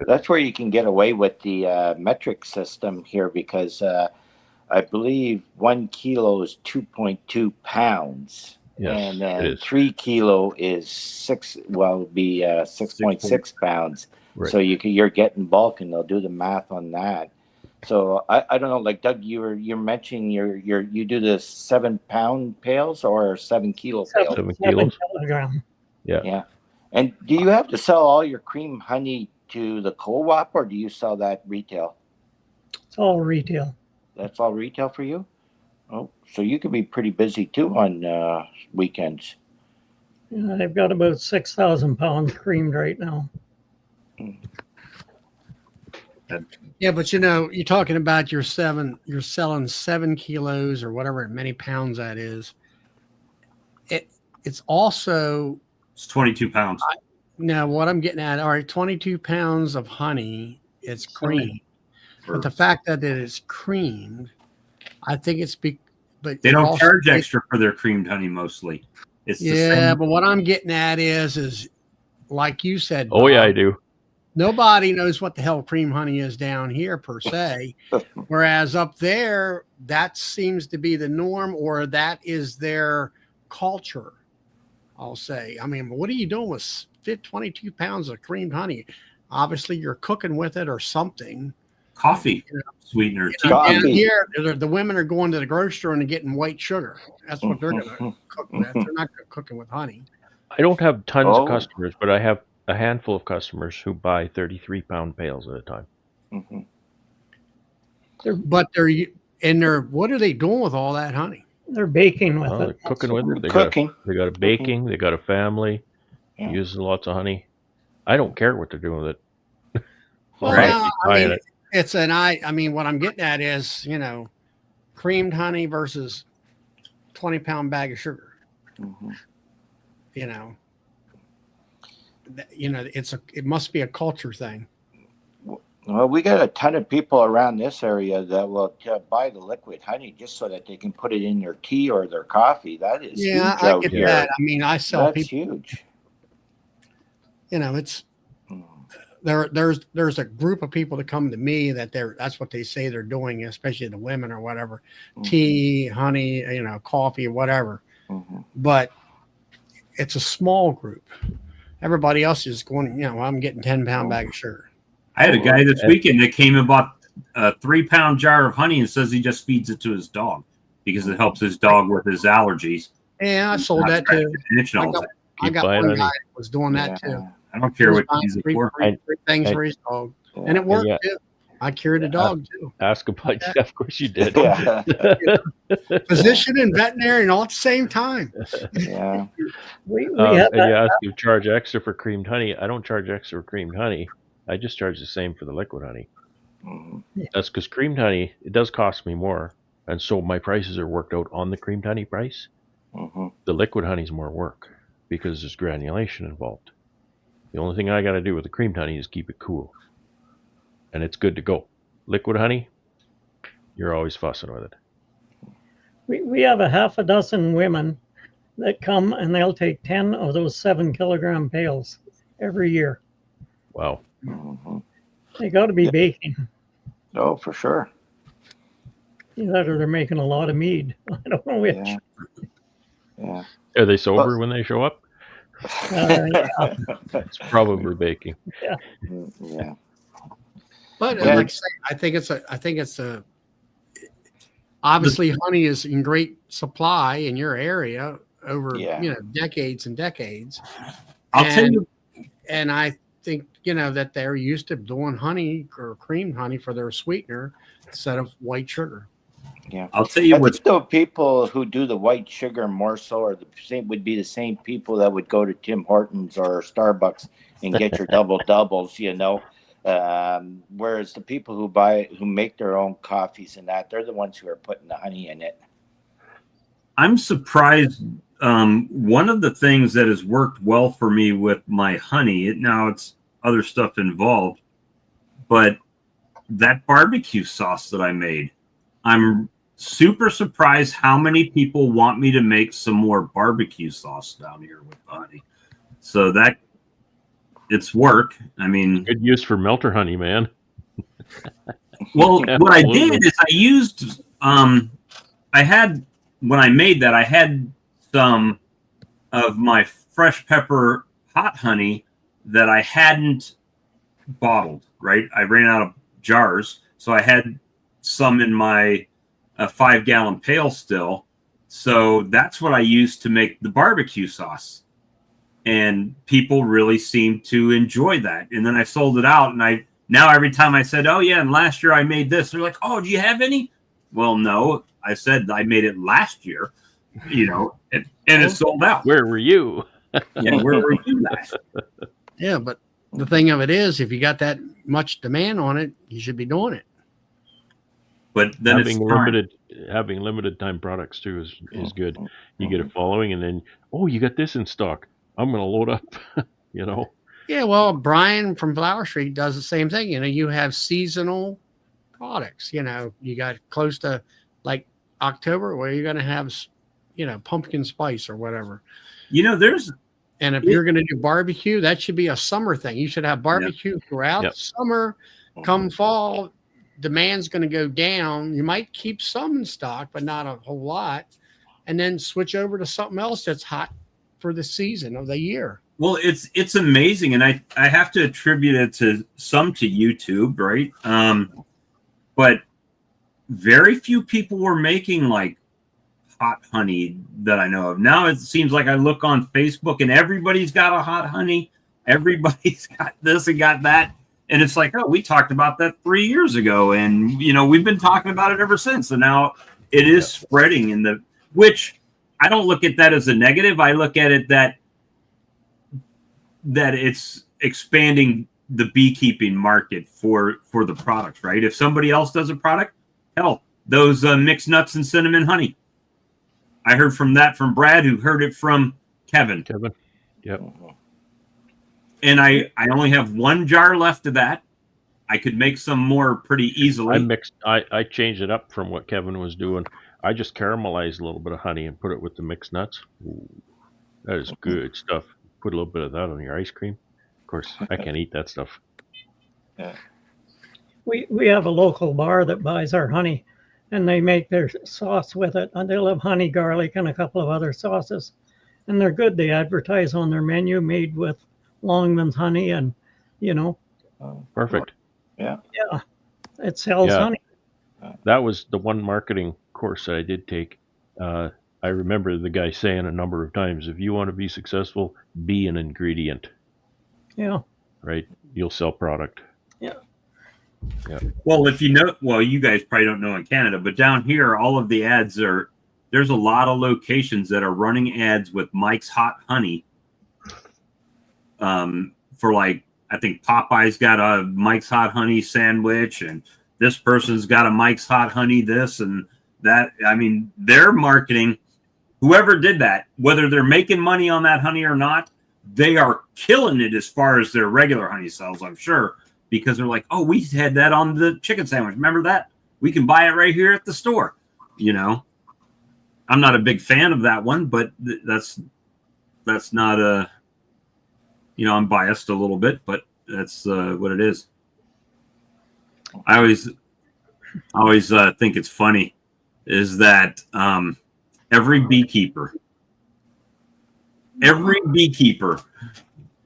That's where you can get away with the metric system here because I believe 1 kilo is 2.2 pounds. Yes, and then 3 kilo is 6.6 pounds. Right. So you're getting bulk, and they'll do the math on that. So I don't know, like Doug, you're mentioning you do the 7 pound pails or 7 kilo pails? 7 kilos. Kilogram. Yeah. And do you have to sell all your cream honey to the co-op, or do you sell that retail? It's all retail. That's all retail for you? Oh, so you could be pretty busy too on weekends. Yeah, they've got about 6,000 pounds creamed right now. Yeah, but you're talking about you're selling 7 kilos or whatever many pounds that is. It's also, it's 22 pounds. Now what I'm getting at, all right, 22 pounds of honey, it's creamed. But the fact that it is creamed, I think but they don't charge extra for their creamed honey mostly. It's but what I'm getting at is like you said, Bob, oh yeah, I do. nobody knows what the hell cream honey is down here per se. Whereas up there, that seems to be the norm, or that is their culture, I'll say. I mean, what are you doing with 22 pounds of creamed honey? Obviously, you're cooking with it or something. Coffee sweetener. You know, down Coffee. here, the women are going to the grocery store and getting white sugar. That's what they're going to cook with. They're not cooking with honey. I don't have tons Oh. of customers, but I have a handful of customers who buy 33-pound pails at a time. Mhm. But what are they doing with all that honey? They're baking with Well, they're it. cooking with it. Cooking. They got a baking. They got a family. Yeah. Using lots of honey. I don't care what they're doing with it. Well, Right. now, I Buying mean, it. I mean, what I'm getting at is, creamed honey versus 20-pound bag of sugar. Mhm. It must be a culture thing. Well, we got a ton of people around this area that will buy the liquid honey just so that they can put it in their tea or their coffee. That is Yeah, huge I out get here. that. I mean, I sell That's people, huge. it's Mm. there's a group of people that come to me that's what they say they're doing, especially the women or whatever, tea, honey, coffee, whatever. Mhm. But it's a small group. Everybody else is going, I'm getting 10-pound bag of sugar. I had a guy this weekend that came and bought a 3-pound jar of honey and says he just feeds it to his dog because it helps his dog with his allergies. Yeah, I sold that too. I got buying one honey. guy that was doing that too. I don't care He what was he's buying for. three things and- for his dog, Yeah. and it worked yeah. too. I cured a dog too. Ask about yeah, of course you did. Yeah. Physician and veterinarian all at the same time. Yeah. We have And you ask if you charge extra for creamed honey. I don't charge extra for creamed honey. I just charge the same for the liquid honey. Mhm. That's because creamed honey, it does cost me more. And so my prices are worked out on the creamed honey price. Mhm. The liquid honey's more work because there's granulation involved. The only thing I got to do with the creamed honey is keep it cool. And it's good to go. Liquid honey, you're always fussing with it. we have a half a dozen women that come and they'll take 10 of those 7-kilogram pails every year. Wow. Mhm. They got to be Yeah. baking. Oh, for sure. Either they're making a lot of mead. I don't know which. Yeah. Yeah. Are they sober when they show up? Yeah. It's probably baking. Yeah. But Yeah. like I say, I think it's obviously honey is in great supply in your area over Yeah. decades and decades. I'll tell you, And I think that they're used to doing honey or creamed honey for their sweetener instead of white sugar. Yeah. I'll tell you I what's think the people who do the white sugar more so are would be the same people that would go to Tim Hortons or Starbucks and get your doubles, whereas the people who make their own coffees and that, they're the ones who are putting the honey in it. I'm surprised. One of the things that has worked well for me with my honey, now it's other stuff involved, but that barbecue sauce that I made, I'm super surprised how many people want me to make some more barbecue sauce down here with honey. So it's work. I mean, Good use for melter honey, man. well, what I Absolutely. did is I used, when I made that, I had some of my fresh pepper hot honey that I hadn't bottled, right? I ran out of jars. So I had some in my 5-gallon pail still. So that's what I used to make the barbecue sauce. And people really seemed to enjoy that. And then I sold it out, and now every time I said, oh yeah, and last year I made this, they're like, oh, do you have any? Well, no, I said I made it last year, and it sold out. Where were you? Yeah, where were you last? Yeah, but the thing of it is, if you got that much demand on it, you should be doing it. But then having limited time products too is good. You get a following, and then you got this in stock. I'm going to load up. Yeah, well, Brian from Flower Street does the same thing. You have seasonal products. You got close to like October where you're going to have, pumpkin spice or whatever. There's And if you're going to do barbecue, that should be a summer thing. You should have barbecue throughout Yep. the summer. Come fall, demand's going to go down. You might keep some in stock, but not a whole lot. And then switch over to something else that's hot for the season of the year. Well, it's amazing, and I have to attribute it to YouTube, right? But very few people were making like hot honey that I know of. Now it seems like I look on Facebook and everybody's got a hot honey. Everybody's got this and got that. And it's like, oh, we talked about that 3 years ago. And, you know, we've been talking about it ever since. And now it is spreading which I don't look at that as a negative. I look at it that it's expanding the beekeeping market for the products, right? If somebody else does a product, hell, those mixed nuts and cinnamon honey. I heard from Brad, who heard it from Kevin. Yep. And I only have 1 jar left of that. I could make some more pretty easily. I changed it up from what Kevin was doing. I just caramelized a little bit of honey and put it with the mixed nuts. Ooh, that is good stuff. Put a little bit of that on your ice cream. Of course, I can't eat that stuff. Yeah. We have a local bar that buys our honey, and they make their sauce with it. And they'll have honey, garlic, and a couple of other sauces. And they're good. They advertise on their menu made with Longman's honey, and, you know. Perfect. Yeah. It sells honey. That was the one marketing course that I did take. I remember the guy saying a number of times, if you want to be successful, be an ingredient. Yeah. Right? You'll sell product. Yeah. Yeah. Well, if you know, you guys probably don't know in Canada, but down here, all of the ads there's a lot of locations that are running ads with Mike's Hot Honey. For like, I think Popeye's got a Mike's Hot Honey sandwich, and this person's got a Mike's Hot Honey this and that. I mean, their marketing, whoever did that, whether they're making money on that honey or not, they are killing it as far as their regular honey sells, I'm sure, because they're like, oh, we had that on the chicken sandwich. Remember that? We can buy it right here at the store. You know, I'm not a big fan of that one, but that's not a, you know, I'm biased a little bit, but that's what it is. I always think it's funny is that every beekeeper,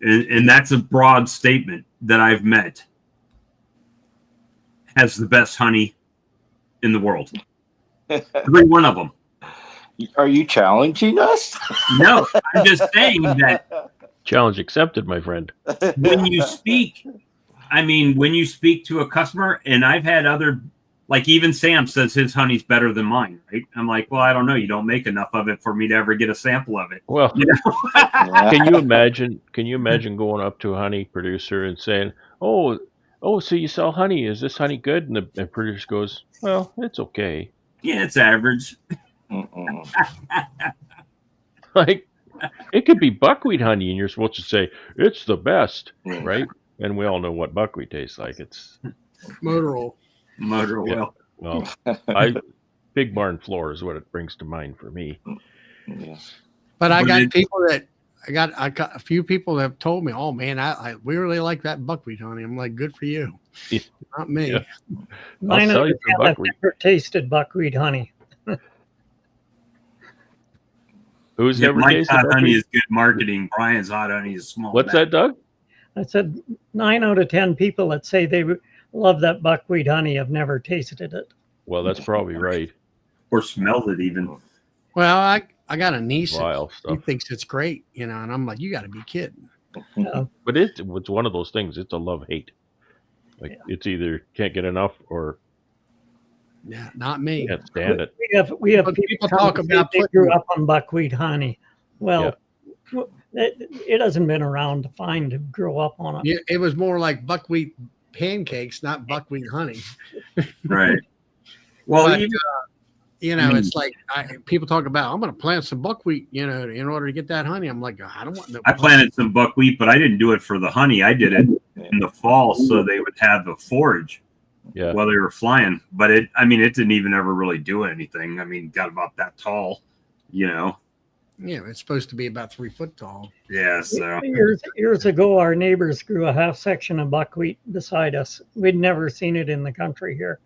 and that's a broad statement that I've met, has the best honey in the world. Every one of them. Are you challenging us? No, I'm just saying that Challenge accepted, my friend. when you speak to a customer, and I've had other, like even Sam says his honey's better than mine, right? I'm like, well, I don't know. You don't make enough of it for me to ever get a sample of it. Well, You know? can you imagine going up to a honey producer and saying, oh, so you sell honey. Is this honey good? And the producer goes, well, it's okay. Yeah, it's average. Like, it could be buckwheat honey, and you're supposed to say, it's the best, right? And we all know what buckwheat tastes like. It's Motor oil. Oil. Well, Big Barn Floor is what it brings to mind for me. Yeah. But I got a few people that have told me, oh man, we really like that buckwheat honey. I'm like, good for you. Yeah. Not me. Yeah. Mine sell you some have buckwheat. never tasted buckwheat honey. Who's Yeah, never Mike's tasted Hot Honey buckwheat? is good marketing. Brian's Hot Honey is small. What's that, Doug? I said 9 out of 10 people that say they love that buckwheat honey have never tasted it. Well, that's probably right. Or smelled it even. Well, I got a niece. Vile He stuff. thinks it's great, you know, and I'm like, you got to be kidding. But it's one of those things. It's a love-hate. Like, it's either can't get enough or Yeah, not me. can't stand it. We have But people people talk talk about about they putting- grew up on buckwheat honey. Well, it hasn't been around to find to grow up on it. Yeah, it was more like buckwheat pancakes, not buckwheat honey. Right. Well, But, even, you know, it's like people talk about, I'm going to plant some buckwheat, you know, in order to get that honey. I'm like, I don't want no. I planted some buckwheat, but I didn't do it for the honey. I did it in the fall so they would have the forage Yeah. while they were flying. But it didn't even ever really do anything. I mean, got about that tall, you know. Yeah, it's supposed to be about 3 foot tall. Yeah, so Years ago, our neighbors grew a half section of buckwheat beside us. We'd never seen it in the country here.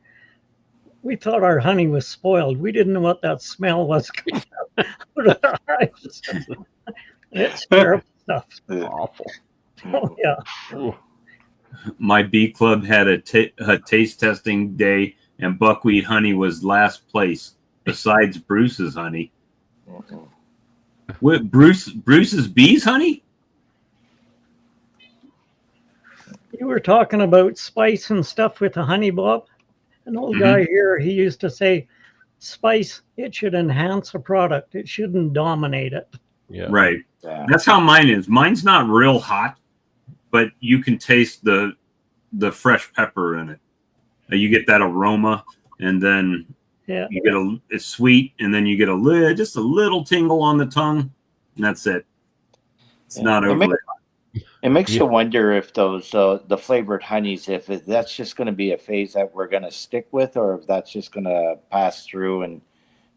We thought our honey was spoiled. We didn't know what that smell was coming out of our hives. It's terrible stuff. Awful. Oh, yeah. Oh, my bee club had a taste testing day, and buckwheat honey was last place, besides Bruce's honey. What, Bruce's bees honey? You were talking about spice and stuff with the honey, Bob. An old guy here, he used to say, spice, it should enhance a product. It shouldn't dominate it. yeah. Right. Yeah. That's how mine is. Mine's not real hot, but you can taste the fresh pepper in it. You get that aroma, and then Yeah. you get it's sweet, and then you get just a little tingle on the tongue, and that's it. It's not overly hot. It makes you wonder if those the flavored honeys, if that's just going to be a phase that we're going to stick with, or if that's just going to pass through and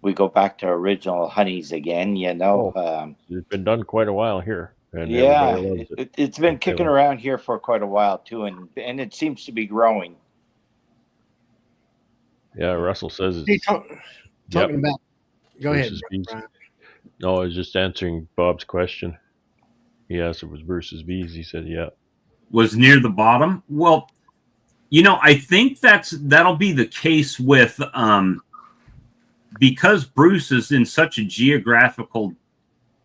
we go back to original honeys again. It's been done quite a while here. And Yeah, everybody loves it. it's been kicking around here for quite a while too, and it seems to be growing. Yeah, Russell says it's Hey, talking about, go ahead. Bruce's bees. Brian. No, I was just answering Bob's question. He asked if it was Bruce's bees. He said, yeah. Was near the bottom. Well, I think that'll be the case with because Bruce is in such a geographical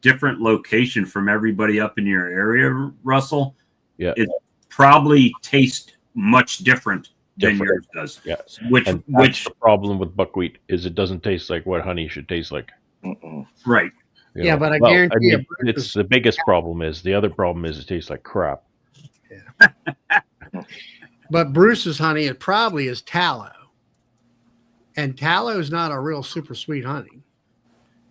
different location from everybody up in your area, Russell. Yeah. It probably tastes much different than yours does. Yeah. Which The problem with buckwheat is it doesn't taste like what honey should taste like. Right. You Yeah, know? but I Well, guarantee you, mean, it's the biggest problem is the other problem is it tastes like crap. But Bruce's honey, it probably is tallow. And tallow is not a real super sweet honey.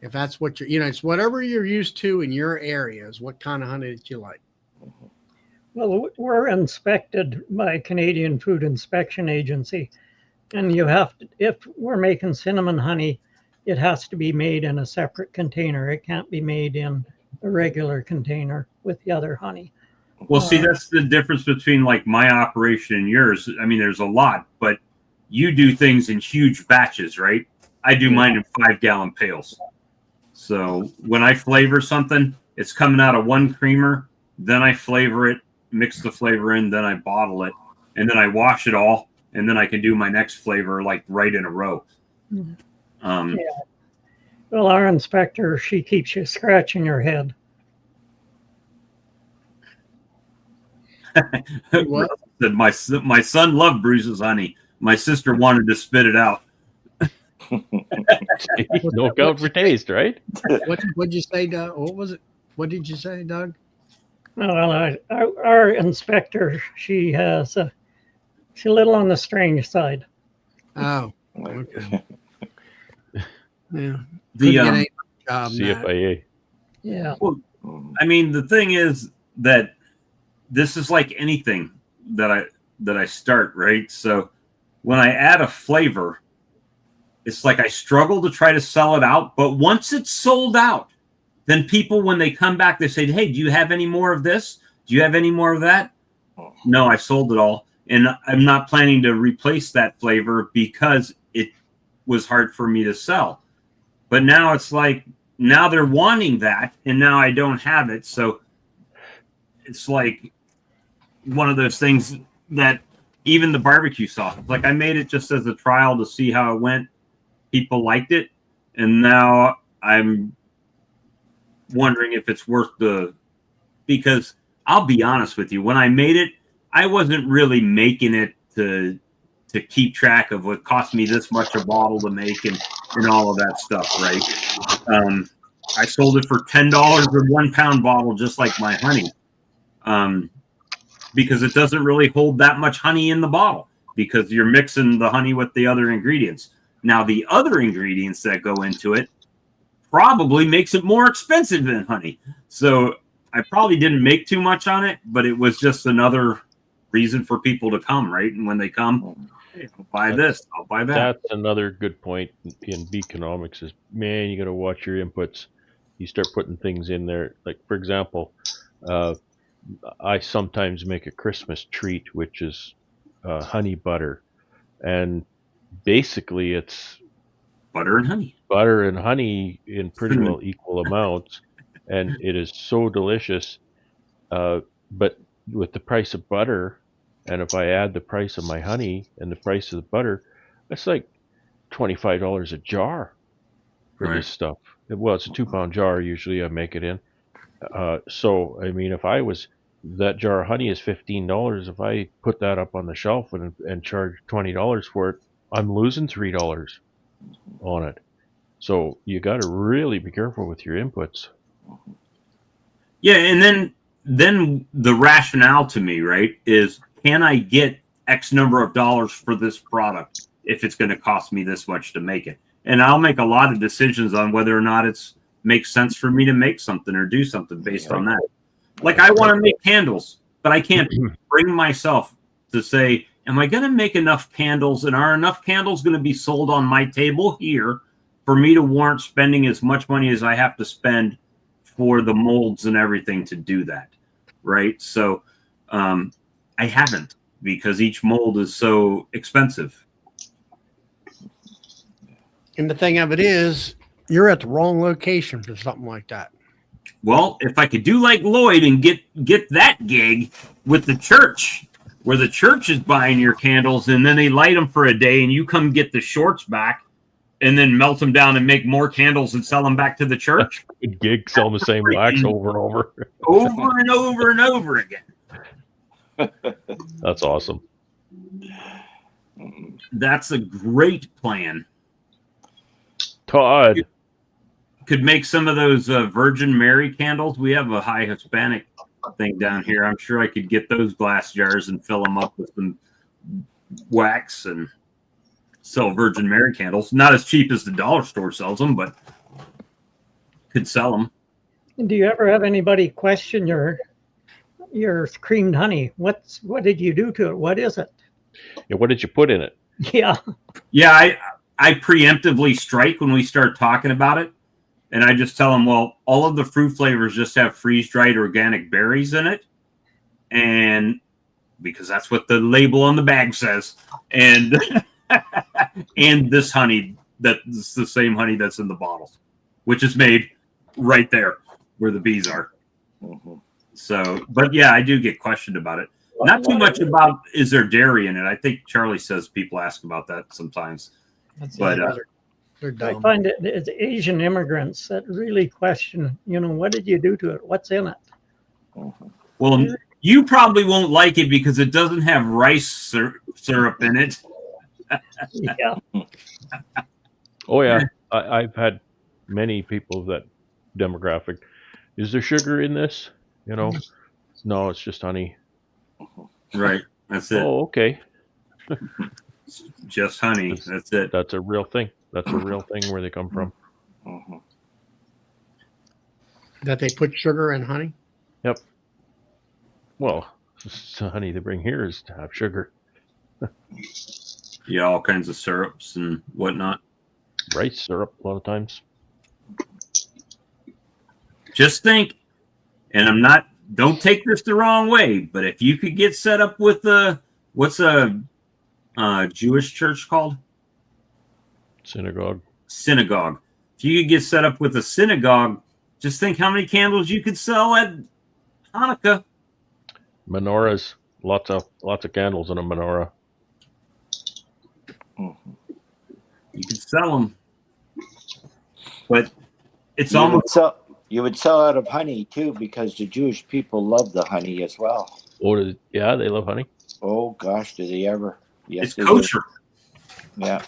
If that's what it's whatever you're used to in your area is what kind of honey that you like. Well, we're inspected by Canadian Food Inspection Agency, and you have to, if we're making cinnamon honey, it has to be made in a separate container. It can't be made in a regular container with the other honey. Well, see, that's the difference between like my operation and yours. I mean, there's a lot, but you do things in huge batches, right? I do mine in 5-gallon pails. So when I flavor something, it's coming out of one creamer, then I flavor it, mix the flavor in, then I bottle it, and then I wash it all, and then I can do my next flavor like right in a row. Yeah. Well, our inspector, she keeps you scratching your head. What? My son loved Bruce's honey. My sister wanted to spit it out. No count for taste, right? What'd you say, Doug? What was it? What did you say, Doug? Well, our inspector, she's a little on the strange side. Oh, okay. Yeah. The CFIA. Yeah. well, I mean, the thing is that this is like anything that I start, right? So when I add a flavor, it's like I struggle to try to sell it out, but once it's sold out, then people, when they come back, they say, hey, do you have any more of this? Do you have any more of that? No, I sold it all. And I'm not planning to replace that flavor because it was hard for me to sell. But now it's like, now they're wanting that, and now I don't have it. So it's like one of those things that even the barbecue sauce, like I made it just as a trial to see how it went. People liked it. And now I'm wondering if it's worth because I'll be honest with you, when I made it, I wasn't really making it to keep track of what cost me this much a bottle to make and all of that stuff, right? I sold it for $10 a 1 pound bottle, just like my honey, because it doesn't really hold that much honey in the bottle because you're mixing the honey with the other ingredients. Now, the other ingredients that go into it probably makes it more expensive than honey. So I probably didn't make too much on it, but it was just another reason for people to come, right? And when they come, hey, I'll buy this, I'll buy that. That's another good point in Beaconomics is, man, you got to watch your inputs. you start putting things in there. Like, for example, I sometimes make a Christmas treat, which is honey butter. And basically, it's Butter and honey. butter and honey in pretty well equal amounts. And it is so delicious. But with the price of butter, and if I add the price of my honey and the price of the butter, it's like $25 a jar for Right. this stuff. Well, it's a 2-pound jar usually I make it in. So I mean, if I was that jar of honey is $15. If I put that up on the shelf and charge $20 for it, I'm losing $3 on it. So you got to really be careful with your inputs. Yeah, and then the rationale to me, right, is can I get X number of dollars for this product if it's going to cost me this much to make it? And I'll make a lot of decisions on whether or not it's makes sense for me to make something or do something based on that. Like I want to make candles, but I can't bring myself to say, am I going to make enough candles, and are enough candles going to be sold on my table here for me to warrant spending as much money as I have to spend for the molds and everything to do that, right? So I haven't, because each mold is so expensive. And the thing of it is, you're at the wrong location for something like that. Well, if I could do like Lloyd and get that gig with the church, where the church is buying your candles and then they light them for a day and you come get the shorts back and then melt them down and make more candles and sell them back to the church. Good gig, sell the same wax over and over. Over and over and over again. That's awesome. That's a great plan. Todd. Could make some of those Virgin Mary candles. We have a high Hispanic thing down here. I'm sure I could get those glass jars and fill them up with some wax and sell Virgin Mary candles. Not as cheap as the dollar store sells them, but could sell them. Do you ever have anybody question your creamed honey? What did you do to it? What is it? Yeah, what did you put in it? Yeah. Yeah, I preemptively strike when we start talking about it. And I just tell them, well, all of the fruit flavors just have freeze-dried organic berries in it. And because that's what the label on the bag says. And and this honey, that's the same honey that's in the bottles, which is made right there where the bees are. Mhm. So, but yeah, I do get questioned about it. Not too much about is there dairy in it. I think Charlie says people ask about that sometimes. But They're I dumb. find it's Asian immigrants that really question, what did you do to it? What's in it? well, you probably won't like it because it doesn't have rice syrup in it. Yeah. Oh yeah, I've had many people that demographic. Is there sugar in this? No, it's just honey. Right. That's it. Oh, okay. Just honey. That's it. That's a real thing. That's a real thing where they come from. Mhm. That they put sugar in honey. Yep. Well, the honey they bring here is to have sugar. Yeah, all kinds of syrups and whatnot. Rice syrup a lot of times. Just think, and don't take this the wrong way, but if you could get set up with what's a Jewish church called? Synagogue. Synagogue. If you could get set up with a synagogue, just think how many candles you could sell at Hanukkah. Menorahs. Lots of candles in a menorah. Mhm. You could sell them, but it's You almost would sell out of honey too, because the Jewish people love the honey as well. Oh, yeah, they love honey. Oh gosh, do they ever? Yes, it's they do. kosher. Yeah.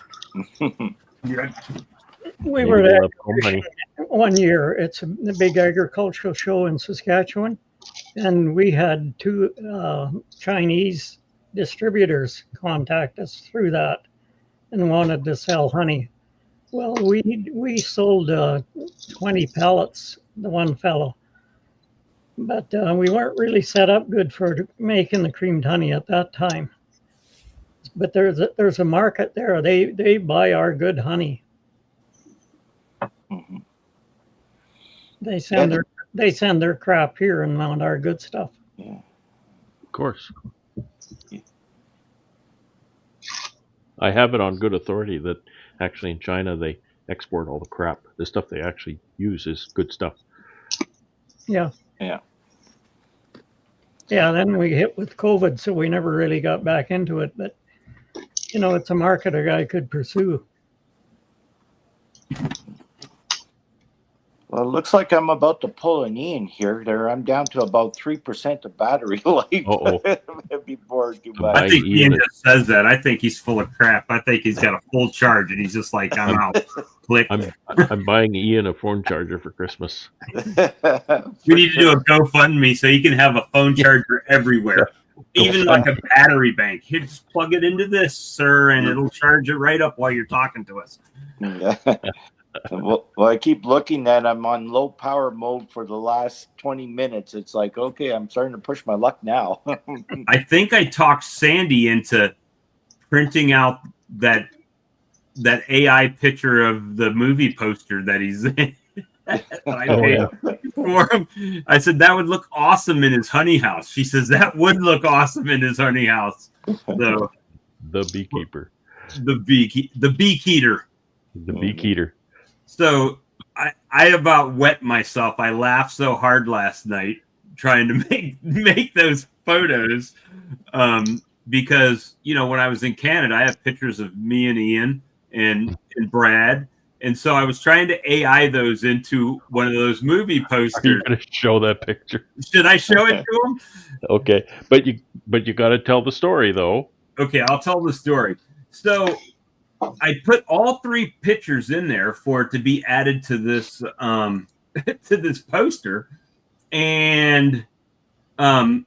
We Maybe were they there love home honey. one year. It's the big agricultural show in Saskatchewan. And we had two Chinese distributors contact us through that and wanted to sell honey. Well, we sold 20 pallets, the one fellow. But we weren't really set up good for making the creamed honey at that time. But there's a market there. They buy our good honey. Mhm. They send their crap here and mount our good stuff. Yeah. Of course. I have it on good authority that actually in China they export all the crap. The stuff they actually use is good stuff. Yeah. Yeah. Yeah, then we hit with COVID, so we never really got back into it. But, you know, it's a market a guy could pursue. Well, it looks like I'm about to pull an Ian here. I'm down to about 3% of battery life before I do Buying I think Ian Ian just says that. I think he's full of crap. I think he's got a full charge, and he's just like, I'm out. Click. I'm buying Ian a phone charger for Christmas. We need to do a GoFundMe so you can have a phone charger everywhere, even like a battery bank. Here, just plug it into this, sir, and it'll charge it right up while you're talking to us. Yeah. Well, I keep looking at I'm on low power mode for the last 20 minutes. It's like, okay, I'm starting to push my luck now. I think I talked Sandy into printing out that AI picture of the movie poster that he's in. I paid for him. I said that would look awesome in his honey house. She says that would look awesome in his honey house. So The beekeeper. the beekeeter. The beekeeter. So I about wet myself. I laughed so hard last night trying to make those photos because, you know, when I was in Canada, I have pictures of me and Ian and Brad. And so I was trying to AI those into one of those movie posters. Are you going to show that picture? Should I show it to him? Okay. But you got to tell the story, though. Okay, I'll tell the story. So I put all 3 pictures in there for it to be added to this to this poster, and I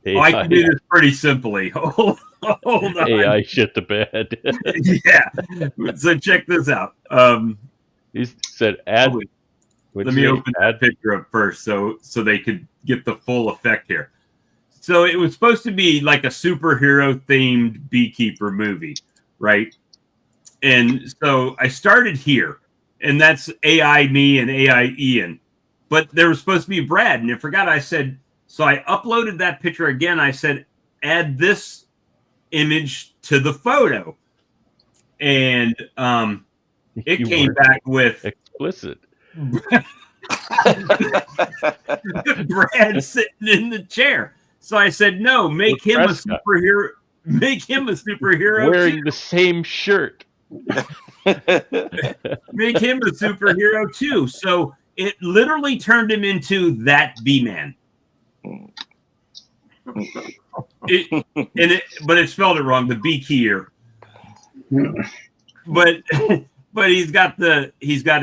can do this pretty simply. Hold on. AI shit the bed. Yeah. So check this out. He said add. Let me open that picture up first so they could get the full effect here. So it was supposed to be like a superhero themed beekeeper movie, right? And so I started here, and that's AI me and AI Ian. But there was supposed to be Brad, and I forgot. I said, so I uploaded that picture again. I said, add this image to the photo. And it came back with explicit. Brad sitting in the chair. So I said, no, make him a superhero. Make him a superhero wearing too. The same shirt. Make him a superhero too. So it literally turned him into that B-man. But it spelled it wrong. The beekeeper. But he's got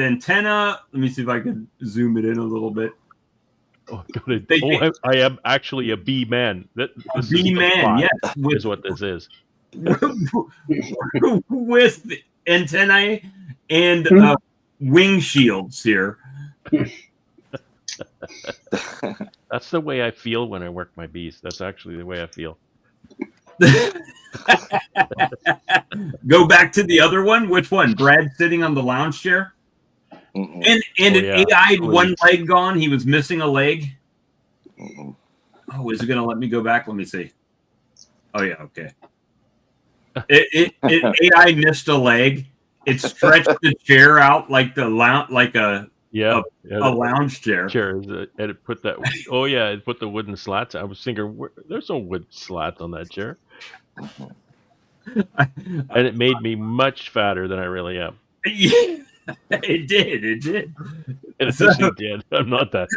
antenna. Let me see if I can zoom it in a little bit. Oh, I am actually a bee man. This B-man, yes, is what this is. With antennae and wing shields here. That's the way I feel when I work my bees. That's actually the way I feel. Go back to the other one. Which one? Brad sitting on the lounge chair? And an AI one leg gone. He was missing a leg. Oh, is it going to let me go back? Let me see. Oh, yeah. Okay. It AI missed a leg. It stretched the chair out like a lounge chair. And it put that. Oh yeah, it put the wooden slats. I was thinking, there's no wood slats on that chair. And it made me much fatter than I really am. Yeah, it did. It actually did. I'm not that.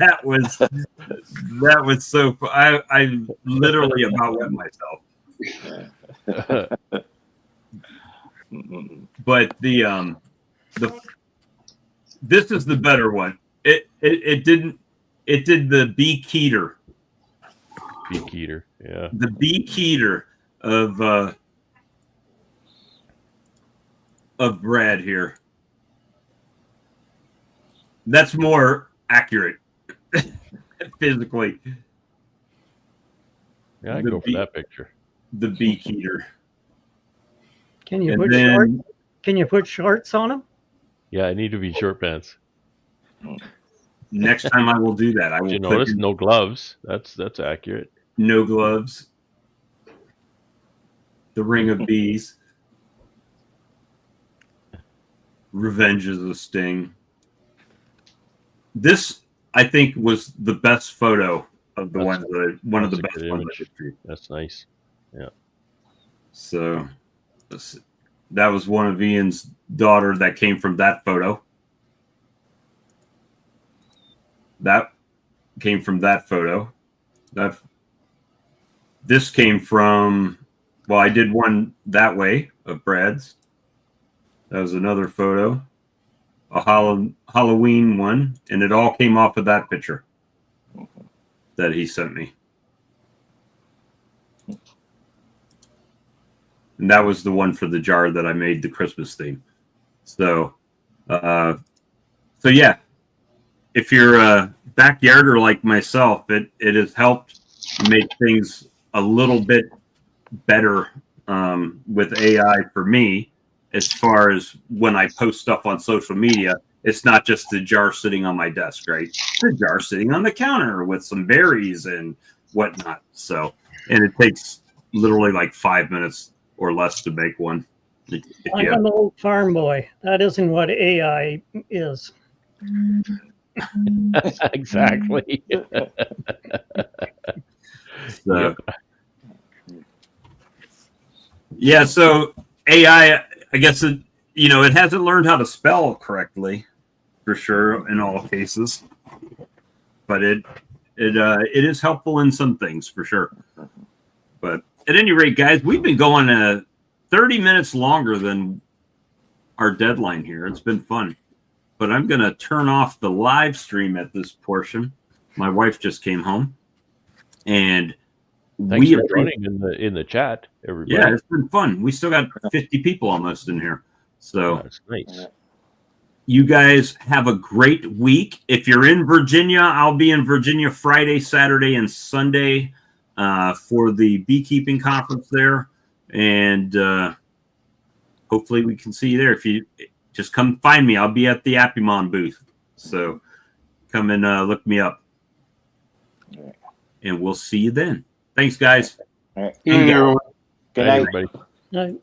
that was so. I literally about wet myself. But this is the better one. It did the beekeeper. Beekeeper, yeah. The beekeeper of Brad here. That's more accurate physically. Yeah, I go for that picture. The beekeeper. Can you put shorts on him? Yeah, I need to be short pants. Next time I will do that. I will You put notice in no gloves. That's accurate. no gloves. The ring of bees. Revenge is a sting. This, I think, was the best photo of the That's- ones that one of the that's a best good ones I image. did for you. That's nice. So that was one of Ian's daughter that came from that photo. That came from that photo. This came from, well, I did one that way of Brad's. That was another photo, a Halloween one, and it all came off of that picture that he sent me. And that was the one for the jar that I made the Christmas theme. So yeah, if you're a backyarder like myself, it has helped make things a little bit better with AI for me, as far as when I post stuff on social media. It's not just the jar sitting on my desk, right? The jar sitting on the counter with some berries and whatnot. So, and it takes literally like 5 minutes or less to make one. I'm an old farm boy. That isn't what AI is. Exactly. So, yeah, so AI, I guess it hasn't learned how to spell correctly, for sure, in all cases, but it is helpful in some things, for sure. But at any rate, guys, we've been going 30 minutes longer than our deadline here. It's been fun, but I'm going to turn off the live stream at this portion. My wife just came home, and Thanks for joining in the chat, everybody. Yeah, it's been fun. We still got 50 people almost in here. So that's nice. You guys have a great week. If you're in Virginia, I'll be in Virginia Friday, Saturday, and Sunday for the beekeeping conference there. And hopefully we can see you there. If you just come find me, I'll be at the Appymon booth. So come and look me up. And we'll see you then. Thanks, guys. All right. Good night, everyone. Good night. Everybody.